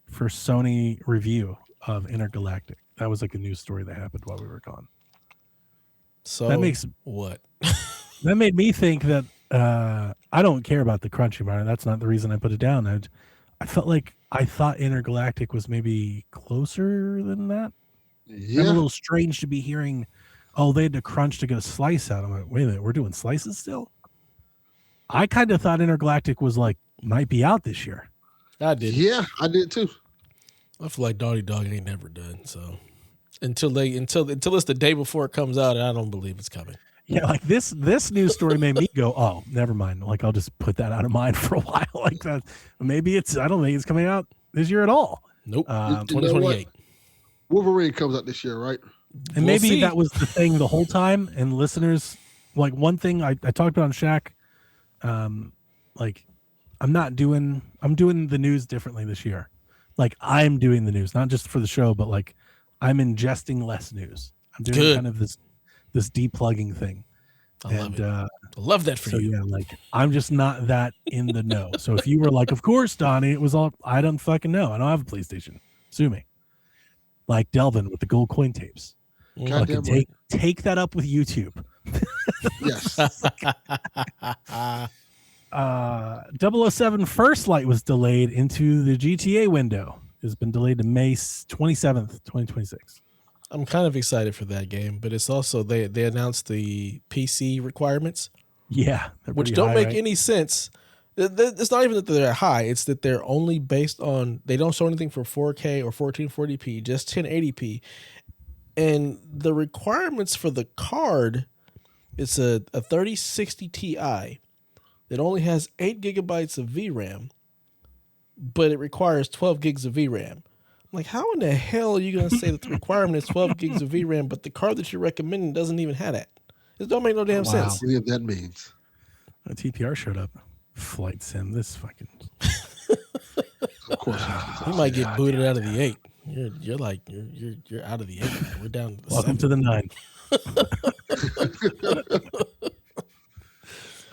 for Sony review of Intergalactic. That was like a news story that happened while we were gone. So that makes what? That made me think that I don't care about the crunching part. That's not the reason I put it down. I felt like I thought Intergalactic was maybe closer than that. Yeah. I'm a little strange to be hearing, oh, they had to crunch to get a slice out. I'm like, wait a minute, we're doing slices still? I kind of thought Intergalactic was like, might be out this year. I did. Yeah, I did too. I feel like Naughty Dog ain't never done. So until it's the day before it comes out, I don't believe it's coming. Yeah, like this news story made me go, oh, never mind. Like I'll just put that out of mind for a while. Like that, maybe I don't think it's coming out this year at all. Nope. 2028. Wolverine comes out this year, right? And maybe that was the thing the whole time. And listeners, like one thing I talked about on Shaq, like I'm doing the news differently this year. Like I'm doing the news, not just for the show, but like I'm ingesting less news. I'm doing kind of this deplugging thing. I love that for you. Yeah, like I'm just not that in the know. So if you were like, of course, Donnie, it was all, I don't fucking know. I don't have a PlayStation. Sue me. Like Delvin with the gold coin tapes. Take that up with YouTube. Yes. 007 First Light was delayed into the GTA window. It's been delayed to May 27th, 2026. I'm kind of excited for that game, but it's also they announced the PC requirements. Yeah, which don't make any sense. It's not even that they're high; it's that they're only based on. They don't show anything for 4K or 1440p, just 1080p. And the requirements for the card, it's a 3060 Ti that only has 8 gigabytes of VRAM, but it requires 12 gigs of VRAM. Like, how in the hell are you going to say that the requirement is 12 gigs of VRAM, but the card that you're recommending doesn't even have that? It don't make no damn sense. What that means? A TPR showed up. Flight sim. This fucking. Of course. You might get booted out of the 8. You're out of the 8. We're down to the Welcome 7. to the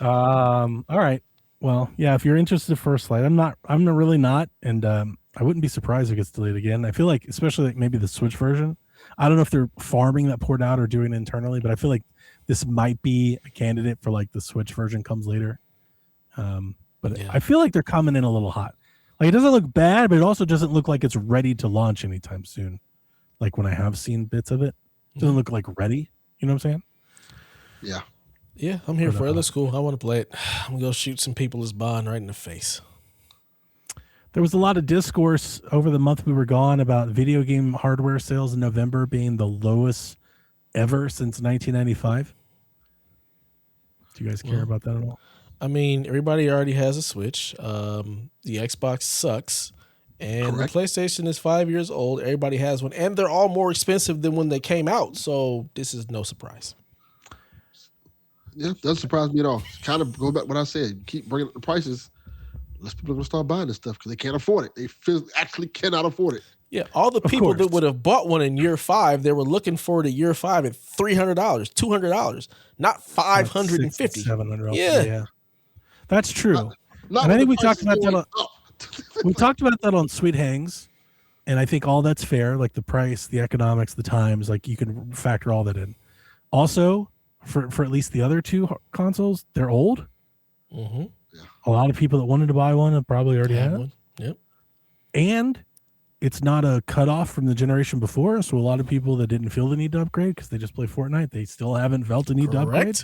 9. All right. Well, yeah, if you're interested in First Light, I'm really not. And I wouldn't be surprised if it gets delayed again. I feel like, especially like maybe the Switch version, I don't know if they're farming that port out or doing it internally, but I feel like this might be a candidate for like the Switch version comes later. But I feel like they're coming in a little hot. Like it doesn't look bad, but it also doesn't look like it's ready to launch anytime soon. Like when I have seen bits of it, it doesn't look like ready. You know what I'm saying? Yeah. Yeah, I'm here for it. That's cool. I want to play it. I'm going to go shoot some people as Bond right in the face. There was a lot of discourse over the month we were gone about video game hardware sales in November being the lowest ever since 1995. Do you guys care about that at all? I mean, everybody already has a Switch. The Xbox sucks. And the PlayStation is 5 years old. Everybody has one. And they're all more expensive than when they came out. So this is no surprise. Yeah, doesn't surprise me at all. Kind of go back to what I said. Keep bringing up the prices. Less people are going to start buying this stuff because they can't afford it. They actually cannot afford it. Yeah, all the people that would have bought one in year 5, they were looking for it at year 5 at $300, $200, not $550. $700. Yeah. That's true. Not And I when think the we price talked is about that going on, up. we talked about that on Sweet Hangs, and I think all that's fair. Like the price, the economics, the times, like you can factor all that in. Also, for at least the other two consoles, they're old. Mm-hmm. Yeah. A lot of people that wanted to buy one have probably already had one. Yep. And it's not a cutoff from the generation before, so a lot of people that didn't feel the need to upgrade because they just play Fortnite, they still haven't felt the need to upgrade.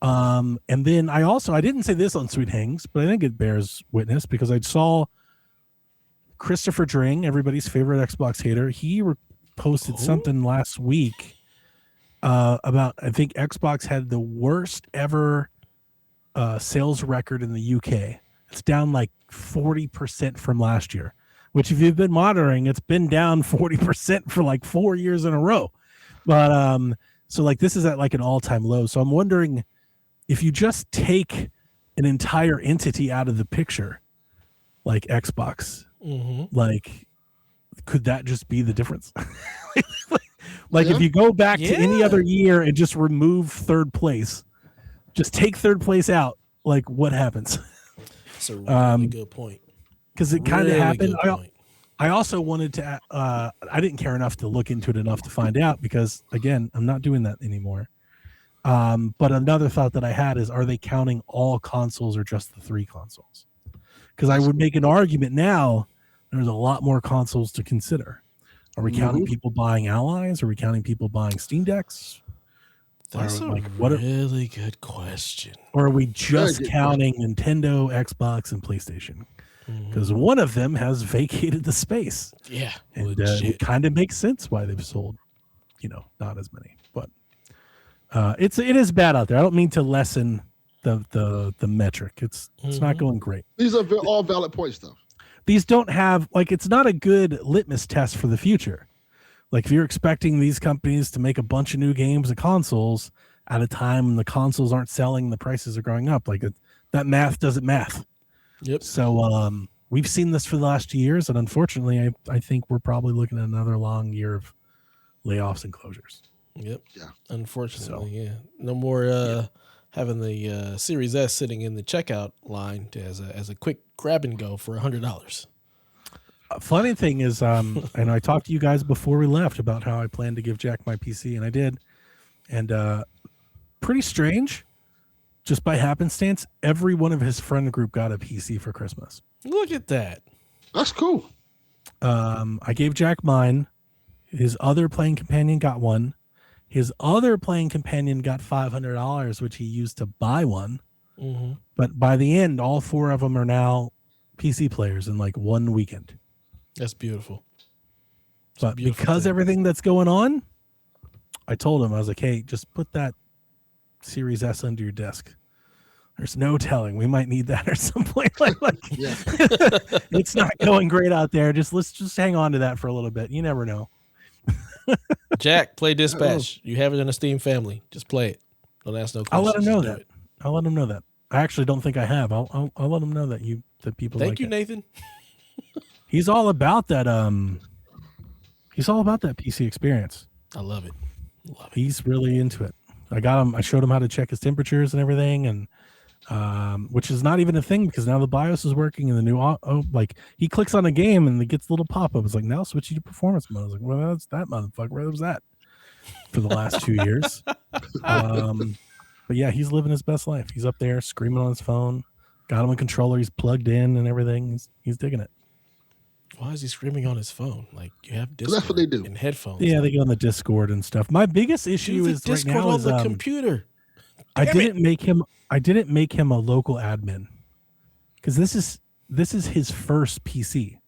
And then I didn't say this on Sweet Hangs, but I think it bears witness because I saw Christopher Dring, everybody's favorite Xbox hater. He posted something last week about, I think Xbox had the worst ever sales record in the UK. It's down like 40% from last year, which if you've been monitoring, it's been down 40% for like 4 years in a row. But so like this is at like an all-time low. So I'm wondering if you just take an entire entity out of the picture, like Xbox, like could that just be the difference? Like if you go back to any other year and just remove third place, just take third place out, like what happens? That's a really good point. Because it kind of happened. I also wanted to, I didn't care enough to look into it enough to find out because, again, I'm not doing that anymore. But another thought that I had is, are they counting all consoles or just the 3 consoles? Because I would make an argument now, there's a lot more consoles to consider. Are we counting people buying Allies? Are we counting people buying Steam Decks? That's a really good question. Or are we just counting Nintendo, Xbox, and PlayStation? Because one of them has vacated the space. Yeah. And it kind of makes sense why they've sold, not as many. But it is bad out there. I don't mean to lessen the metric. It's not going great. These are all valid points, though. These don't have, it's not a good litmus test for the future. Like if you're expecting these companies to make a bunch of new games and consoles at a time when the consoles aren't selling, the prices are going up. Like that math doesn't math. Yep. So we've seen this for the last 2 years, and unfortunately, I think we're probably looking at another long year of layoffs and closures. Yep. Yeah. Unfortunately, no more having the Series S sitting in the checkout line as a quick grab and go for $100. Funny thing is, and I talked to you guys before we left about how I planned to give Jack my PC, and I did. And pretty strange, just by happenstance, every one of his friend group got a PC for Christmas. Look at that. That's cool. I gave Jack mine. His other playing companion got one. His other playing companion got $500, which he used to buy one. But by the end, all 4 of them are now PC players in like 1 weekend. That's beautiful. But because everything that's going on, I told him, I was like, hey, just put that Series S under your desk. There's no telling. We might need that at some point. It's not going great out there. Let's just hang on to that for a little bit. You never know. Jack, play Dispatch. You have it in a Steam family. Just play it. Don't ask no questions. I'll let him know that. I'll let him know that. I actually don't think I have. I'll let him know that people Thank like you, it. Nathan. He's all about that. He's all about that PC experience. I love it. He's really into it. I showed him how to check his temperatures and everything, and which is not even a thing because now the BIOS is working and the new he clicks on a game and it gets a little pop up. It's like, now switch you to performance mode. I was like, well, that's that motherfucker. Where was that for the last 2 years? But yeah, he's living his best life. He's up there screaming on his phone. Got him a controller. He's plugged in and everything. He's digging it. Why is he screaming on his phone? Like, you have Discord. That's what they do. And headphones. Yeah, they get on the Discord and stuff. My biggest issue is Discord right now on is the computer. I didn't make him a local admin because this is his first PC.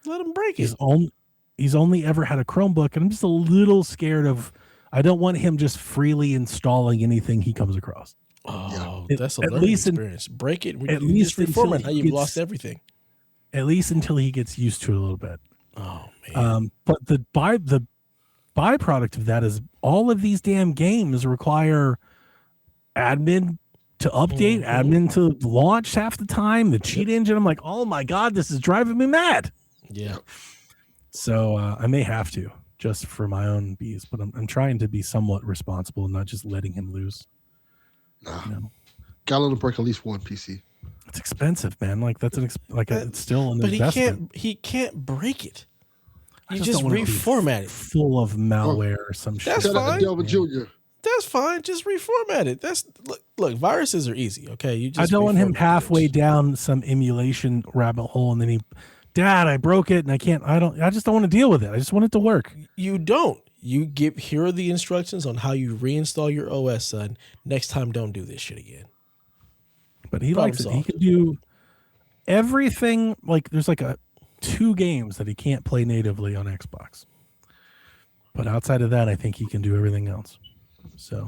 Let him break it. He's only ever had a Chromebook, and I'm just a little scared of. I don't want him just freely installing anything he comes across. Oh, that's a learning experience. Break it. At least reformat. Now you've lost everything. At least until he gets used to it a little bit. Oh man. But the byproduct of that is all of these damn games require admin to update, admin to launch half the time, the cheat engine. I'm like, oh my God, this is driving me mad. Yeah. So I may have to just for my own bees, but I'm trying to be somewhat responsible and not just letting him loose. Gotta let him break at least one PC. it's expensive, man. Like that's it's still an investment. But he can't break it. You just just don't want it to be reformat it. Full of malware or some shit. That's fine. Delvin Jr. That's fine. Just reformat it. Look, viruses are easy. Okay, you just. I don't want him halfway down some emulation rabbit hole, and then Dad, I broke it, and I just don't want to deal with it. I just want it to work. You don't. Here are the instructions on how you reinstall your OS, son. Next time, don't do this shit again. But he likes it. He can do everything. Like there's like 2 games that he can't play natively on Xbox. But outside of that, I think he can do everything else. So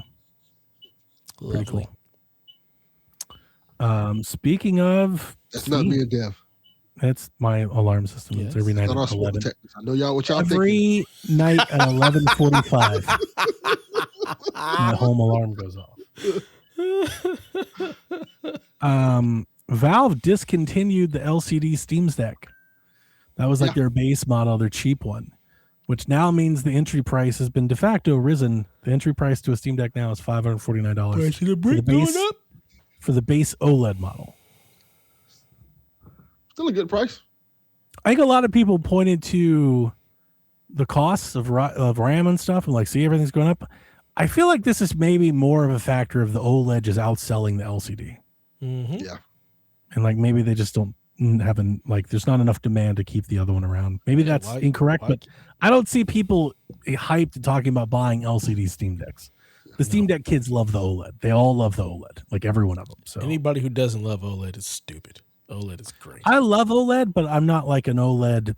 Lovely. Pretty cool. Speaking of, that's not me and Dev. That's my alarm system. Yes. It's every night at 11. I know y'all what y'all every night at 11:45. My home alarm goes off. Valve discontinued the LCD Steam Deck. That was like their base model, their cheap one, which now means the entry price has been de facto risen. The entry price to a Steam Deck now is $549 for the base OLED model. Still a good price. I think a lot of people pointed to the costs of RAM and stuff and like, see, everything's going up. I feel like this is maybe more of a factor of the OLED is outselling the LCD. Mm-hmm. Yeah. And like maybe they just don't have there's not enough demand to keep the other one around. Maybe that's incorrect, but I don't see people hyped talking about buying LCD Steam Decks. The Steam Deck kids love the OLED. They all love the OLED, like every one of them. So anybody who doesn't love OLED is stupid. OLED is great. I love OLED, but I'm not like an OLED,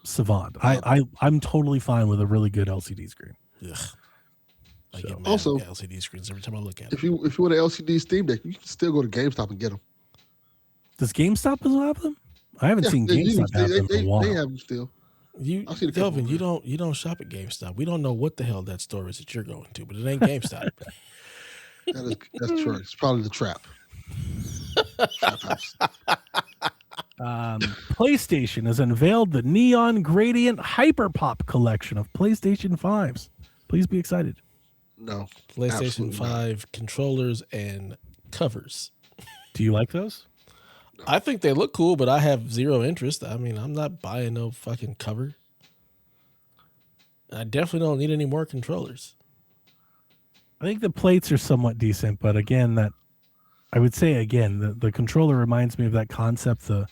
savant. I'm totally fine with a really good LCD screen. Ugh. I get mad also, at LCD screens every time I look at if them. you want an LCD Steam Deck, you can still go to GameStop and get them. Does GameStop have them? I haven't seen GameStop have them in a while. They have them still. Delvin, you don't shop at GameStop. We don't know what the hell that store is that you're going to, but it ain't GameStop. That's true. It's probably the Trap. Trap house. PlayStation has unveiled the Neon Gradient Hyperpop collection of PlayStation 5s. Please be excited. No. PlayStation 5 controllers and covers. Do you like those? No. I think they look cool, but I have zero interest. I mean, I'm not buying no fucking cover. I definitely don't need any more controllers. I think the plates are somewhat decent, but again, the controller reminds me of that concept the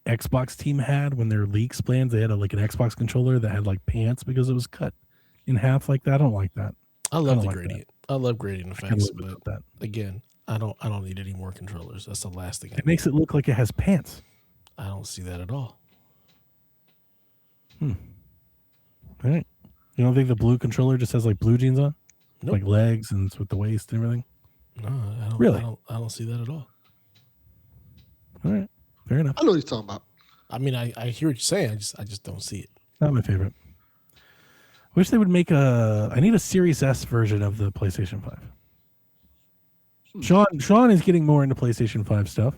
Xbox team had when their leaks plans. They had an Xbox controller that had like pants because it was cut in half like that. I don't like that. I love the gradient. I love gradient effects, but that. Again, I don't need any more controllers. That's the last thing. It makes it look like it has pants. I don't see that at all. All right. You don't think the blue controller just has like blue jeans on? Nope. Like legs and with the waist and everything? No, I don't. Really? I don't see that at all. All right. Fair enough. I know what he's talking about. I mean, I hear what you're saying. I just don't see it. Not my favorite. Wish they would make I need a Series S version of the PlayStation 5. Sean is getting more into PlayStation 5 stuff.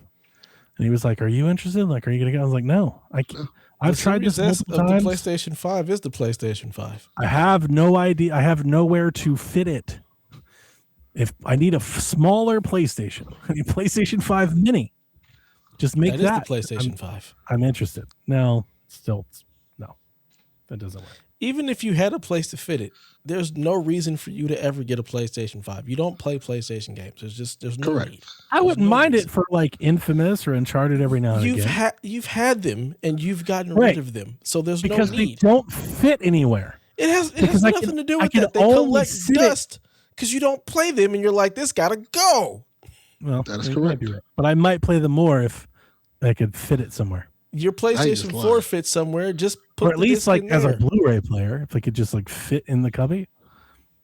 And he was like, "Are you interested? Like, are you going to go?" I was like, "No. I've tried this multiple times. The PlayStation 5 is the PlayStation 5. I have no idea. I have nowhere to fit it. If I need a smaller PlayStation, I need a PlayStation 5 Mini. Just make that. That is the PlayStation 5. I'm interested. No, no. That doesn't work. Even if you had a place to fit it, there's no reason for you to ever get a PlayStation 5. You don't play PlayStation games. There's no need. I wouldn't mind it for like Infamous or Uncharted every now and again. You've had them and you've gotten rid of them, so there's no need. Because they don't fit anywhere. It has nothing to do with that. They collect dust because you don't play them, and you're like, this gotta go. Well, that is correct. Right. But I might play them more if I could fit it somewhere. Your PlayStation 4 fits somewhere. Just put or at least like as a Blu-ray player, if I could just like fit in the cubby.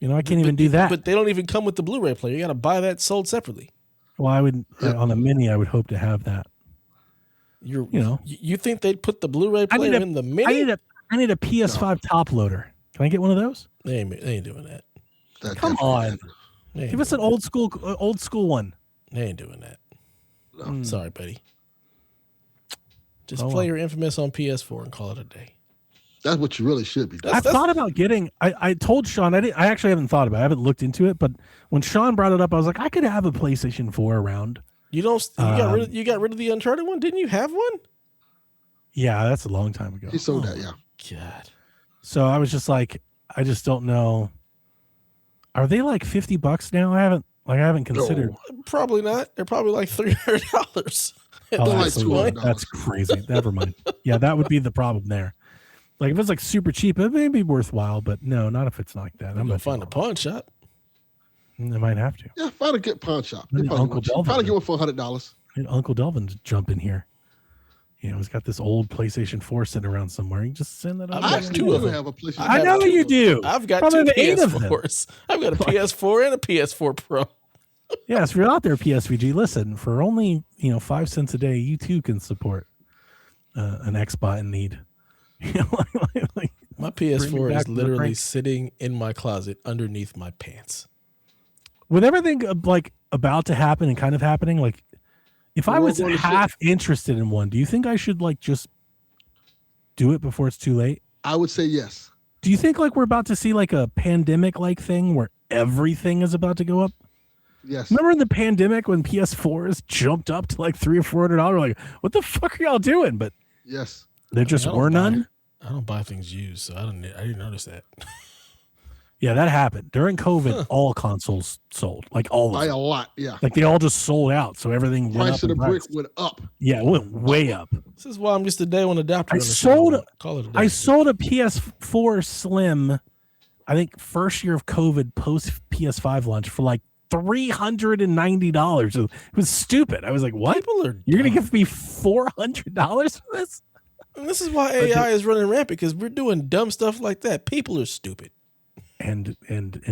I can't even do that. But they don't even come with the Blu-ray player. You got to buy that sold separately. Well, I would on the Mini. I would hope to have that. You think they'd put the Blu-ray player in the Mini? I need a PS5 top loader. Can I get one of those? They ain't doing that. Come on, give us an old school one. They ain't doing that. No. Sorry, buddy. Just play your Infamous on PS4 and call it a day. That's what you really should be doing. I've thought about getting. I told Sean. I actually haven't thought about it. I haven't looked into it. But when Sean brought it up, I was like, I could have a PlayStation 4 around You got rid of the Uncharted one? Didn't you have one? Yeah, that's a long time ago. He sold that, yeah. God. So I was just like, I just don't know. Are they like $50 now? I haven't considered. No, probably not. They're probably like $300. Oh, like $200. That's crazy. Never mind. Yeah, that would be the problem there. Like if it's like super cheap, it may be worthwhile, but no, not if it's like that. I'm gonna find a pawn shop. I might have to. Yeah, find a good pawn shop. Uncle Delvin. Find a good one for $100. Uncle Delvin to jump in here. He's got this old PlayStation 4 sitting around somewhere. You just send that over. I have two of them. Have a PlayStation. I know you do. I've got Probably two 8 of them. PS4s. I've got a PS4 and a PS4 Pro. Yeah, if you're out there, PSVG, listen, for only 5 cents a day, you too can support an Xbot in need. My PS4 is literally sitting in my closet underneath my pants. With everything like about to happen and kind of happening, like if I was half interested in one, do you think I should like just do it before it's too late? I would say yes. Do you think like we're about to see like a pandemic like thing where everything is about to go up? Yes. Remember in the pandemic when PS4s jumped up to like $300 or $400? Like, what the fuck are y'all doing? But yes, there just were none. I don't buy things used, so I didn't notice that. Yeah, that happened during COVID. All consoles sold, like all of them. by a lot. Yeah, Like they all just sold out, so everything went up. price of the brick went up. Yeah, it went way up. This is why I'm just a day one adopter. I sold a PS4 Slim. I think first year of COVID, post PS5 launch for like $390. It was stupid. I was like, "What? You're gonna give me $400 for this?" And this is why AI is running rampant because we're doing dumb stuff like that. People are stupid. And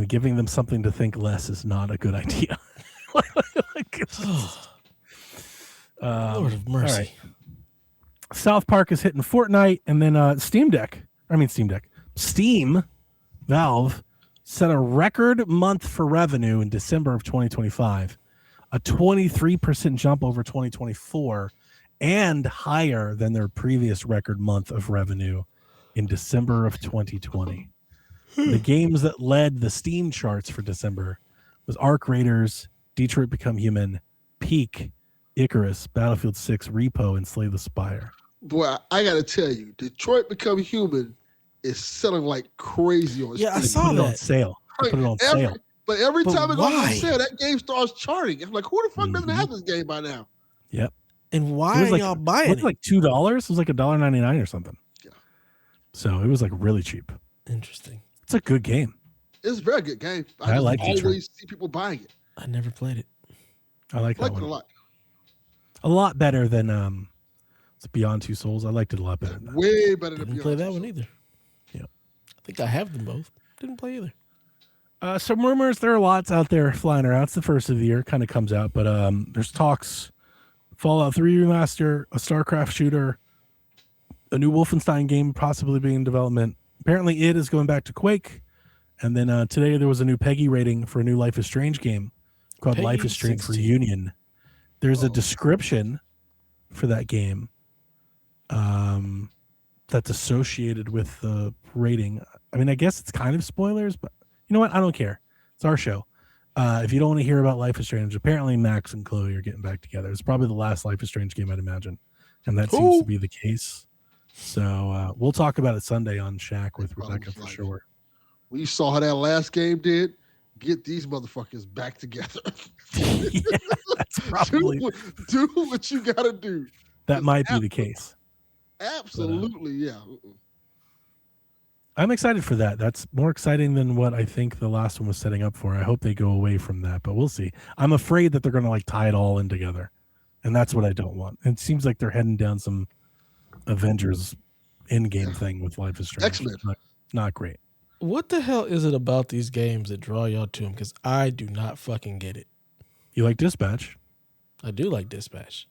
giving them something to think less is not a good idea. Lord of mercy. Right. South Park is hitting Fortnite, and then Steam, Valve, set a record month for revenue in December of 2025, a 23% jump over 2024, and higher than their previous record month of revenue in December of 2020. The games that led the Steam charts for December was Arc Raiders, Detroit Become Human, Peak, Icarus, Battlefield 6, Repo, and Slay the Spire. Boy, I got to tell you, Detroit Become Human is selling like crazy on Steam. I saw that. On sale. Put it on sale. But every time it goes on sale, that game starts charting. I'm like, who the fuck doesn't have this game by now? Yep. And why are y'all buying it? It was like $2. It was like $1.99 or something. Yeah. So it was like really cheap. Interesting. It's a good game. It's a very good game. I like always Detroit. see people buying it. I never played it. I like that one. It a lot. A lot better than it's Beyond Two Souls. I liked it a lot better. Than Way better than Didn't play that one either. Yeah. I think I have them both. Didn't play either. Some rumors. There are lots out there flying around. It's the first of the year. Kind of comes out, but there's talks. Fallout 3 remaster, a StarCraft shooter, a new Wolfenstein game possibly being in development. Apparently, it is going back to Quake. And then today there was a new PEGI rating for a new Life is Strange game called PEGI Life is Strange 16. Reunion. There's a description for that game that's associated with the rating. I mean, I guess it's kind of spoilers, but you know what? I don't care. It's our show. If you don't want to hear about Life is Strange, apparently Max and Chloe are getting back together. It's probably the last Life is Strange game, I'd imagine. And that seems to be the case. So we'll talk about it Sunday on Shaq with Rebecca for sure. We saw how that last game did. Get these motherfuckers back together. Yeah, that's probably do what you gotta do. That might be the case. Absolutely, yeah. I'm excited for that. That's more exciting than what I think the last one was setting up for. I hope they go away from that, but we'll see. I'm afraid that they're going to like tie it all in together, and that's what I don't want. It seems like they're heading down some Avengers Endgame thing with Life is Strange. Excellent. Not great. What the hell is it about these games that draw y'all to them? Because I do not fucking get it. You like Dispatch? I do like Dispatch.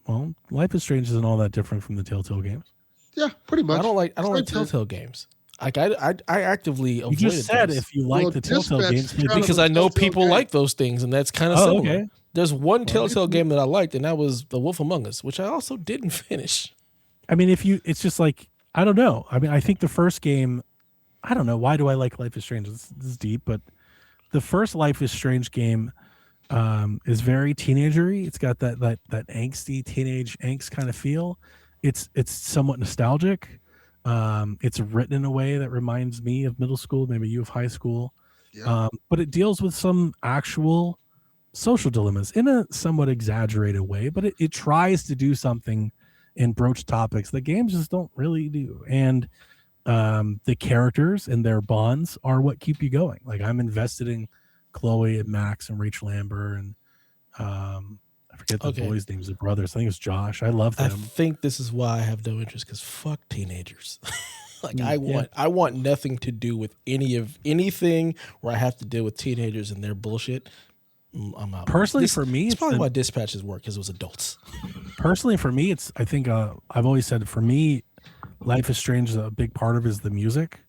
Well, Life is Strange isn't all that different from the Telltale games. Yeah, pretty much. I don't like Telltale games. Like I actively avoided You just said those. if you like the Telltale games, because I know people like those things, and that's kind of similar. Okay. There's one Telltale game that I liked, and that was The Wolf Among Us, which I also didn't finish. I mean, it's just like, I don't know. I mean, I think the first game, I don't know. Why do I like Life is Strange? This is deep, but the first Life is Strange game is very teenagery. It's got that angsty teenage angst kind of feel. It's somewhat nostalgic. It's written in a way that reminds me of middle school, maybe you of high school. Yeah. But it deals with some actual social dilemmas in a somewhat exaggerated way, but it tries to do something and broach topics that games just don't really do. And the characters and their bonds are what keep you going. Like I'm invested in Chloe and Max and Rachel Amber and I forget the boys' names, the brothers. I think it's Josh. I love them. I think this is why I have no interest because fuck teenagers. Like I want nothing to do with anything where I have to deal with teenagers and their bullshit. I'm out. Personally, for me, it's probably why dispatches work because it was adults. Personally, for me, I think I've always said for me, Life is Strange. A big part of is the music.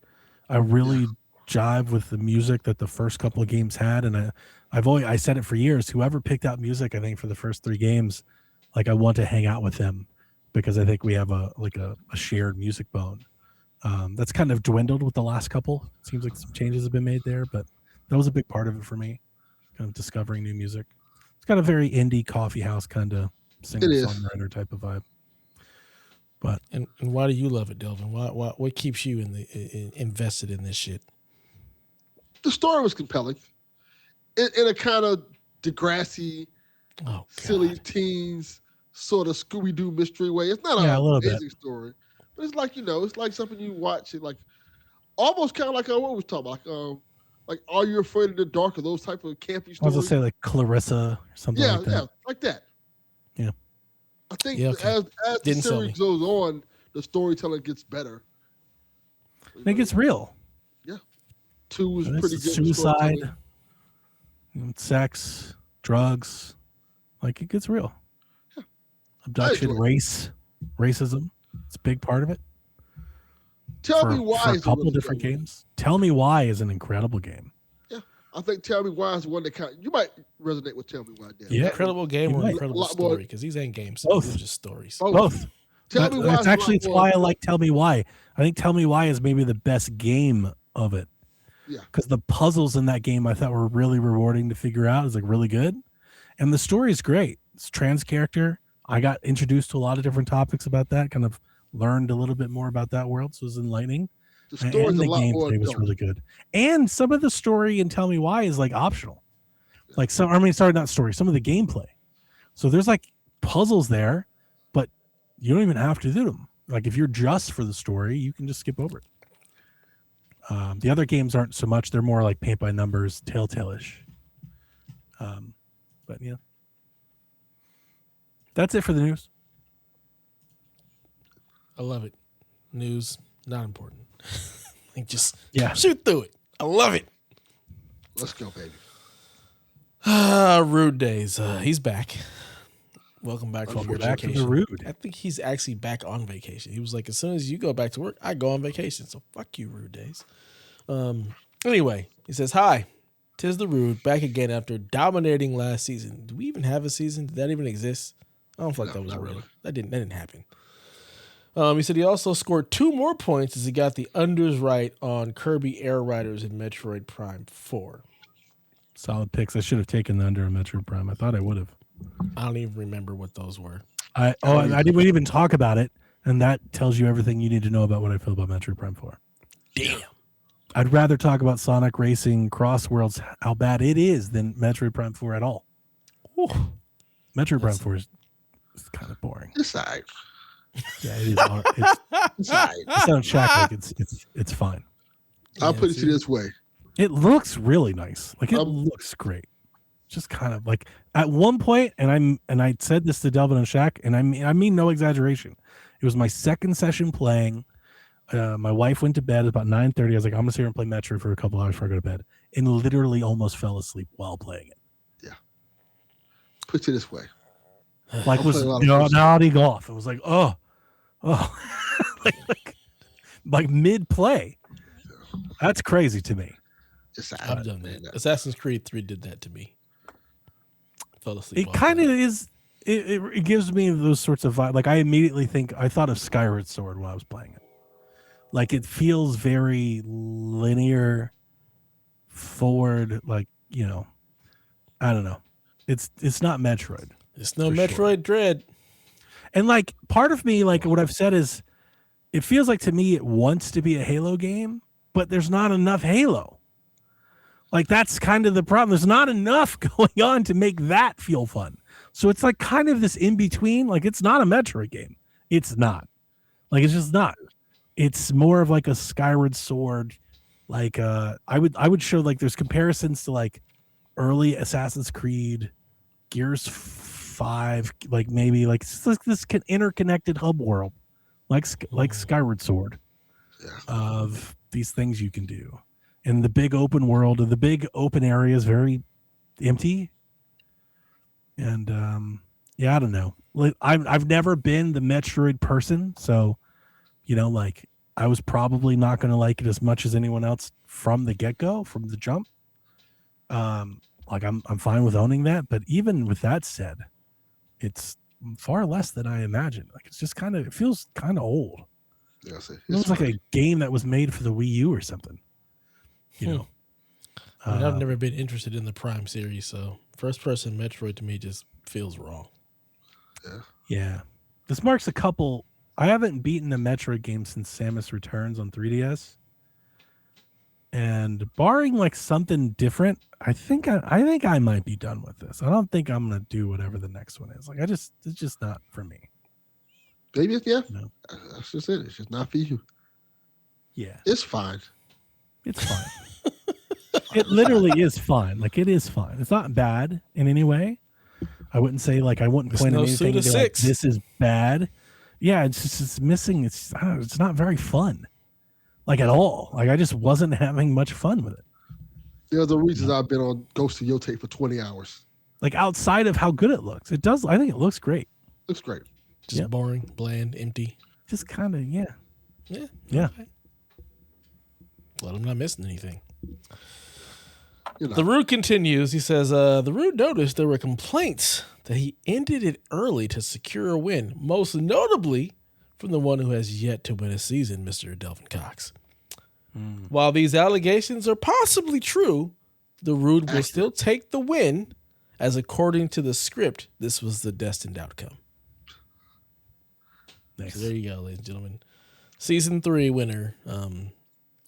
I really jive with the music that the first couple of games had, and I said it for years. Whoever picked out music, I think for the first 3 games, like I want to hang out with them because I think we have a shared music bone. That's kind of dwindled with the last couple. It seems like some changes have been made there, but that was a big part of it for me. Kind of discovering new music. It's got a very indie coffee house kind of singer-songwriter type of vibe. But and why do you love it, Delvin? What keeps you invested in this shit? The story was compelling, in a kind of Degrassi, silly teens sort of Scooby-Doo mystery way. It's not an amazing story, but it's like it's like something you watch. It like almost kind of like what we was talking about, like Are You Afraid of the Dark or those type of campy stories. I was gonna say like Clarissa or something like that. Yeah, like that. Yeah. I think as the series goes on, the storytelling gets better. I think it's real. Yeah. 2 was pretty good. Suicide, sex, drugs. Like it gets real. Yeah. Abduction, racism. It's a big part of it. Tell Me Why is a couple different games. Tell Me Why is an incredible game. Yeah. I think Tell Me Why is one that you might resonate with Tell Me Why. Dan. Yeah. Incredible game or incredible story? Because these ain't games. Both. These are just stories. Both. Tell Me Why. It's why I like Tell Me Why. I think Tell Me Why is maybe the best game of it. Yeah. Because the puzzles in that game I thought were really rewarding to figure out. It's like really good. And the story is great. It's trans character. I got introduced to a lot of different topics about that, kind of learned a little bit more about that world. So it was enlightening. The story and the gameplay was really good. And some of the story in Tell Me Why is like optional. Like some of the gameplay. So there's like puzzles there, but you don't even have to do them. Like if you're just for the story, you can just skip over it. The other games aren't so much. They're more like paint by numbers, Telltale-ish. But yeah. That's it for the news. I love it. News, not important. Like just shoot through it. I love it. Let's go, baby. Rude Days. He's back. Welcome back from your vacation. Rude. I think he's actually back on vacation. He was like, as soon as you go back to work, I go on vacation. So fuck you, Rude Days. Anyway, he says, hi, 'tis the Rude, back again after dominating last season. Do we even have a season? Did that even exist? I don't feel like that was real. Really. That didn't happen. He said he also scored 2 more points as he got the unders right on Kirby Air Riders in Metroid Prime 4. Solid picks. I should have taken the under on Metroid Prime. I thought I would have. I don't even remember what those were. I didn't even talk about it, and that tells you everything you need to know about what I feel about Metroid Prime 4. Damn. I'd rather talk about Sonic Racing Cross Worlds, how bad it is, than Metroid Prime 4 at all. Ooh. Metroid Prime 4 is kind of boring. It's all right. Yeah, it is hard. It's all right. It's not Shack, like it's fine. I'll put it to you this way. It looks really nice. Like it looks great. Just kind of like at one point, and I said this to Delvin and Shaq, and I mean no exaggeration. It was my second session playing. My wife went to bed at about 9:30. I was like, I'm gonna sit here and play Metroid for a couple hours before I go to bed, and literally almost fell asleep while playing it. Yeah. Put it this way. Like was naughty golf. It was like, oh, like mid play. That's crazy to me. I've done that. Assassin's Creed 3 did that to me. Fell asleep. It kind of is. It gives me those sorts of vibes. Like I immediately I thought of Skyward Sword when I was playing it. Like it feels very linear, forward. Like I don't know. It's not Metroid. It's no Metroid Dread. And like part of me, like what I've said is, it feels like to me it wants to be a Halo game, but there's not enough Halo. Like that's kind of the problem. There's not enough going on to make that feel fun. So it's like kind of this in between. Like it's not a Metroid game. It's not. Like it's just not. It's more of like a Skyward Sword. Like I would show like there's comparisons to like early Assassin's Creed, Gears 5, like maybe like this interconnected hub world, like Skyward Sword, of these things you can do. And the big open world or the big open area is very empty. And I don't know. Like, I've never been the Metroid person, so like I was probably not going to like it as much as anyone else from the get-go, from the jump. Like I'm fine with owning that, but even with that said, it's far less than I imagined. Like it's just it feels kind of old. Yeah, it looks like a game that was made for the Wii U or something. I mean, I've never been interested in the Prime series, so first-person Metroid to me just feels wrong. Yeah. This marks a couple. I haven't beaten a Metroid game since Samus Returns on 3DS. And barring like something different, I think I might be done with this. I don't think I'm gonna do whatever the next one is. Like it's just not for me. Maybe that's just it. It's just not for you. Yeah, it's fine. It's fine. It literally is fine. Like it is fine. It's not bad in any way. I wouldn't say like I wouldn't point at anything and be like, this is bad. Yeah, it's missing. It's not very fun. Like at all. Like I just wasn't having much fun with it. There's a reason I've been on Ghost of Yote for 20 hours. Like outside of how good it looks. It does. I think it looks great. Looks great. Just boring, bland, empty. Just kind of, yeah. Yeah. Okay. Well, I'm not missing anything. The Rude continues. He says, the Rude noticed there were complaints that he ended it early to secure a win, most notably from the one who has yet to win a season, Mr. Delvin Cox. While these allegations are possibly true, the Rude will still take the win, as according to the script, this was the destined outcome. Nice. So there you go, ladies and gentlemen. Season 3 winner.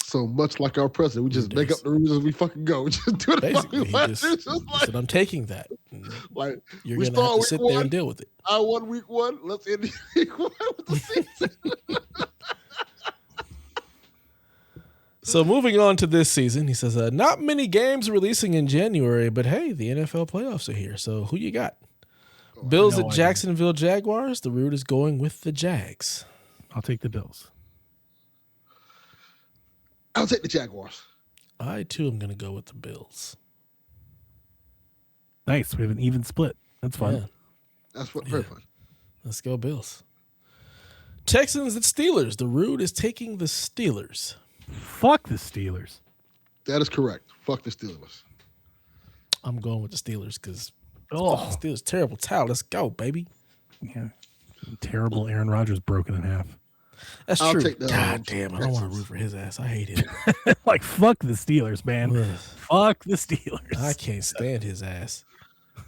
So much like our president, we just make up the rules as we fucking go. We just do it. Basically, he said, I'm taking that. Like you're going to have to sit there and deal with it. I won week 1. Let's end week 1 with the season. So moving on to this season, he says, not many games releasing in January, but hey, the NFL playoffs are here. So who you got? Bills at Jacksonville Jaguars. The Rude is going with the Jags. I'll take the Bills. I'll take the Jaguars. I, too, am going to go with the Bills. Nice. We have an even split. That's fun. Yeah. That's very fun. Let's go Bills. Texans at Steelers. The Rude is taking the Steelers. Fuck the Steelers. That is correct. Fuck the Steelers. I'm going with the Steelers because Steelers terrible talent. Let's go, baby. Yeah. Terrible Aaron Rodgers broken in half. That's true. God damn, I don't want to root for his ass. I hate him. Like, fuck the Steelers, man. Fuck the Steelers. I can't stand his ass.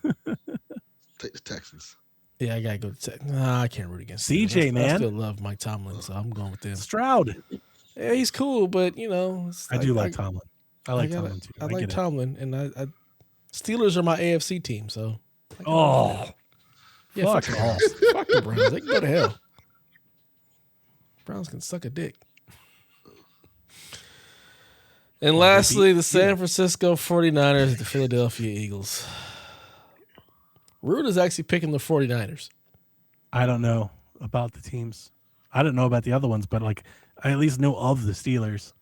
Take the Texans. Yeah, I got to go to Texans. Nah, I can't root against CJ, man. I still love Mike Tomlin, so I'm going with them. Stroud. Yeah, he's cool, but, I do like Tomlin. I like Tomlin, too. I like Tomlin, and I Steelers are my AFC team, so. Yeah, fuck the Browns. They can go to hell. Browns can suck a dick. And lastly, the San Francisco 49ers, the Philadelphia Eagles. Rude is actually picking the 49ers. I don't know about the teams. I don't know about the other ones, but like I at least know of the Steelers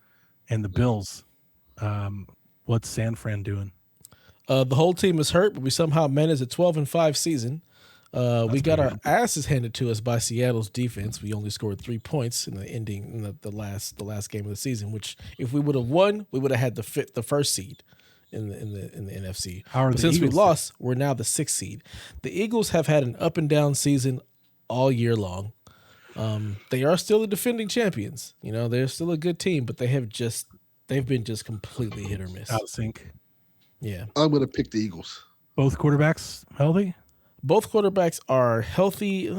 and the Bills. What's San Fran doing? The whole team is hurt, but we somehow managed a 12-5 season. We got our asses handed to us by Seattle's defense. We only scored 3 points in the last game of the season. Which, if we would have won, we would have had the first seed in the NFC. But since we lost, we're now the 6th seed. The Eagles have had an up and down season all year long. They are still the defending champions. They're still a good team, but they've been just completely hit or miss. Out of sync. Yeah, I'm gonna pick the Eagles. Both quarterbacks healthy? Both quarterbacks are healthy.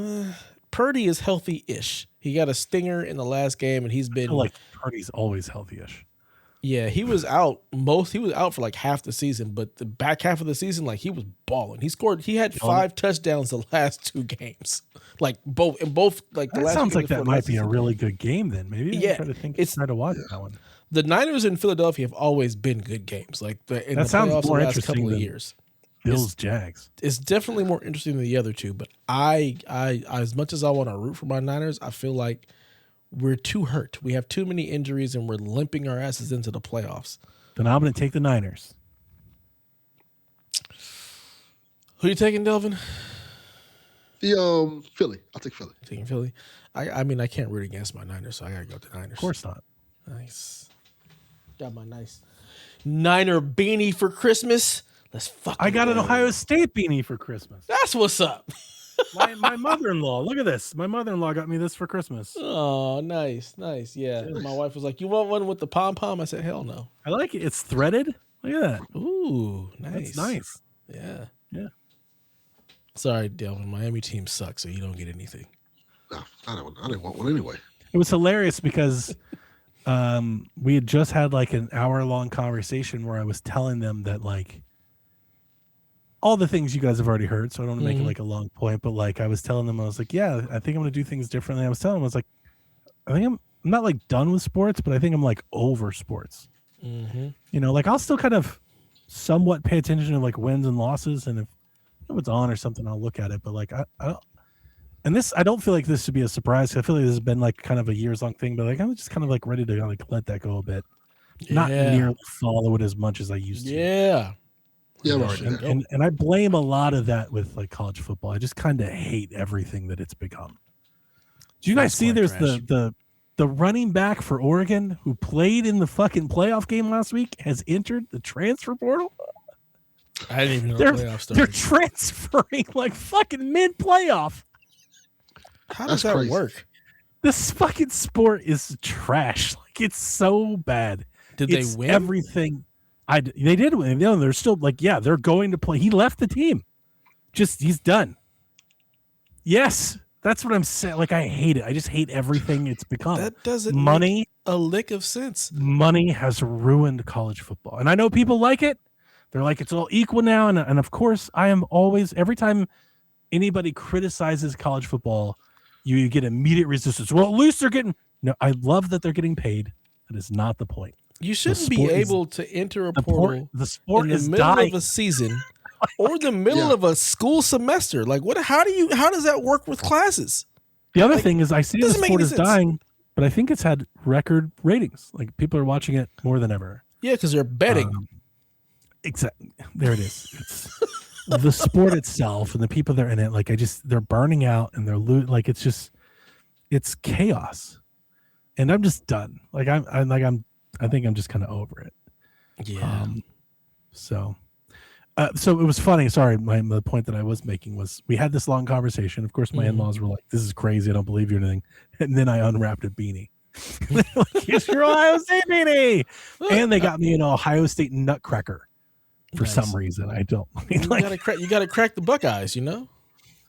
Purdy is healthy-ish. He got a stinger in the last game, and he's been. I feel like Purdy's always healthy-ish. Yeah, he was out He was out for like half the season, but the back half of the season, like he was balling. He had 5 touchdowns the last 2 games. Like both. Like the that last. Sounds like that might be a really good game. Then maybe. Yeah, try to watch that one. The Niners in Philadelphia have always been good games. Like in the sounds playoffs more the last couple of years. Bills Jags. It's definitely more interesting than the other two. But I as much as I want to root for my Niners, I feel like we're too hurt. We have too many injuries, and we're limping our asses into the playoffs. Then I'm going to take the Niners. Who are you taking, Delvin? The Philly. I'll take Philly. Taking Philly. I mean, I can't root against my Niners, so I got to go with the Niners. Of course not. Nice. Got my nice Niner beanie for Christmas. Let's fuck. I got an Ohio State beanie for Christmas. That's what's up. my mother-in-law. Look at this. My mother-in-law got me this for Christmas. Oh, nice. Yeah. Nice. My wife was like, "You want one with the pom-pom?" I said, "Hell no." I like it. It's threaded. Look at that. Ooh, nice. That's nice. Yeah. Sorry, Delvin. Miami team sucks, so you don't get anything. No, I didn't want one anyway. It was hilarious because we had just had like an hour-long conversation where I was telling them that like all the things you guys have already heard, so I don't want to make it like a long point, but like I was telling them, I was like, yeah, I think I'm going to do things differently. I was telling them, I was like, I think I'm not like done with sports, but I think I'm like over sports. You know, like I'll still kind of somewhat pay attention to like wins and losses, and if it's on or something, I'll look at it. But like I don't feel like this should be a surprise. I feel like this has been like kind of a years-long thing, but like I'm just kind of like ready to like let that go a bit. Not nearly follow it as much as I used to. Yeah. And I blame a lot of that with like college football. I just kind of hate everything that it's become. Do you guys see there's the running back for Oregon who played in the fucking playoff game last week has entered the transfer portal? I didn't even know the playoff started. They're transferring like fucking mid-playoff. How does that work? This fucking sport is trash. Like it's so bad. Did they win? Everything. They did win. No, they're still like, yeah, they're going to play. He left the team. He's done. Yes, that's what I'm saying. Like, I hate it. I just hate everything it's become. That doesn't make a lick of sense. Money has ruined college football. And I know people like it. They're like, it's all equal now. And of course, I am always, every time anybody criticizes college football, you get immediate resistance. Well, at least they're getting, no, I love that they're getting paid. That is not the point. You shouldn't be able to enter a portal the sport in the is middle dying. of a season or the middle of a school semester. Like, what? How does that work with classes? The other thing is, I see the sport is sense. dying, but I think it's had record ratings. Like people are watching it more than ever. Yeah, because they're betting. Exactly. There it is. It's the sport itself and the people that are in it. Like they're burning out and they're like it's chaos, and I'm just done. Like I think I'm just kind of over it. Yeah. So it was funny. Sorry, the point that I was making was we had this long conversation. Of course, my in-laws were like, "This is crazy. I don't believe you," or anything. And then I unwrapped a beanie. Like, here's your Ohio State beanie, and they got me an Ohio State nutcracker for some reason. I don't. I mean, you gotta crack the Buckeyes. You know.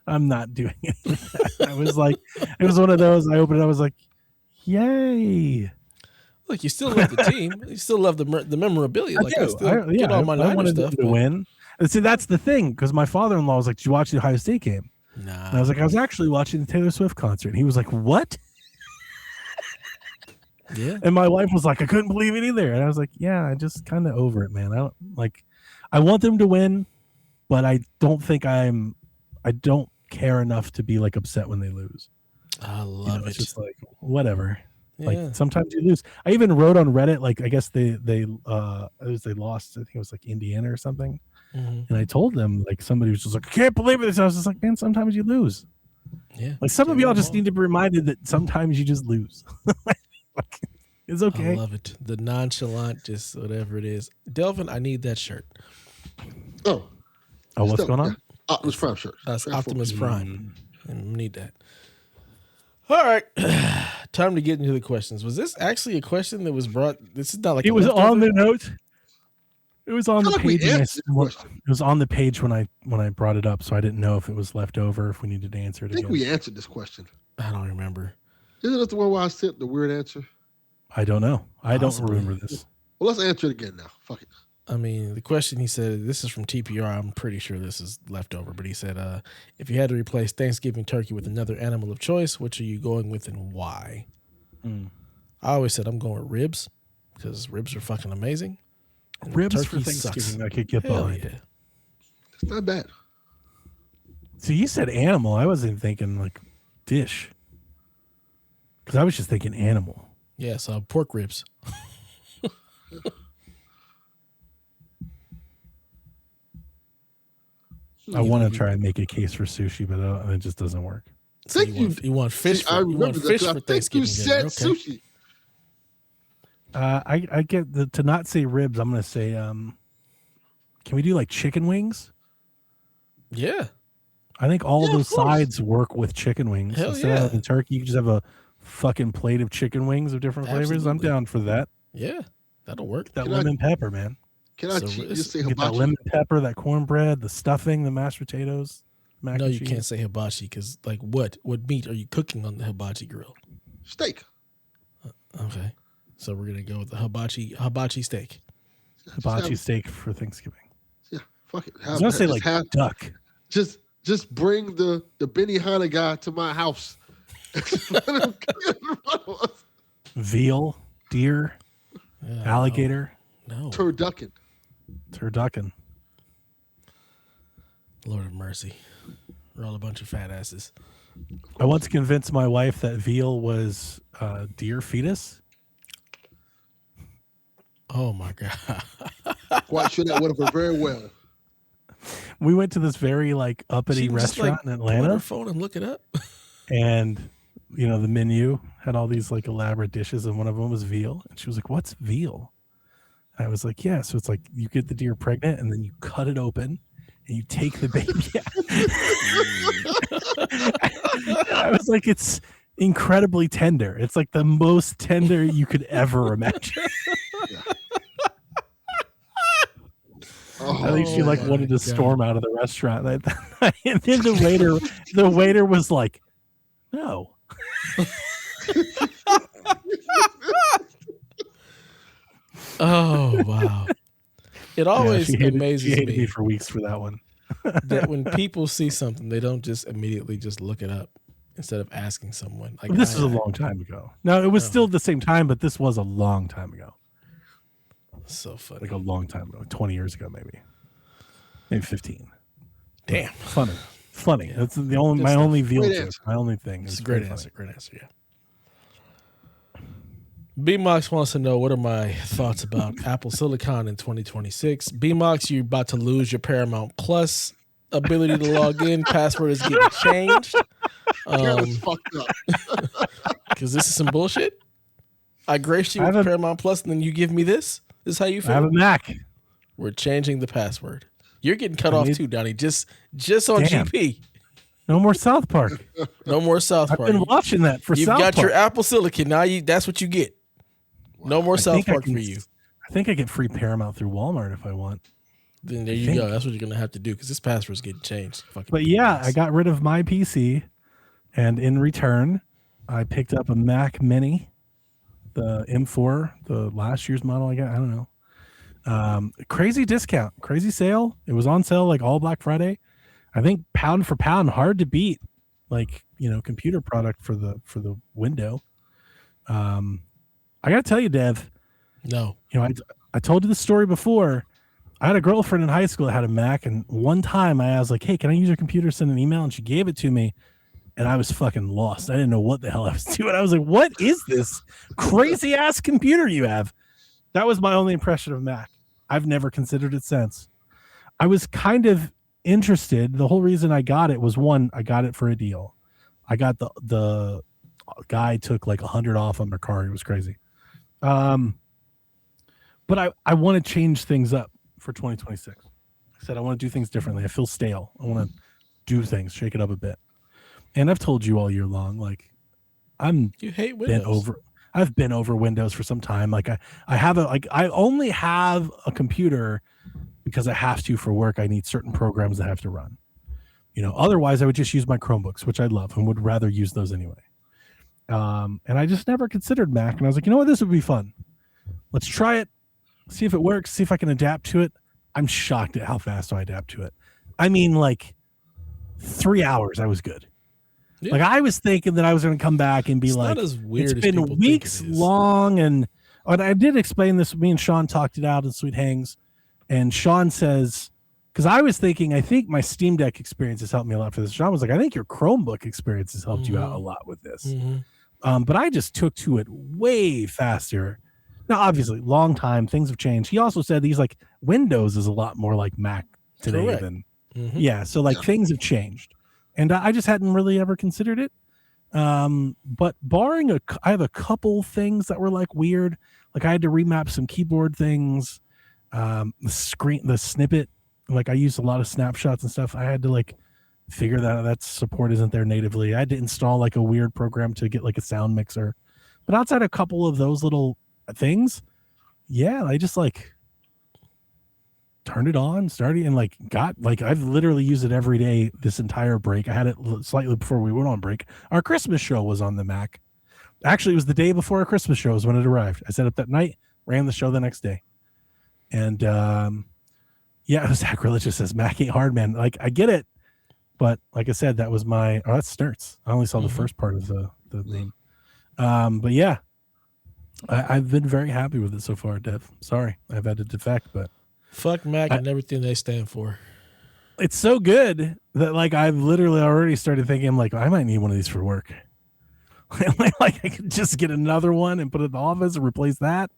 I'm not doing it. I was like, it was one of those. I opened it. I was like, "Yay!" Look, you still love the team. You still love the memorabilia. Like I get all my Niners stuff to win. And see, that's the thing, because my father-in-law was like, "Did you watch the Ohio State game?" Nah. And I was like, "I was actually watching the Taylor Swift concert." And he was like, "What?" Yeah. And my wife was like, "I couldn't believe it either." And I was like, "Yeah, I just kind of over it, man. I want them to win, but I don't think I don't care enough to be like upset when they lose." I love it. It's just like whatever. Yeah. Like sometimes you lose. I even wrote on Reddit, like I guess they lost. I think it was like Indiana or something. And I told them, like, somebody was just like, "I can't believe it." And I was just like, "Man, sometimes you lose." Yeah. Like some of y'all just need to be reminded that sometimes you just lose. Like, it's okay. I love it. The nonchalant, just whatever it is. Delvin, I need that shirt. Oh, what's going on? Optimus Prime shirt. That's Optimus Prime. I need that. All right. Time to get into the questions. Was this actually a question that was brought? This is not like it was on the note. It was on the like we page. answered the question. It was on the page when I brought it up, so I didn't know if it was left over, if we needed to answer it I think again. we answered this question. I don't remember. Isn't that the one where I sent the weird answer? I don't know. I Possibly. don't remember this. Well, let's answer it again now. Fuck it. I mean, the question he said, this is from TPR. I'm pretty sure this is leftover, but he said, if you had to replace Thanksgiving turkey with another animal of choice, which are you going with and why? I always said I'm going with ribs because ribs are fucking amazing. Ribs for Thanksgiving sucks. I could get Hell behind. yeah. It's not bad. So you said animal. I wasn't thinking like dish. Because I was just thinking animal. Yeah, so pork ribs. I want to try and make a case for sushi, but it just doesn't work. So you want fish for, you want fish for Thanksgiving dinner. Okay. Sushi. I get to not say ribs. I'm going to say, can we do like chicken wings? Yeah. I think all of those sides work with chicken wings. Hell Instead of having turkey, you can just have a fucking plate of chicken wings of different flavors. I'm down for that. Yeah, that'll work. That lemon pepper, man. Can I just say get that hibachi? lemon pepper, that cornbread, the stuffing, the mashed potatoes, mac and you cheese. can't say hibachi because, like, what meat are you cooking on the hibachi grill? Steak. Okay, so we're gonna go with the hibachi steak. Hibachi steak for Thanksgiving. Yeah, fuck it. I was gonna say like duck. Just bring the Benihana guy to my house. Veal, deer, alligator, No. Turducken. Lord of mercy. We're all a bunch of fat asses. I once convinced my wife that veal was deer fetus. Oh my God. Quite sure that would have been very well. We went to this very like uppity restaurant in Atlanta. Pull her phone and look it up. And you know, the menu had all these like elaborate dishes, and one of them was veal. And she was like, "What's veal?" And I was like, "Yeah, so it's like you get the deer pregnant, and then you cut it open, and you take the baby out." I was like, "It's incredibly tender. It's like the most tender you could ever imagine." I think she like wanted to storm out of the restaurant. And then the waiter was like, "No." Oh wow! It always amazes me. Me for weeks for that one. That when people see something, they don't just immediately just look it up instead of asking someone. Like this was a long time ago. No, it was still the same time, but this was a long time ago. So funny. Like a long time ago, 20 years ago, maybe 15. Damn, funny. Yeah. That's the only my only veal joke. My only thing. It's a great answer. Great answer. Yeah. B-Mox wants to know, what are my thoughts about Apple Silicon in 2026? B-Mox, you're about to lose your Paramount Plus ability to log in. Password is getting changed. Fucked up. Because this is some bullshit. I graced you with Paramount Plus, and then you give me this? This is how you feel? I have a Mac. We're changing the password. You're getting cut off too, Donnie. Just on GP. No more South Park. No more South Park. I've been watching that for South Park. You've got your Apple Silicon. Now that's what you get. No more South Park for you. I think I get free Paramount through Walmart if I want. Then there you go. That's what you're going to have to do because this password's getting changed. But yeah, I got rid of my PC, and in return, I picked up a Mac Mini, the M4, the last year's model I got. I don't know. Crazy discount, crazy sale. It was on sale like all Black Friday. I think pound for pound, hard to beat, like, you know, computer product for the window. I gotta tell you, Dev. No. You know, I told you the story before. I had a girlfriend in high school that had a Mac, and one time I was like, "Hey, can I use your computer? Send an email," and she gave it to me, and I was fucking lost. I didn't know what the hell I was doing. I was like, "What is this crazy ass computer you have?" That was my only impression of Mac. I've never considered it since. I was kind of interested. The whole reason I got it was, one, I got it for a deal. I got the guy took like 100 off on their car. It was crazy. But I want to change things up for 2026. I said I want to do things differently. I feel stale. I want to do things, shake it up a bit. And I've told you all year long, like, you hate Windows. I've been over Windows for some time. Like I only have a computer because I have to for work. I need certain programs that have to run. Otherwise I would just use my Chromebooks, which I love and would rather use those anyway. And I just never considered Mac, and I was like, you know what, this would be fun. Let's try it, see if it works, see if I can adapt to it. I'm shocked at how fast I adapt to it. I mean, like 3 hours, I was good. Yeah. Like I was thinking that I was going to come back and be not as weird it's been weeks long. And I did explain this. Me and Sean talked it out in Sweet Hangs. And Sean says, because I was thinking, I think my Steam Deck experience has helped me a lot for this. Sean was like, I think your Chromebook experience has helped you out a lot with this. But I just took to it way faster. Now, obviously, long time, things have changed. He also said he's like, Windows is a lot more like Mac today than, so like things have changed. And I just hadn't really ever considered it. But barring I have a couple things that were like weird. Like I had to remap some keyboard things, the snippet. Like I used a lot of snapshots and stuff. I had to like figure that support isn't there natively. I had to install like a weird program to get like a sound mixer. But outside a couple of those little things, I just like turned it on, started, and like got like I've literally used it every day this entire break. I had it slightly before we went on break. Our Christmas show was on the Mac. Actually, it was the day before our Christmas show is when it arrived. I set up that night, ran the show the next day, and it was sacrilegious as Mac ain't hard, man. Like I get it, but like I said, that was that's Sturts. I only saw the first part of the name, but yeah, I've been very happy with it so far, Dev. Sorry, I've had to defect, but. Fuck Mac and everything they stand for. It's so good that like I've literally already started thinking, I'm like, I might need one of these for work. Like I could just get another one and put it in the office and replace that.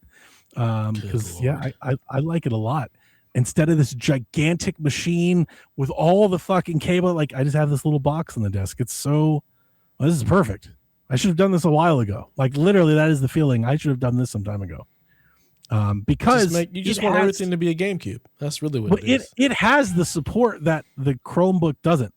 Because I like it a lot. Instead of this gigantic machine with all the fucking cable, like I just have this little box on the desk. It's this is perfect. I should have done this a while ago. Like literally, that is the feeling. I should have done this some time ago. Because you just want everything to be a GameCube. That's really what it is. It has the support that the Chromebook doesn't.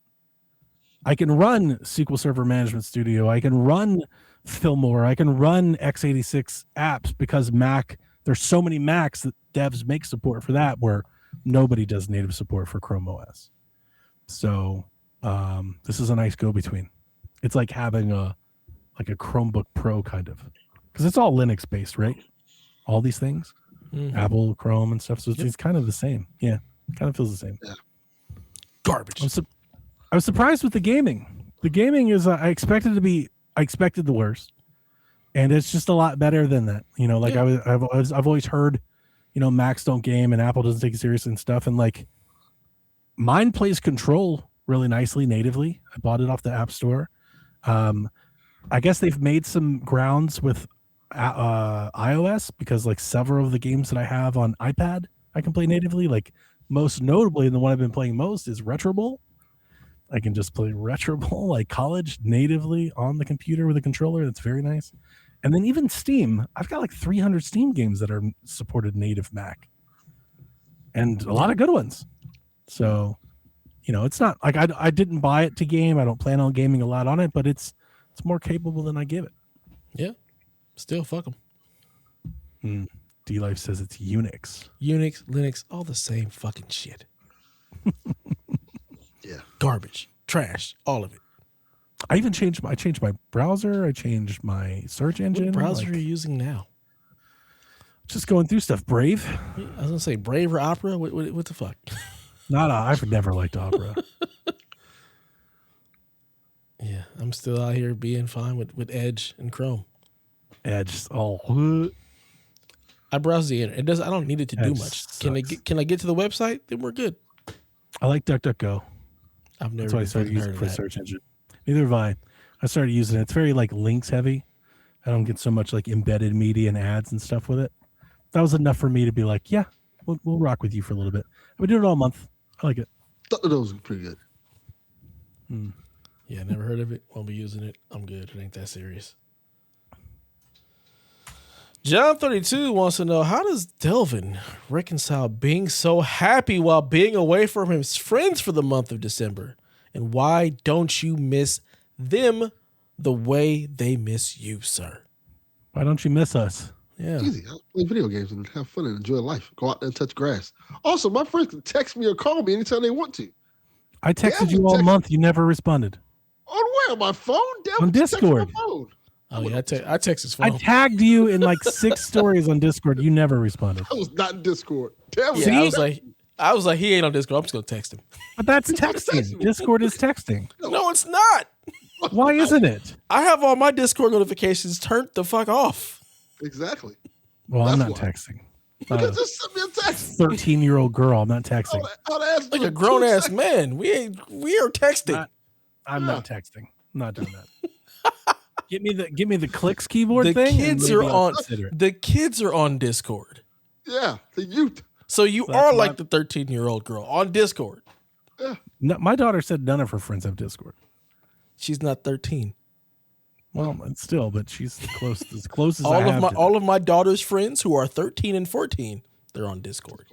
I can run SQL Server Management Studio. I can run Fillmore. I can run x86 apps because Mac. There's so many Macs that devs make support for that where nobody does native support for Chrome OS. So this is a nice go-between. It's like having a Chromebook Pro kind of, because it's all Linux based, right? All these things, Apple, Chrome, and stuff. So it's kind of the same. Yeah, it kind of feels the same. Yeah. Garbage. I was surprised with the gaming. The gaming is I expected the worst, and it's just a lot better than that. I've always heard, Macs don't game and Apple doesn't take it seriously and stuff. And like, mine plays Control really nicely natively. I bought it off the App Store. I guess they've made some grounds with iOS because like several of the games that I have on iPad I can play natively. Like most notably, the one I've been playing most is Retro Bowl. I can just play Retro Bowl like college natively on the computer with a controller. That's very nice. And then even Steam, I've got like 300 Steam games that are supported native Mac, and a lot of good ones. So, it's not like I didn't buy it to game. I don't plan on gaming a lot on it, but it's more capable than I give it. Yeah. Still fuck them. D-Life says it's Unix. Unix, Linux, all the same fucking shit. Yeah. Garbage, trash, all of it. I changed my browser. I changed my search engine. What browser are you using now? Just going through stuff. Brave. I was going to say Brave or Opera. What the fuck? I've never liked Opera. Yeah, I'm still out here being fine with Edge and Chrome. Edge, I browse the internet. I don't need it to do much. Sucks. Can I get to the website? Then we're good. I like DuckDuckGo. That's why I started using it for search engine. Neither have I. I started using it. It's very like links heavy. I don't get so much like embedded media and ads and stuff with it. That was enough for me to be like, yeah, we'll rock with you for a little bit. I've been doing it all month. I like it. Thought that was pretty good. Yeah, never heard of it. Won't be using it. I'm good. It ain't that serious. John 32 wants to know, how does Delvin reconcile being so happy while being away from his friends for the month of December? And why don't you miss them the way they miss you, sir? Why don't you miss us? Yeah. Easy. I play video games and have fun and enjoy life. Go out there and touch grass. Also, my friends can text me or call me anytime they want to. I texted you all month. You never responded. On where? My phone? On Discord. My phone. Oh, yeah. I text his phone. I tagged you in like 6 stories on Discord. You never responded. I was not in Discord. Damn yeah, I was like, he ain't on Discord. I'm just going to text him. But that's texting. Discord is texting. No, it's not. Why isn't it? I have all my Discord notifications turned the fuck off. Exactly. Well, I'm not texting. Just send me a text. 13-year-old girl. I'm not texting. Like a grown ass man. We are texting. I'm not texting. I'm not doing that. Give me the clicks keyboard the thing. The kids are on Discord. Yeah, the youth. So you are like the 13-year-old girl on Discord. Yeah. No, my daughter said none of her friends have Discord. She's not 13. Well, still, but she's as close as all of my daughter's friends who are 13 and 14, they're on Discord.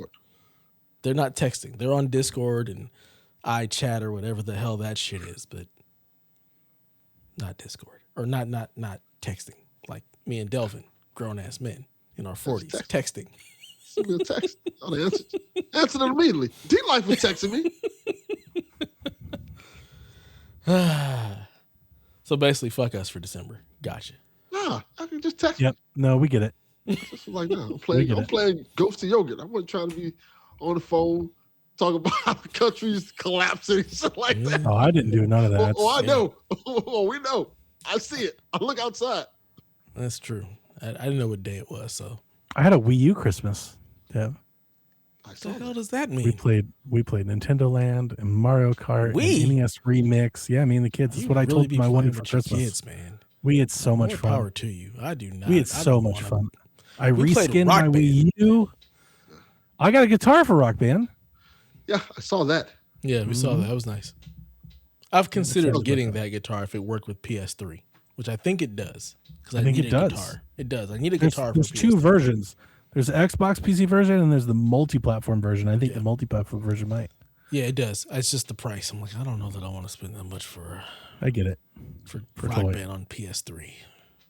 They're not texting. They're on Discord and iChat or whatever the hell that shit is, but not Discord. Or not texting. Like me and Delvin, grown ass men in our 40s, texting. Send me a text. I'll answer it immediately. D-Life was texting me. So basically, fuck us for December. Gotcha. Nah, I can just text. Yep. No, we get it. Just like now, I'm playing Ghost of Yogurt. I wasn't trying to be on the phone talking about how the country's collapsing, shit like that. Oh, I didn't do none of that. I know. Oh, we know. I see it. I look outside. That's true. I didn't know what day it was, so I had a Wii U Christmas. Yeah. What the hell does that mean? We played Nintendo Land and Mario Kart and NES Remix. Yeah, me and the kids. That's what I told them I wanted for Christmas. Kids, man. We had so much fun. Power to you. I do not. We had so much fun. I reskinned my Wii U. I got a guitar for Rock Band. Yeah, I saw that. Yeah, we saw that. That was nice. I've considered getting that guitar if it worked with PS3, which I think it does. Because I think it does. Guitar. It does. I need a guitar. There's 2 versions. There's the Xbox PC version and there's the multi-platform version. I think the multi-platform version might. Yeah, it does. It's just the price. I'm like, I don't know that I want to spend that much for. I get it. For Rock Band on PS3.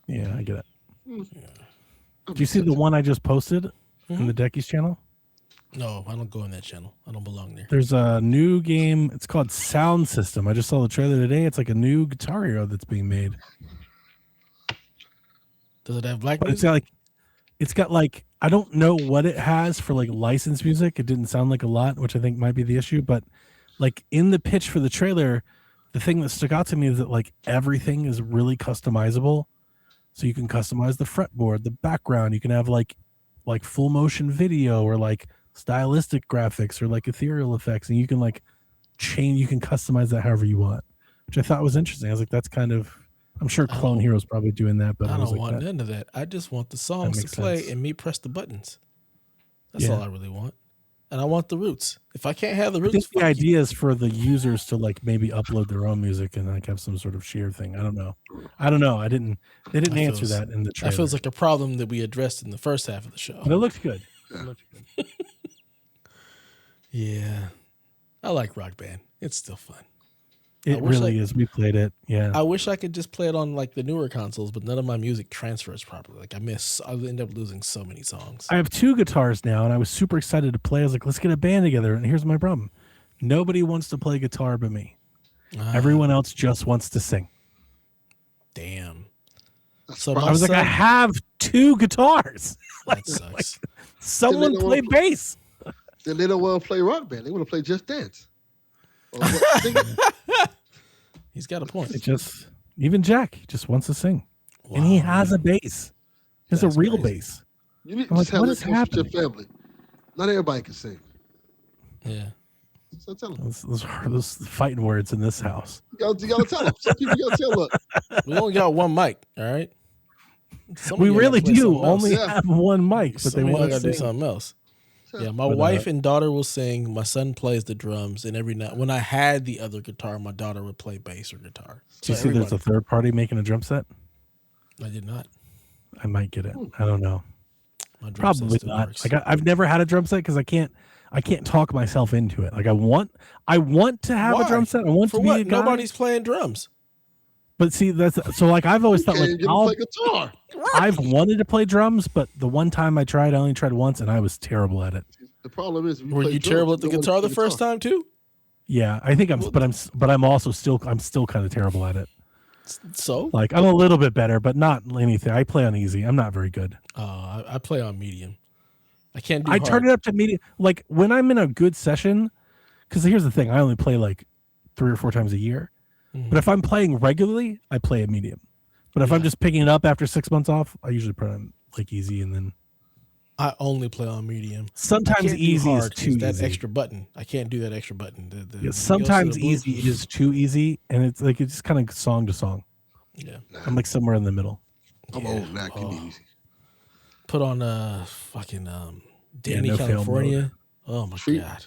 Yeah, I get it. Yeah. Do you see the one I just posted in the Deckies channel? No, I don't go in that channel. I don't belong there. There's a new game. It's called Sound System. I just saw the trailer today. It's like a new Guitar Hero that's being made. Does it have black music? It's got I don't know what it has for licensed music. It didn't sound like a lot, which I think might be the issue. But in the pitch for the trailer, the thing that stuck out to me is that everything is really customizable. So you can customize the fretboard, the background. You can have full motion video or stylistic graphics or ethereal effects, and you can change. You can customize that however you want, which I thought was interesting. I was like, that's kind of. I'm sure Clone Hero's probably doing that, but I don't want none of that. I just want the songs to play and me press the buttons. That's all I really want. And I want the roots. If I can't have the roots, the idea is for the users to maybe upload their own music and have some sort of share thing. I don't know. They didn't answer that in the trailer. That feels like a problem that we addressed in the first half of the show. But it looked good. Yeah. I like Rock Band. It's still fun. It really is. We played it. Yeah. I wish I could just play it on the newer consoles, but none of my music transfers properly. I end up losing so many songs. I have 2 guitars now, and I was super excited to play. I was like, let's get a band together. And here's my problem. Nobody wants to play guitar but me. Everyone else just wants to sing. Damn. So I was I have 2 guitars. That sucks. Someone play bass. Then they don't want to play Rock Band. They want to play Just Dance. He's got a point. Even Jack just wants to sing, and he has a bass. It's a real bass. You need to just have that with your family. Not everybody can sing. Yeah. So tell them. Those fighting words in this house. You gotta tell them. Some people you gotta tell them. We only got one mic. All right. We really do only have one mic, but they want to do something else. Yeah, my wife and daughter will sing. My son plays the drums, and every night when I had the other guitar, my daughter would play bass or guitar. Do you see there's a third party making a drum set? I did not. I might get it. I don't know. Probably not. I've never had a drum set because I can't talk myself into it. I want to have a drum set. I want to be a guy. Nobody's playing drums. But see, that's so like I've always thought like play guitar. I've wanted to play drums, but the one time I only tried once, and I was terrible at it. The problem is, were you terrible at the guitar the first time too? Yeah, I think I'm also still kind of terrible at it. So like I'm a little bit better, but not anything. I play on easy. I'm not very good. I play on medium. I can't do. I turn it up to medium. Like when I'm in a good session, because here's the thing: I only play like 3 or 4 times a year. Mm-hmm. But if I'm playing regularly, I play a medium. But if I'm just picking it up after 6 months off, I usually put on like easy, and then I only play on medium. Sometimes easy is too easy. That extra button, I can't do that extra button. Sometimes easy is too easy, and it's like it's just kind of song to song. Yeah, I'm like somewhere in the middle. I'm old now. Give me easy. Put on fucking Danny California. Oh my god.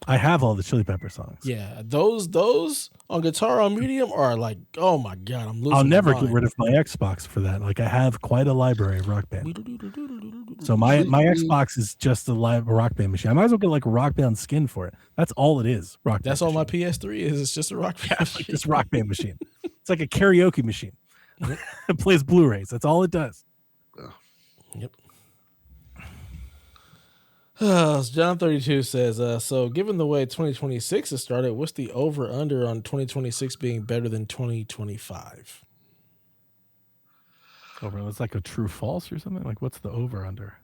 I have all the Chili Pepper songs. Yeah, those on guitar on medium are like, oh my god, I'm losing. I'll never get rid of my Xbox for that. Like I have quite a library of Rock Band. So my Xbox is just a live Rock Band machine. I might as well get like a Rock Band skin for it. That's all it is. Rock Band. That's all my PS3 is. It's just a Rock Band machine. Like this Rock Band machine. It's like a karaoke machine. It plays Blu-rays. That's all it does. Yep. John 32 says, so given the way 2026 has started, what's the over-under on 2026 being better than 2025? Over, it's like a true false or something? Like what's the over-under?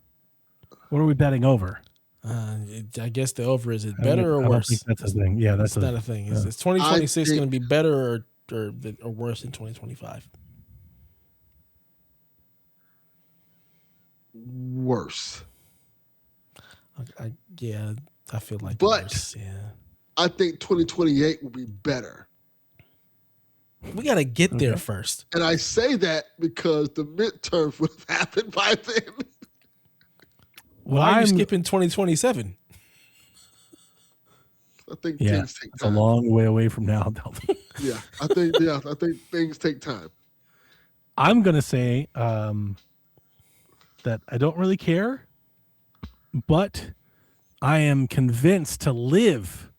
What are we betting over? I guess the over is it better or worse? I think that's a thing. Yeah, that's not a thing. Is 2026 going to be better or worse than 2025? Worse. I feel like worse, I think 2028 will be better. We got to get there first. And I say that because the midterms would have happened by then. Why are you skipping 2027? I think things take time. It's a long way away from now. I think things take time. I'm going to say that I don't really care, but I am convinced to live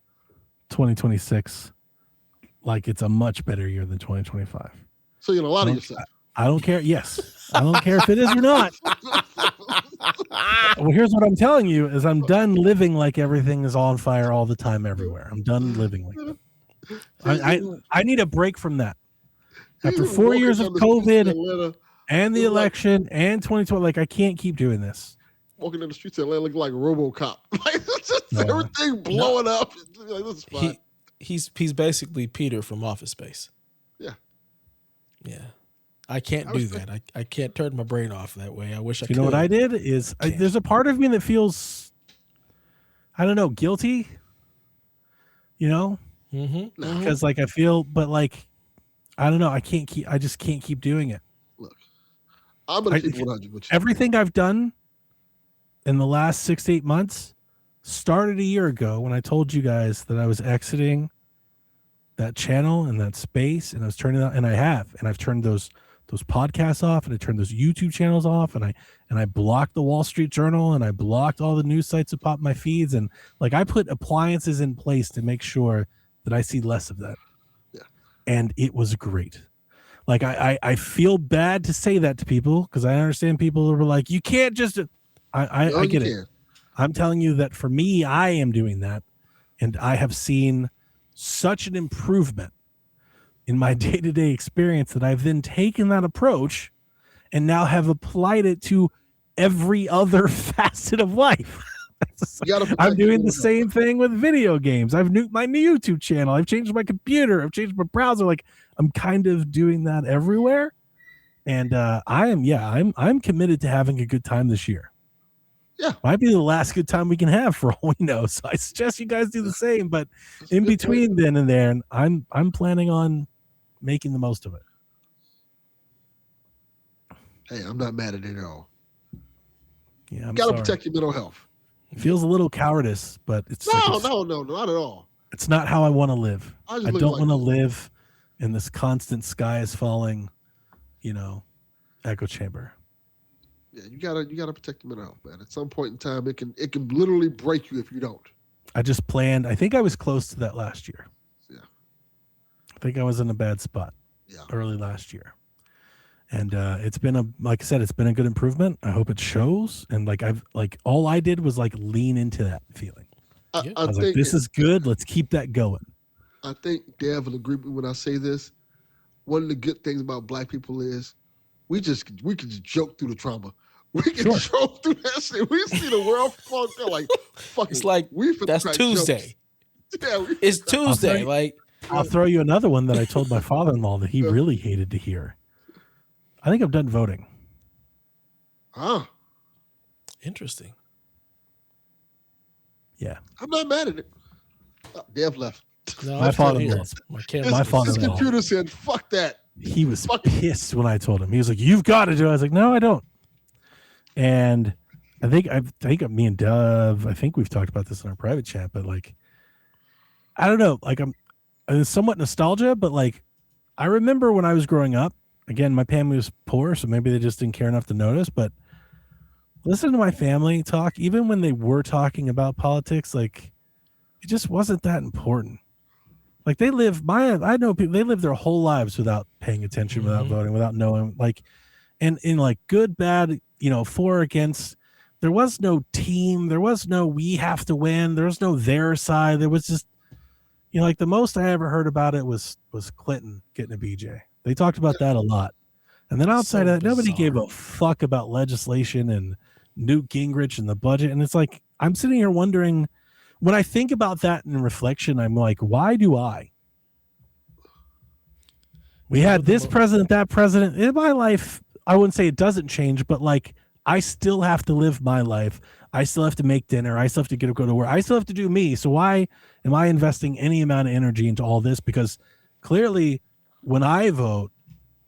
2026 like it's a much better year than 2025. So you're going to lie to yourself. I don't care. Yes. I don't care if it is or not. Well, here's what I'm telling you is I'm done living like everything is on fire all the time everywhere. I'm done living like that. I need a break from that. After 4 years of COVID and the election and 2020, like I can't keep doing this. Walking in the streets of Atlanta looking like RoboCop. Like everything blowing up. Like, this is fine. He's basically Peter from Office Space. Yeah. Yeah. I can't do that. I can't turn my brain off that way. I wish I could. You know what I did is there's a part of me that feels, I don't know, guilty. You know? Mm-hmm. Because like I feel, but like, I don't know. I just can't keep doing it. Look, I'm going to keep 100 with you. Everything I've done in the last 6 to 8 months started a year ago when I told you guys that I was exiting that channel and that space, and I was turning out, and I've turned those podcasts off, and I turned those YouTube channels off, and I blocked the Wall Street Journal, and I blocked all the news sites that pop my feeds, and like I put appliances in place to make sure that I see less of that. Yeah. And it was great. Like I feel bad to say that to people because I understand people who are like, you can't just I get it. I'm telling you that for me, I am doing that, and I have seen such an improvement in my day-to-day experience that I've then taken that approach and now have applied it to every other facet of life. I'm doing the same thing with video games. I've nuked my new YouTube channel. I've changed my computer. I've changed my browser. Like I'm kind of doing that everywhere. And I'm committed to having a good time this year. Yeah. Might be the last good time we can have for all we know. So I suggest you guys do the same, but in between then and there, I'm planning on making the most of it. Hey, I'm not mad at it at all. Yeah, I'm gotta protect your mental health. It feels a little cowardice, but it's no, not at all. It's not how I want to live. I don't want to live in this constant sky is falling, echo chamber. Yeah, you gotta protect your mental health, man. At some point in time, it can literally break you if you don't. I think I was close to that last year. Yeah. I think I was in a bad spot. early last year. And it's been like I said, it's been a good improvement. I hope it shows. And all I did was lean into that feeling. I was like, this is good. Let's keep that going. I think Dev will agree with me when I say this. One of the good things about black people is we can just joke through the trauma. We can joke through that shit. We see the world fucked up like fucking. It's like that's Tuesday. Yeah, it's Tuesday. I'll throw you another one that I told my father-in-law that he really hated to hear. I think I'm done voting. Interesting. Yeah. I'm not mad at it. Dev left. No, my father-in-law. His computer said, fuck that. He was pissed when I told him. He was like, you've got to do it. I was like, no, I don't. And I think me and Dove, I think we've talked about this in our private chat, but I don't know. It's somewhat nostalgia, but I remember when I was growing up, again, my family was poor, so maybe they just didn't care enough to notice, but listen to my family talk, even when they were talking about politics, it just wasn't that important. I know people, they live their whole lives without paying attention, without voting, without knowing, and in good, bad, for or against, there was no team. There was no, we have to win. There was no their side. There was just, the most I ever heard about it was Clinton getting a BJ. They talked about that a lot. And then outside of that, nobody gave a fuck about legislation and Newt Gingrich and the budget. And it's I'm sitting here wondering, when I think about that in reflection, I'm like, why do I? We had this president, that president. In my life, I wouldn't say it doesn't change, but I still have to live my life. I still have to make dinner. I still have to go to work. I still have to do me. So why am I investing any amount of energy into all this? Because clearly when I vote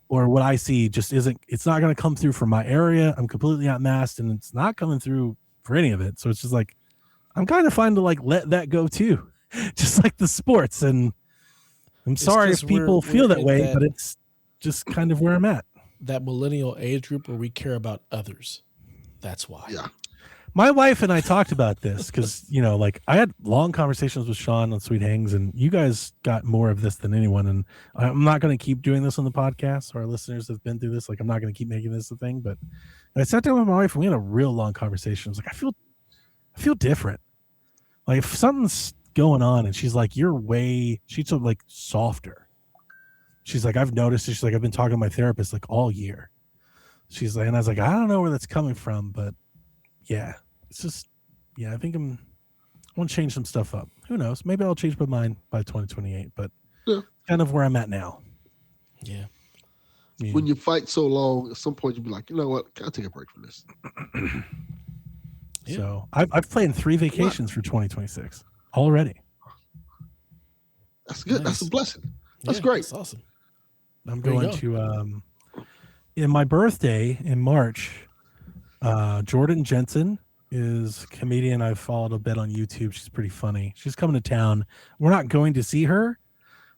or what I see it's not going to come through for my area. I'm completely outmasked and it's not coming through for any of it. So it's just I'm kind of fine to let that go too. Just like the sports. And I'm sorry if people feel that way, but it's just kind of where I'm at. That millennial age group where we care about others. That's why. Yeah. My wife and I talked about this because, I had long conversations with Sean on Sweet Hangs, and you guys got more of this than anyone. And I'm not going to keep doing this on the podcast. Our listeners have been through this. I'm not going to keep making this a thing. But I sat down with my wife and we had a real long conversation. I was I feel different. If something's going on, and she's she's softer. She's I've noticed it. She's I've been talking to my therapist all year. She's and I was I don't know where that's coming from, but yeah, it's just, I think I want to change some stuff up. Who knows? Maybe I'll change my mind by 2028, but kind of where I'm at now. Yeah. When you fight so long, at some point you'll be like, you know what? Can I take a break from this? Yeah. So I've planned 3 vacations for 2026 already. That's good. Nice. That's a blessing. That's great. That's awesome. I'm going to, in my birthday in March, Jordan Jensen is a comedian I've followed a bit on YouTube. She's pretty funny. She's coming to town. We're not going to see her,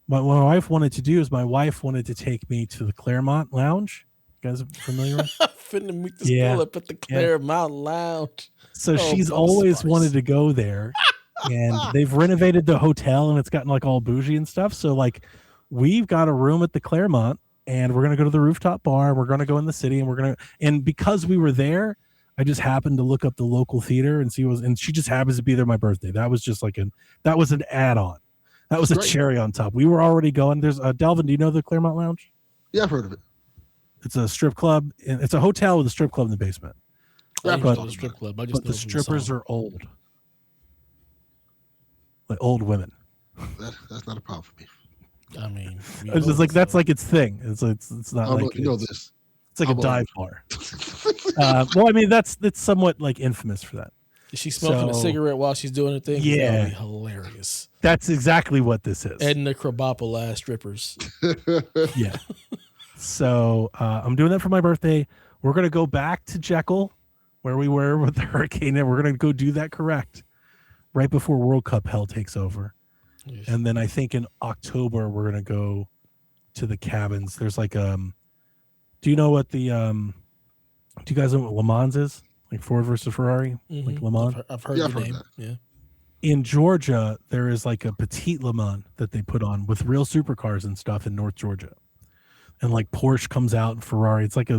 but what my wife wanted to do is my wife wanted to take me to the Claremont Lounge. You guys are familiar with? Finna meet this girl up at the Claremont Lounge. So she's always wanted to go there, and they've renovated the hotel, and it's gotten all bougie and stuff. So we've got a room at the Claremont, and we're gonna go to the rooftop bar. We're gonna go in the city, and because we were there, I just happened to look up the local theater and see and she just happens to be there my birthday. That was just that was an add-on. That was a cherry on top. We were already going. There's Delvin. Do you know the Claremont Lounge? Yeah, I've heard of it. It's a strip club. It's a hotel with a strip club in the basement. Yeah, but the strip club. But the strippers are old, old women. That's not a problem for me. I mean, it's just that's its thing. It's not this. It's a dive bar. Well, I mean that's somewhat infamous for that. Is she smoking a cigarette while she's doing her thing? Yeah, that would be hilarious. That's exactly what this is. Edna Krabappel ass strippers. Yeah. So I'm doing that for my birthday. We're gonna go back to Jekyll, where we were with the hurricane, and we're gonna go do that correct right before World Cup hell takes over. Yes. And then I think in October we're gonna go to the cabins. There's do you know what the do you guys know what Le Mans is? Ford versus Ferrari? Mm-hmm. Le Mans? I've heard the name. Yeah. In Georgia, there is a petite Le Mans that they put on with real supercars and stuff in North Georgia. and like Porsche comes out and Ferrari. It's like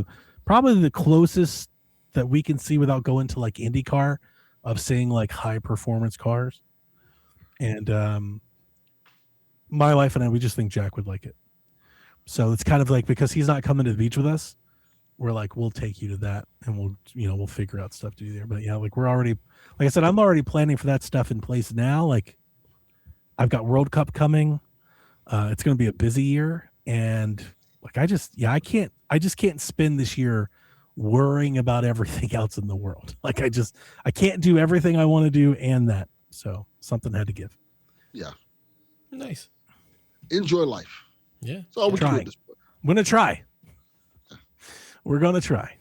probably the closest that we can see without going to like IndyCar of seeing like high performance cars. And my wife and I, we just think Jack would like it. So it's kind of like, because he's not coming to the beach with us, we're like, we'll take you to that and we'll figure out stuff to do there. But yeah, like we're already, like I said, I'm already planning for that stuff in place now. Like I've got World Cup coming. It's going to be a busy year. And like, I just can't spend this year worrying about everything else in the world. Like I can't do everything I want to do and that. So something had to give. Yeah. Nice. Enjoy life. Yeah. So all we can do at this point. I'm going to try. We're going to try.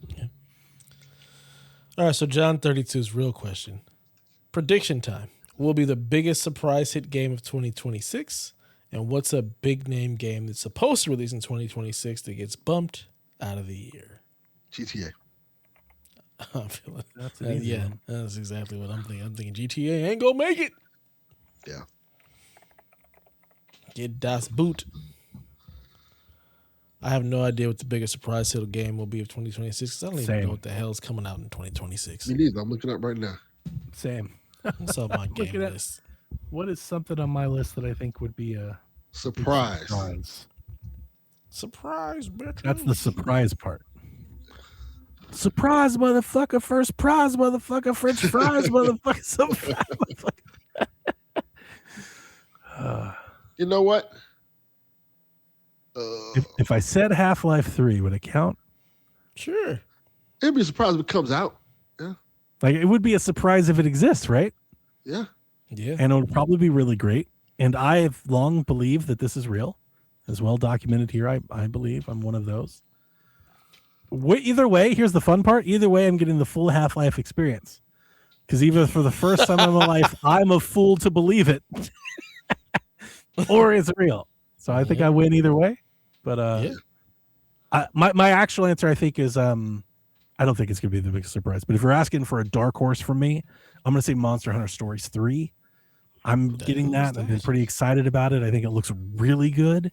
Yeah. All right. So John 32's real question. Prediction time. What will be the biggest surprise hit game of 2026? And what's a big name game that's supposed to release in 2026 that gets bumped out of the year? GTA. I feel like That's an easy one. that's exactly what I'm thinking. I'm thinking GTA ain't gonna make it. Yeah. Get Das Boot. I have no idea what the biggest surprise hit game will be of 2026 because I don't even know what the hell's coming out in 2026. Me neither. I'm looking up right now. Same. What's up my game list? What is something on my list that I think would be a surprise? Surprise, bitch. That's the surprise part. Surprise, motherfucker! First prize, motherfucker! French fries, motherfucker! Surprise, motherfucker! You know what? If I said Half-Life 3, would it count? Sure. It'd be a surprise if it comes out. Yeah. Like it would be a surprise if it exists, right? Yeah. Yeah. And it would probably be really great. And I have long believed that this is real, as well documented here. I believe I'm one of those. Either way, here's the fun part. Either way, I'm getting the full Half-Life experience. Because even for the first time in my life, I'm a fool to believe it. Or it's real. So I think I win either way. But my actual answer, I think, is I don't think it's going to be the biggest surprise. But if you're asking for a dark horse from me, I'm going to say Monster Hunter Stories 3. I'm getting that. I've been pretty excited about it. I think it looks really good.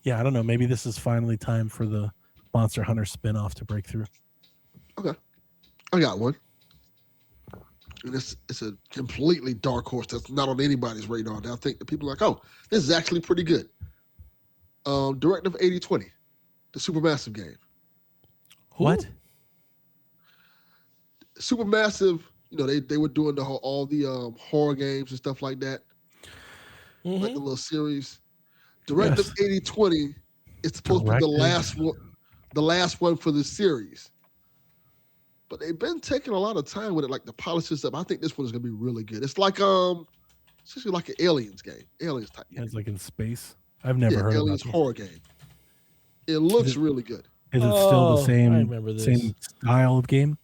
Yeah, I don't know. Maybe this is finally time for the Monster Hunter spinoff to break through. Okay. I got one. And it's a completely dark horse that's not on anybody's radar. I think the people are like, oh, this is actually pretty good. Directive 8020, the Supermassive game. What? Supermassive, they were doing all the horror games and stuff like that. Mm-hmm. Like the little series. Directive 8020 is supposed to be the last one for the series. But they've been taking a lot of time with it, like the polish and stuff. I think this one is gonna be really good. It's like essentially like an Aliens game, Aliens type. Yeah, it's like in space. I've never heard of Aliens horror game. It looks really good. Is it still the same style of game?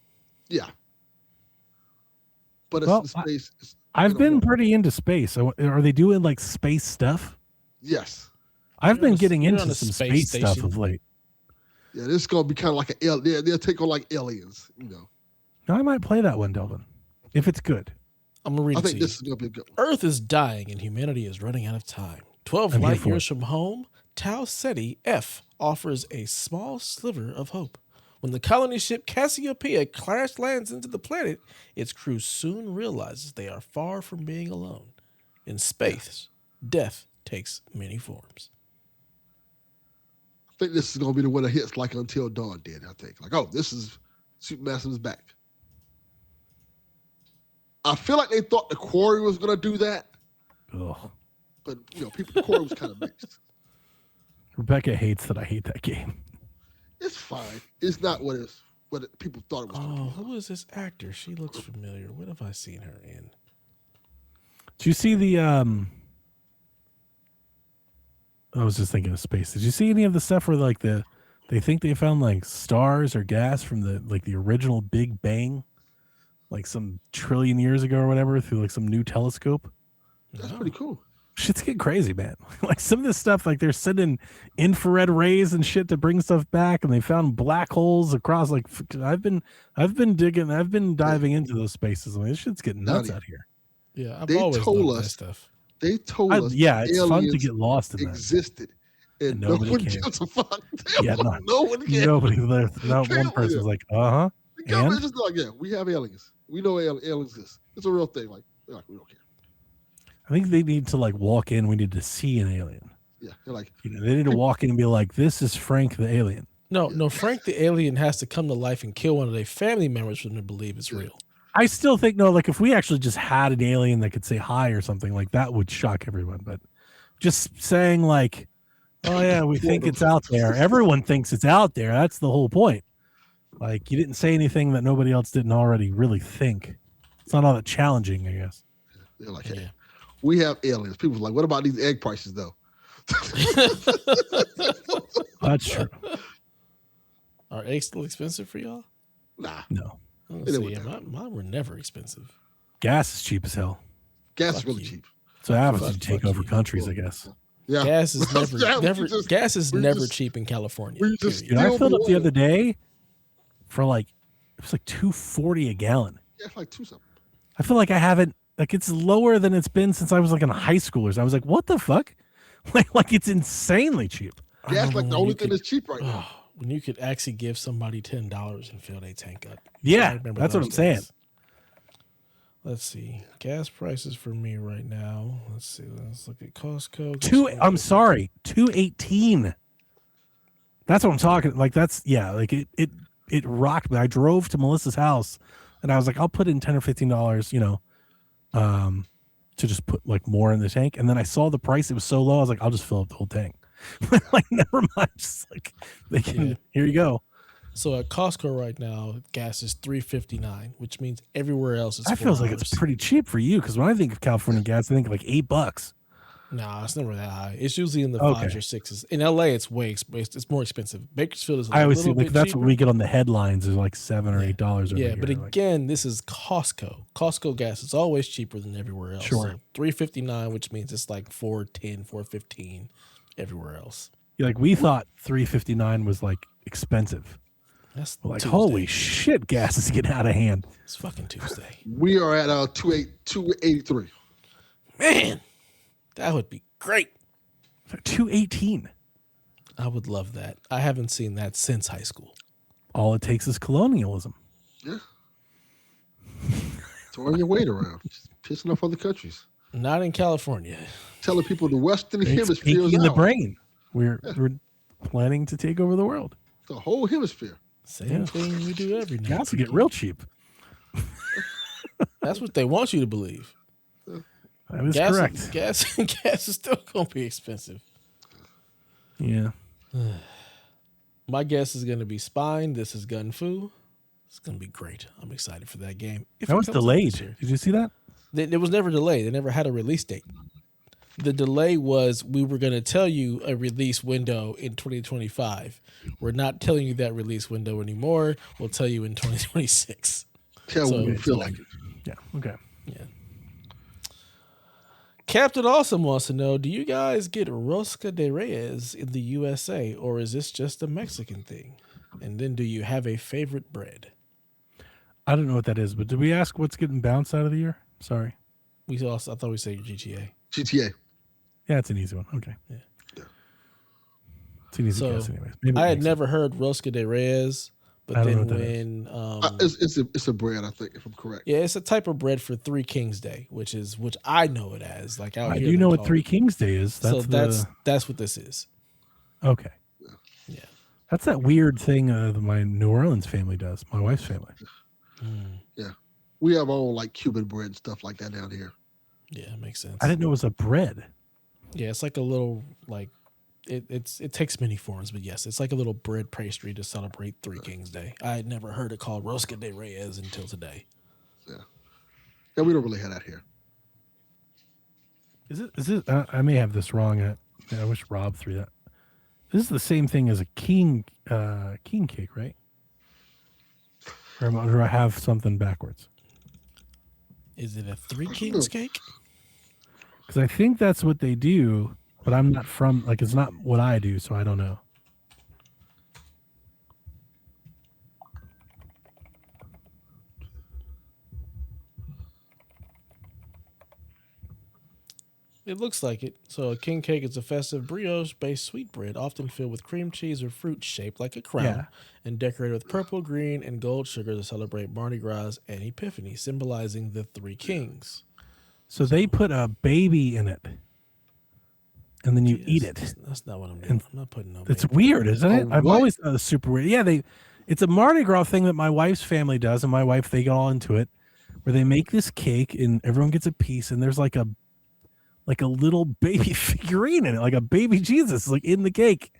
Yeah. But it's in space. I've been pretty into space. Are they doing like space stuff? Yes. I've been getting into some space stuff of late. Yeah, this is gonna be kind of like they'll take on like Aliens, Now, I might play that one, Delvin, if it's good. I'm gonna read. I think this is gonna be a good one. Earth is dying and humanity is running out of time. 12 light years from home, Tau Ceti F offers a small sliver of hope. When the colony ship Cassiopeia crash lands into the planet, its crew soon realizes they are far from being alone. In space, death takes many forms. I think this is going to be the one that hits like Until Dawn did, I think. Like, oh, this is Supermassive's back. I feel like they thought the Quarry was going to do that. Ugh. But, the Quarry was kind of mixed. Rebecca hates that I hate that game. It's fine. It's not what people thought it was going to be. Who is this actor? She looks familiar. What have I seen her in? Did you see the I was just thinking of space. Did you see any of the stuff where like they think they found like stars or gas from the original Big Bang, like some trillion years ago or whatever, through like some new telescope? That's pretty cool. Shit's getting crazy, man. Like some of this stuff, like they're sending infrared rays and shit to bring stuff back, and they found black holes across. Like I've been diving into those spaces. I mean, this shit's getting nuts out here. Yeah, I've always loved that stuff. They told us it's fun to get lost in that. Existed. And no one gives a fuck. No one cares. Nobody there. Not one person's like, The government just like, we have aliens. We know aliens exist. It's a real thing. Like we don't care. I think they need to like walk in. We need to see an alien. Yeah, they're like, they need to walk in and be like, "This is Frank the alien." No, Frank the alien has to come to life and kill one of their family members for them to believe it's real. I still think like if we actually just had an alien that could say hi or something, like that would shock everyone. But just saying like, "Oh yeah, we think it's out there." Everyone thinks it's out there. That's the whole point. Like you didn't say anything that nobody else didn't already really think. It's not all that challenging, I guess. They're like, hey, we have aliens. People are like, what about these egg prices though? That's true. Are eggs still expensive for y'all? Nah. No. Mine were never expensive. Gas is cheap as hell. Gas is really cheap. So that happens to take over countries, I guess. Yeah. Gas is never cheap in California. I filled up the other day for it was like $2.40 a gallon. Yeah, it's like $2 something. I feel like I haven't it's lower than it's been since I was like in high school. I was like, what the fuck? Like it's insanely cheap. Gas like the only thing that's cheap right now. When you could actually give somebody $10 and fill their tank up. Yeah, that's what I'm saying. Let's see. Gas prices for me right now. Let's see. Let's look at Costco. I'm sorry, $2.18. That's what I'm talking. Like that's it rocked me. I drove to Melissa's house and I was like, I'll put in $10 or $15, to just put like more in the tank. And then I saw the price; it was so low. I was like, I'll just fill up the whole tank. Like never mind. Just like here you go. So at Costco right now, gas is $3.59, which means everywhere else is $4. That feels like it's pretty cheap for you because when I think of California gas, I think like $8. Nah, it's never that high. It's usually in the 5s or 6s. In LA, it's it's more expensive. Bakersfield is. I always see like that's cheaper. What we get on the headlines is like $7 or $8. Yeah, but again, this is Costco. Costco gas is always cheaper than everywhere else. Sure, so $3.59, which means it's like $4.10, $4.15 everywhere else. Yeah, like we thought $3.59 was like expensive. That's like Tuesday. Holy shit, gas is getting out of hand. It's fucking Tuesday. We are at $2.83. Man. That would be great. $2.18. I would love that. I haven't seen that since high school. All it takes is colonialism. Yeah. Throwing your weight around. Just pissing off other countries. Not in California. Telling people the Western Hemisphere is in the out. brain. We're planning to take over the world. The whole hemisphere. Same thing we do every night. Gas will get real cheap. That's what they want you to believe. That is correct. Gas is still going to be expensive. Yeah. My guess is going to be Spine. This is Gun Fu. It's going to be great. I'm excited for that game. That was delayed. Did you see that? It was never delayed. They never had a release date. The delay was we were going to tell you a release window in 2025. We're not telling you that release window anymore. We'll tell you in 2026. Tell me you feel like it. Yeah. Okay. Yeah. Captain Awesome wants to know, do you guys get rosca de reyes in the USA, or is this just a Mexican thing? And then do you have a favorite bread? I don't know what that is, but did we ask what's getting bounced out of the year? Sorry. I thought we said GTA. GTA. Yeah, it's an easy one. Okay. Yeah. It's an easy guess anyways. I had never heard rosca de reyes. But then when it's a bread, I think, if I'm correct. Yeah, it's a type of bread for Three Kings Day, which I know it as. Like out I here, do know what Three Kings Day is. That's what this is. Okay. Yeah. That's that weird thing my New Orleans family does. My wife's family. Yeah, we have our own like Cuban bread and stuff like that down here. Yeah, it makes sense. I didn't know it was a bread. Yeah, it's like a little like. It takes many forms, but yes, it's like a little bread pastry to celebrate Three Kings Day. I had never heard it called rosca de reyes until today. Yeah, we don't really have that here. Is it? I may have this wrong. I wish Rob threw that. This is the same thing as a king cake, right? Or do I have something backwards? Is it a Three Kings cake? Because I think that's what they do. But I'm not from, like, it's not what I do, so I don't know. It looks like it. So a king cake is a festive brioche-based sweetbread, often filled with cream cheese or fruit shaped like a crown, and decorated with purple, green, and gold sugar to celebrate Mardi Gras and Epiphany, symbolizing the three kings. So they put a baby in it, and then you eat it. That's not what I'm doing. I'm not putting no baby. It's weird, isn't it? I've what? always thought it was super weird. Yeah, it's a Mardi Gras thing that my wife's family does, and my wife, they get all into it, where they make this cake and everyone gets a piece, and there's like a little baby figurine in it, like a baby Jesus, like in the cake,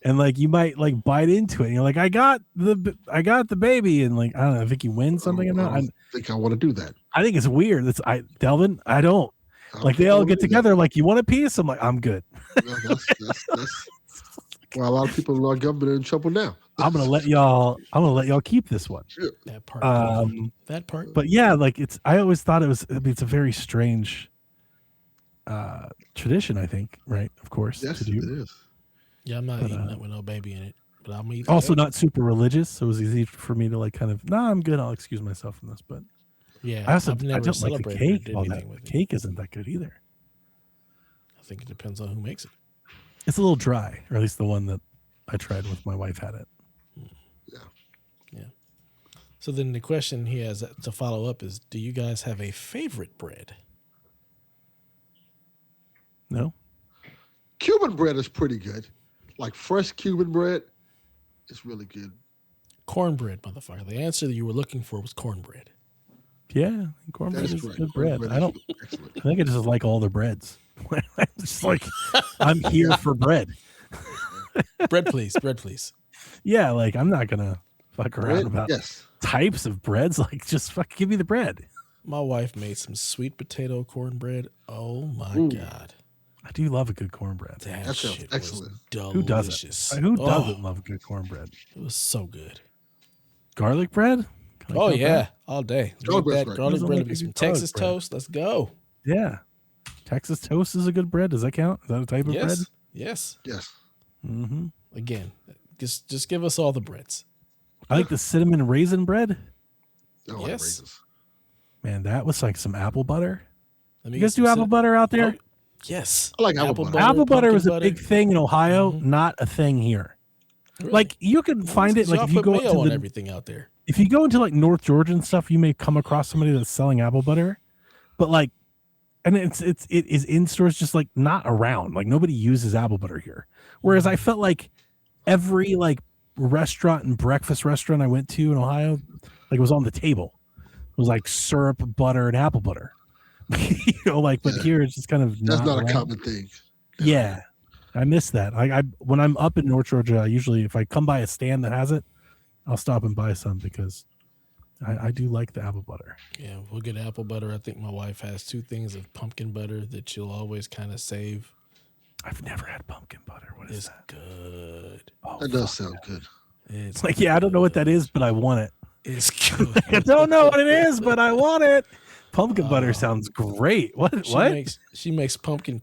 and like you might like bite into it, and you're like, I got the baby, and like I don't know, I think you win something or not. I think I want to do that. I think it's weird. Delvin, I don't. Like they all get together, like you want a piece. I'm like, I'm good. That's well, a lot of people in our government are in trouble now. I'm gonna let y'all keep this one. That part. That part. But yeah, like I always thought it was. I mean, it's a very strange tradition. I think, right? Of course, yes, to do. it is. Yeah, I'm not eating that with no baby in it. But I'm eating. Also, not super religious, so it was easy for me to like kind of. Nah, I'm good. I'll excuse myself from this. But yeah, I don't like the celebrated cake. or did All that. anything with The it. cake isn't that good either. I think it depends on who makes it. It's a little dry, or at least the one that I tried with my wife had it. Yeah. So then the question he has to follow up is, do you guys have a favorite bread? No. Cuban bread is pretty good. Like fresh Cuban bread is really good. Cornbread, motherfucker. The answer that you were looking for was cornbread. Yeah, cornbread is correct. good bread. Cornbread I don't. excellent. I think I just like all the breads. I'm just like, I'm here for bread. Bread, please. Bread, please. Yeah, like I'm not gonna fuck around about types of breads. Like, just fuck, give me the bread. My wife made some sweet potato cornbread. Oh my God. I do love a good cornbread. That sounds excellent. Who doesn't? Who doesn't love good cornbread? It was so good. Garlic bread? Oh yeah, all day. Garlic bread would be some Texas toast. Let's go. Yeah, Texas toast is a good bread. Does that count? Is that a type of bread? Yes. Mm-hmm. Again, just give us all the breads. I like the cinnamon raisin bread. I like raisins. Man, that was like some apple butter. You guys do apple butter out there? Oh, yes. I like apple butter. Apple butter was a big thing in Ohio, not a thing here. Really? Like you can find it. Like if you go to everything out there. If you go into like North Georgia and stuff, you may come across somebody that's selling apple butter, but like, and it is in stores, just like not around. Like nobody uses apple butter here. Whereas I felt like every like restaurant and breakfast restaurant I went to in Ohio, like it was on the table. It was like syrup, butter, and apple butter. You know, like, but here it's just kind of that's not a common thing. Yeah, I miss that. I when I'm up in North Georgia, I usually, if I come by a stand that has it, I'll stop and buy some because I do like the apple butter. Yeah, we'll get apple butter. I think my wife has 2 things of pumpkin butter that she'll always kind of save. I've never had pumpkin butter. What is that? Good. Oh, that does sound good. It's like, yeah, I don't know what that is, but I want it. It's good. I don't know what it is, but I want it. Pumpkin butter sounds great. What? She makes pumpkin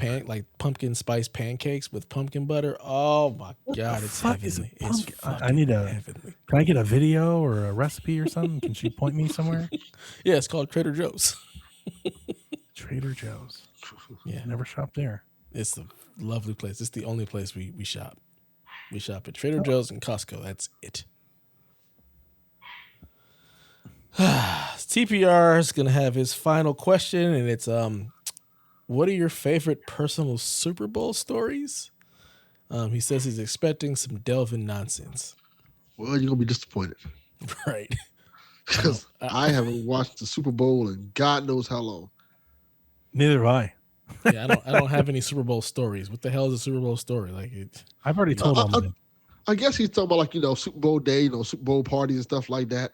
spice pancakes with pumpkin butter. Oh my God, it's heavenly. Can I get a video or a recipe or something? Can she point me somewhere? Yeah, it's called Trader Joe's. Trader Joe's. Yeah, never shopped there. It's a lovely place. It's the only place we shop. We shop at Trader Joe's and Costco. That's it. TPR is going to have his final question, and it's what are your favorite personal Super Bowl stories? He says he's expecting some Delvin nonsense. Well, you're going to be disappointed. Right. Because I haven't watched the Super Bowl in God knows how long. Neither have I. Yeah, I don't have any Super Bowl stories. What the hell is a Super Bowl story? Like I've already told him. I guess he's talking about like, Super Bowl day, Super Bowl parties and stuff like that.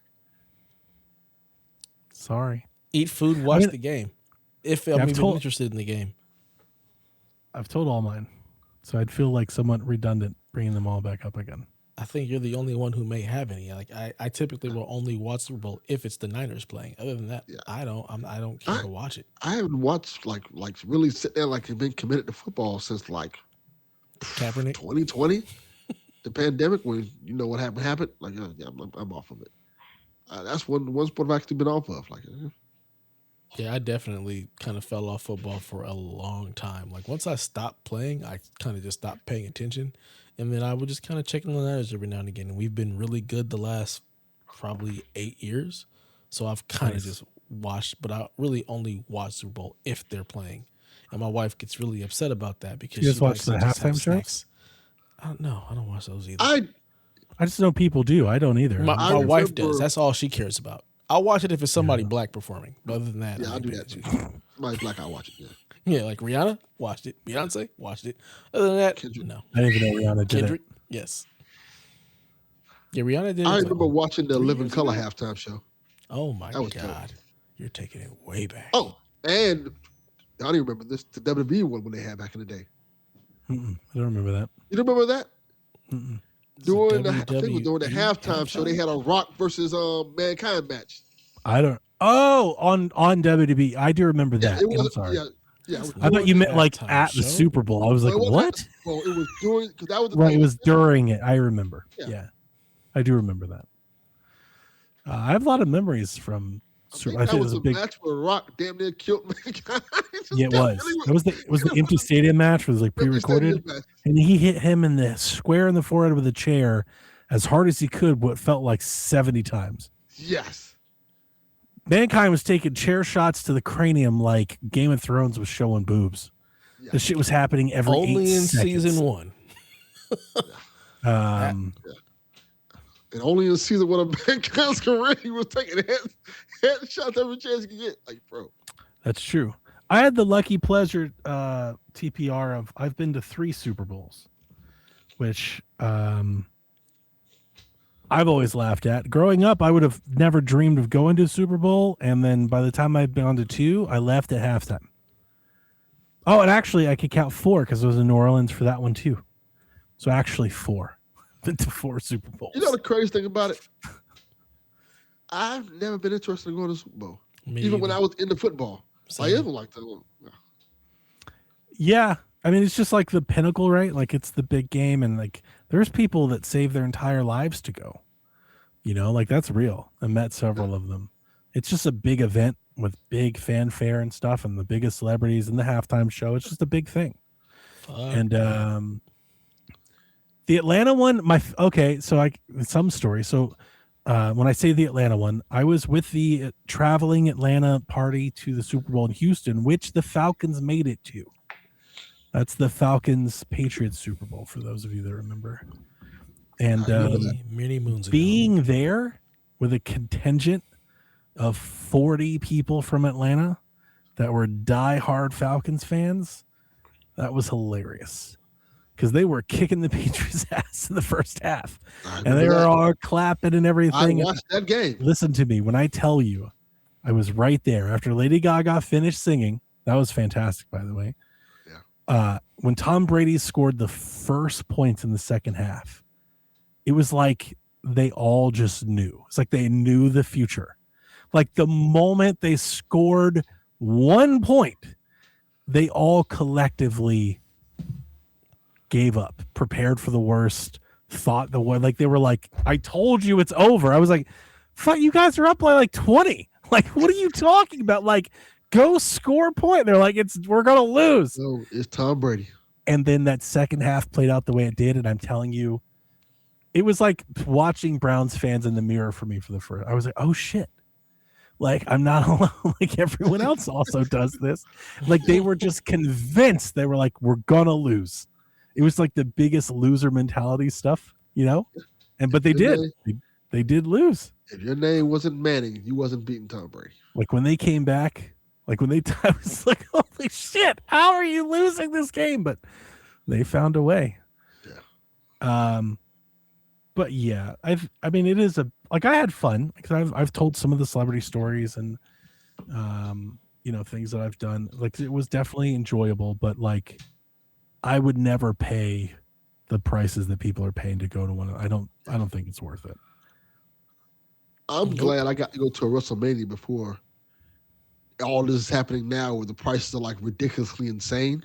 Sorry. Eat food, watch the game. If I'm even interested in the game. I've told all mine. So I'd feel like somewhat redundant bringing them all back up again. I think you're the only one who may have any. Like I typically will only watch Super Bowl if it's the Niners playing. Other than that, I don't care to watch it. I haven't watched like really sit there like and been committed to football since like Kaepernick 2020, the pandemic when what happened. Like I'm off of it. That's one sport I've actually been off of. Like Yeah, I definitely kind of fell off football for a long time. Like once I stopped playing, I kind of just stopped paying attention, and then I would just kind of check on the Niners every now and again. And we've been really good the last probably 8 years, so I've kind of just watched, but I really only watch Super Bowl if they're playing. And my wife gets really upset about that because You guys she watch likes the to just have halftime shows? snacks. I don't know. I don't watch those either. I just know people do. I don't either. My wife does. That's all she cares about. I'll watch it if it's somebody black performing. But other than that, yeah, I do that too. Somebody black, I watch it. Yeah. Yeah, like Rihanna, watched it. Beyonce, watched it. Other than that, Kendrick. no. I didn't even know Rihanna did Kendrick, it. yes. Yeah, Rihanna did it. I remember watching the 3 Living years Color ago? halftime show. Oh my That was God. dope. You're taking it way back. Oh, and I don't even remember this, the WWE one when they had back in the day. I don't remember that. You don't remember that? During the, I think it was during the WWE halftime show, they had a Rock versus Mankind match. I don't. Oh, on WWE, I do remember that. It was, I'm sorry. Yeah. I thought you meant like halftime at the show? Super Bowl. I was like, what? Well, it was during, because that was the Right, thing. it was during it. I remember. Yeah. Yeah, I do remember that. I have a lot of memories from. I Super, think I that think it was was a the big. match where Rock damn near killed Mankind. Yeah, it was. It was the empty stadium match. Was like pre-recorded, and he hit him in the square in the forehead with a chair as hard as he could. What felt like 70 times. Yes. Mankind was taking chair shots to the cranium like Game of Thrones was showing boobs. Yeah. The shit was happening every Only 8 in seconds. season 1. And only in season 1 of Mankind's career, he was taking headshots every chance he could get. Like, bro. That's true. I had the lucky pleasure, TPR, of I've been to 3 Super Bowls, which I've always laughed at. Growing up, I would have never dreamed of going to a Super Bowl, and then by the time I'd been on to 2, I left at halftime. Oh, and actually, I could count 4 because I was in New Orleans for that one too. So actually 4. Been to 4 Super Bowls. You know the crazy thing about it? I've never been interested in going to the Super Bowl. Even when I was into football. I even like that. Yeah. I mean, it's just like the pinnacle, right? Like it's the big game, and like there's people that save their entire lives to go. You know, like that's real. I met several of them. It's just a big event with big fanfare and stuff, and the biggest celebrities in the halftime show. It's just a big thing. And the Atlanta one, some story. So when I say the Atlanta one, I was with the traveling Atlanta party to the Super Bowl in Houston, which the Falcons made it to. That's the Falcons Patriots Super Bowl, for those of you that remember. And many moons ago, being there with a contingent of 40 people from Atlanta that were diehard Falcons fans, that was hilarious. Because they were kicking the Patriots' ass in the first half. And they were all clapping and everything. I watched that game. Listen to me. When I tell you, I was right there. After Lady Gaga finished singing, that was fantastic, by the way. Yeah. When Tom Brady scored the first points in the second half, it was like they all just knew. It's like they knew the future. Like the moment they scored 1 point, they all collectively gave up, prepared for the worst, thought the one, like they were like, I told you it's over. I was like, fuck, you guys are up by like 20. Like, what are you talking about? Like, go score a point. They're like, we're gonna lose. No, it's Tom Brady. And then that second half played out the way it did, and I'm telling you, it was like watching Browns fans in the mirror for me for the first. I was like, oh shit. Like, I'm not alone. Like everyone else also does this. Like they were just convinced. They were like, we're gonna lose. It was like the biggest loser mentality stuff, you know? But they did. They did lose. If your name wasn't Manning, you wasn't beating Tom Brady. Like when they came back, I was like, holy shit, how are you losing this game? But they found a way. Yeah. But yeah, I mean, it is I had fun because I've told some of the celebrity stories and, things that I've done. Like it was definitely enjoyable, but like, I would never pay the prices that people are paying to go to one. I don't think it's worth it. I'm glad I got to go to a WrestleMania before all this is happening now, where the prices are like ridiculously insane.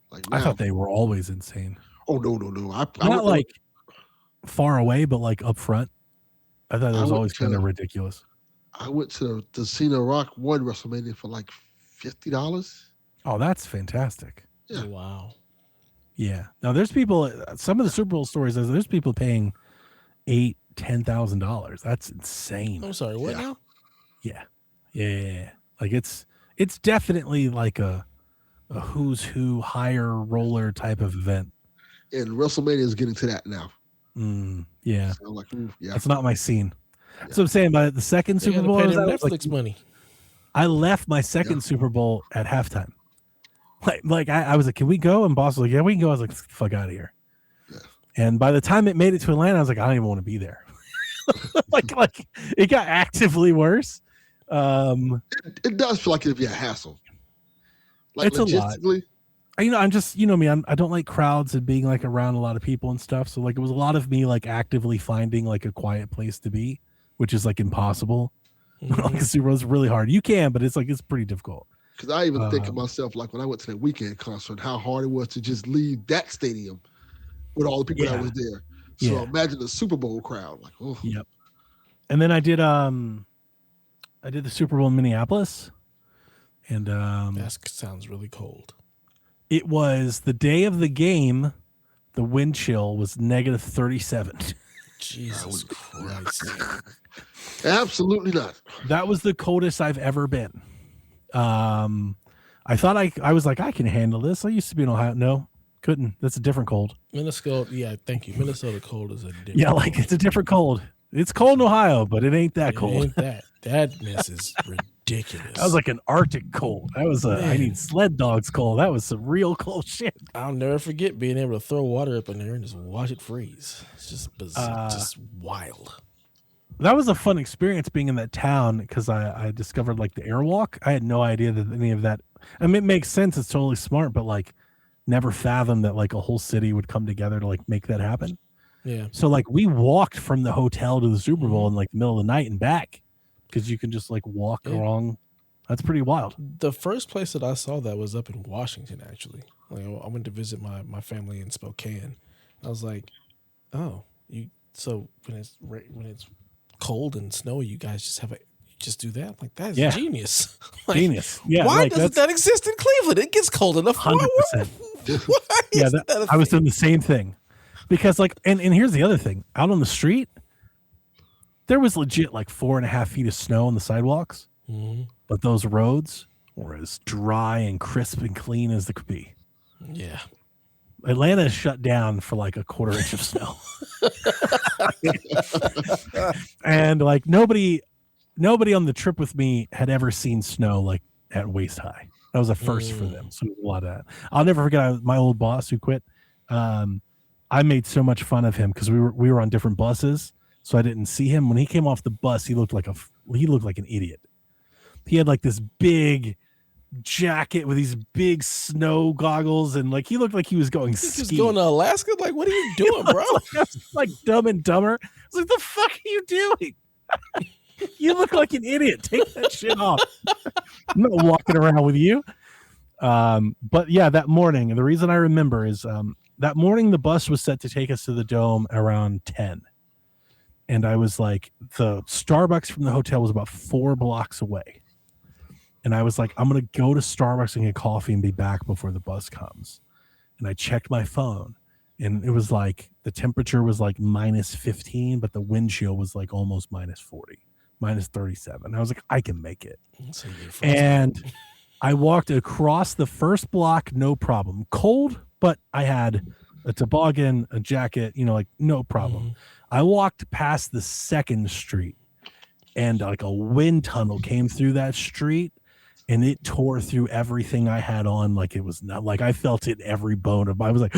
Like now, I thought they were always insane. Oh no! Not like far away, but like up front. I thought it was always kind of ridiculous. I went to the Cena Rock one WrestleMania for like $50. Oh, that's fantastic. Yeah. Wow. Yeah. Now there's people. Some of the Super Bowl stories. There's people paying $8,000-$10,000. That's insane. I'm sorry. What now? Yeah. Like it's definitely like a who's who higher roller type of event. And WrestleMania is getting to that now. Yeah. So I'm like, yeah. That's not my scene. Yeah. So I'm saying by the second They Super Bowl, pay them Netflix money. I left my second Super Bowl at halftime. Like I was like, can we go? And boss was like, yeah, we can go. I was like, get the fuck out of here. Yeah. And by the time it made it to Atlanta, I was like, I don't even want to be there. like it got actively worse. It does feel like it'd be a hassle. Like it's logistically. A lot. I'm just, me, I don't like crowds and being like around a lot of people and stuff. So like it was a lot of me like actively finding like a quiet place to be, which is like impossible. Like a Super Bowl is really hard. You can, but it's pretty difficult. Because I even think of myself, like when I went to that weekend concert, how hard it was to just leave that stadium with all the people that was there. So imagine the Super Bowl crowd. Like, oh. Yep. And then I did the Super Bowl in Minneapolis. And that sounds really cold. It was the day of the game. The wind chill was -37. Jesus Christ. Absolutely not. That was the coldest I've ever been. I thought I was like, I can handle this. I used to be in Ohio. No, couldn't. That's a different cold. Minnesota. Yeah, thank you. Minnesota cold is a different cold. It's a different cold. It's cold in Ohio, but it ain't that cold. Ain't that. That mess is ridiculous. That was like an Arctic cold. That was I need sled dogs cold. That was some real cold shit. I'll never forget being able to throw water up in there and just watch it freeze. It's just bizarre, just wild. That was a fun experience being in that town because I discovered like the airwalk. I had no idea that any of that. I mean, it makes sense. It's totally smart, but like never fathomed that like a whole city would come together to like make that happen. Yeah. So like we walked from the hotel to the Super Bowl in like the middle of the night and back because you can just like walk along. That's pretty wild. The first place that I saw that was up in Washington, actually. Like I went to visit my family in Spokane. I was like, oh, so when it's cold and snowy, you guys just do that? Like that's genius. Like, genius. Yeah. Why doesn't that exist in Cleveland? It gets cold enough. 100%. I was doing the same thing. Because like, and here's the other thing. Out on the street, there was legit like 4.5 feet of snow on the sidewalks. Mm-hmm. But those roads were as dry and crisp and clean as they could be. Yeah. Atlanta is shut down for like a 1/4 inch of snow. And like nobody on the trip with me had ever seen snow like at waist high. That was a first for them. So a lot of that. I'll never forget my old boss who quit. I made so much fun of him because we were on different buses, so I didn't see him. When he came off the bus, he looked like an idiot. He had like this big jacket with these big snow goggles, and like he looked like he was going skiing. He was going to Alaska. Like, what are you doing, bro? like Dumb and Dumber. I was like, the fuck are you doing? You look like an idiot. Take that shit off. I'm not walking around with you. But yeah, that morning, and the reason I remember is that morning the bus was set to take us to the Dome around 10. And I was like, the Starbucks from the hotel was about 4 blocks away. And I was like, I'm going to go to Starbucks and get coffee and be back before the bus comes. And I checked my phone, and it was like the temperature was like -15, but the wind chill was like almost -40, -37. I was like, I can make it. And I walked across the first block, no problem. Cold, but I had a toboggan, a jacket, like no problem. Mm-hmm. I walked past the second street, and like a wind tunnel came through that street, and it tore through everything I had on. Like it was not like I felt it every bone of my. I was like,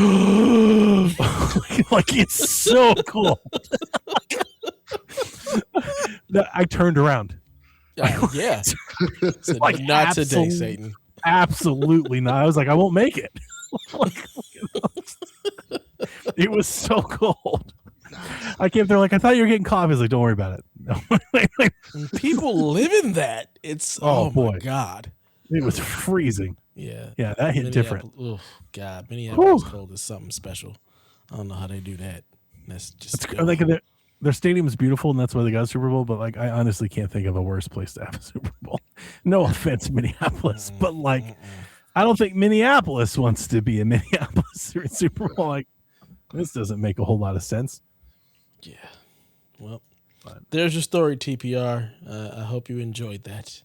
like it's so cool. I turned around. Yeah. So like not today, Satan. Absolutely not. I was like, I won't make it. It was so cold. I came there like, I thought you were getting coffee. I was like, don't worry about it. No. People live in that. It's oh boy, my God. It was freezing. Yeah. Yeah, that hit different. Oh God, Minneapolis cold is something special. I don't know how they do that. That's just like their stadium is beautiful, and that's why they got a Super Bowl. But like, I honestly can't think of a worse place to have a Super Bowl. No offense, Minneapolis, but like, I don't think Minneapolis wants to be in Minneapolis or in Super Bowl. Like, this doesn't make a whole lot of sense. Yeah. Well, there's your story, TPR. I hope you enjoyed that.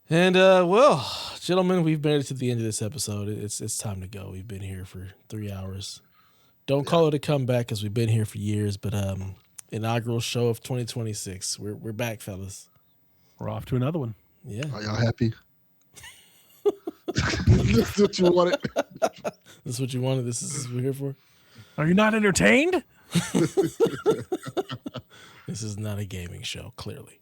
And well, gentlemen, we've made it to the end of this episode. It's time to go. We've been here for 3 hours. Don't call it a comeback because we've been here for years, but inaugural show of 2026. We're back, fellas. We're off to another one. Yeah. Are y'all happy? This is what you wanted. This is what you wanted. This is what we're here for. Are you not entertained? This is not a gaming show, clearly.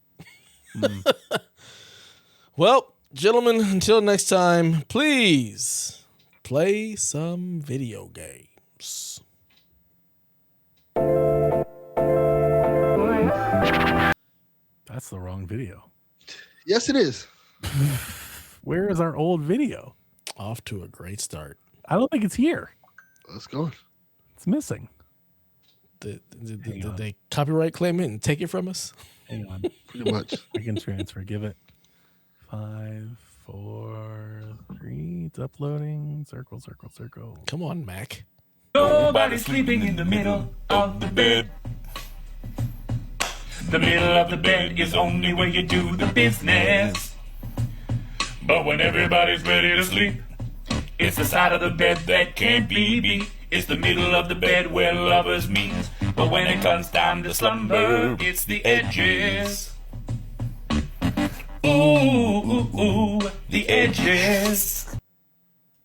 Well, gentlemen, until next time, please play some video games. That's the wrong video. Yes, it is. Where is our old video? Off to a great start. I don't think it's here. Let's go. It's missing. Did they copyright claim it and take it from us? Hang on. Pretty much. I can transfer. Give it 5, 4, 3. It's uploading. Circle. Come on, Mac. Nobody's sleeping in the middle of the bed. The middle of the bed is only where you do the business. But when everybody's ready to sleep, it's the side of the bed that can't be beat. It's the middle of the bed where lovers meet. But when it comes time to slumber, it's the edges. Ooh, the edges.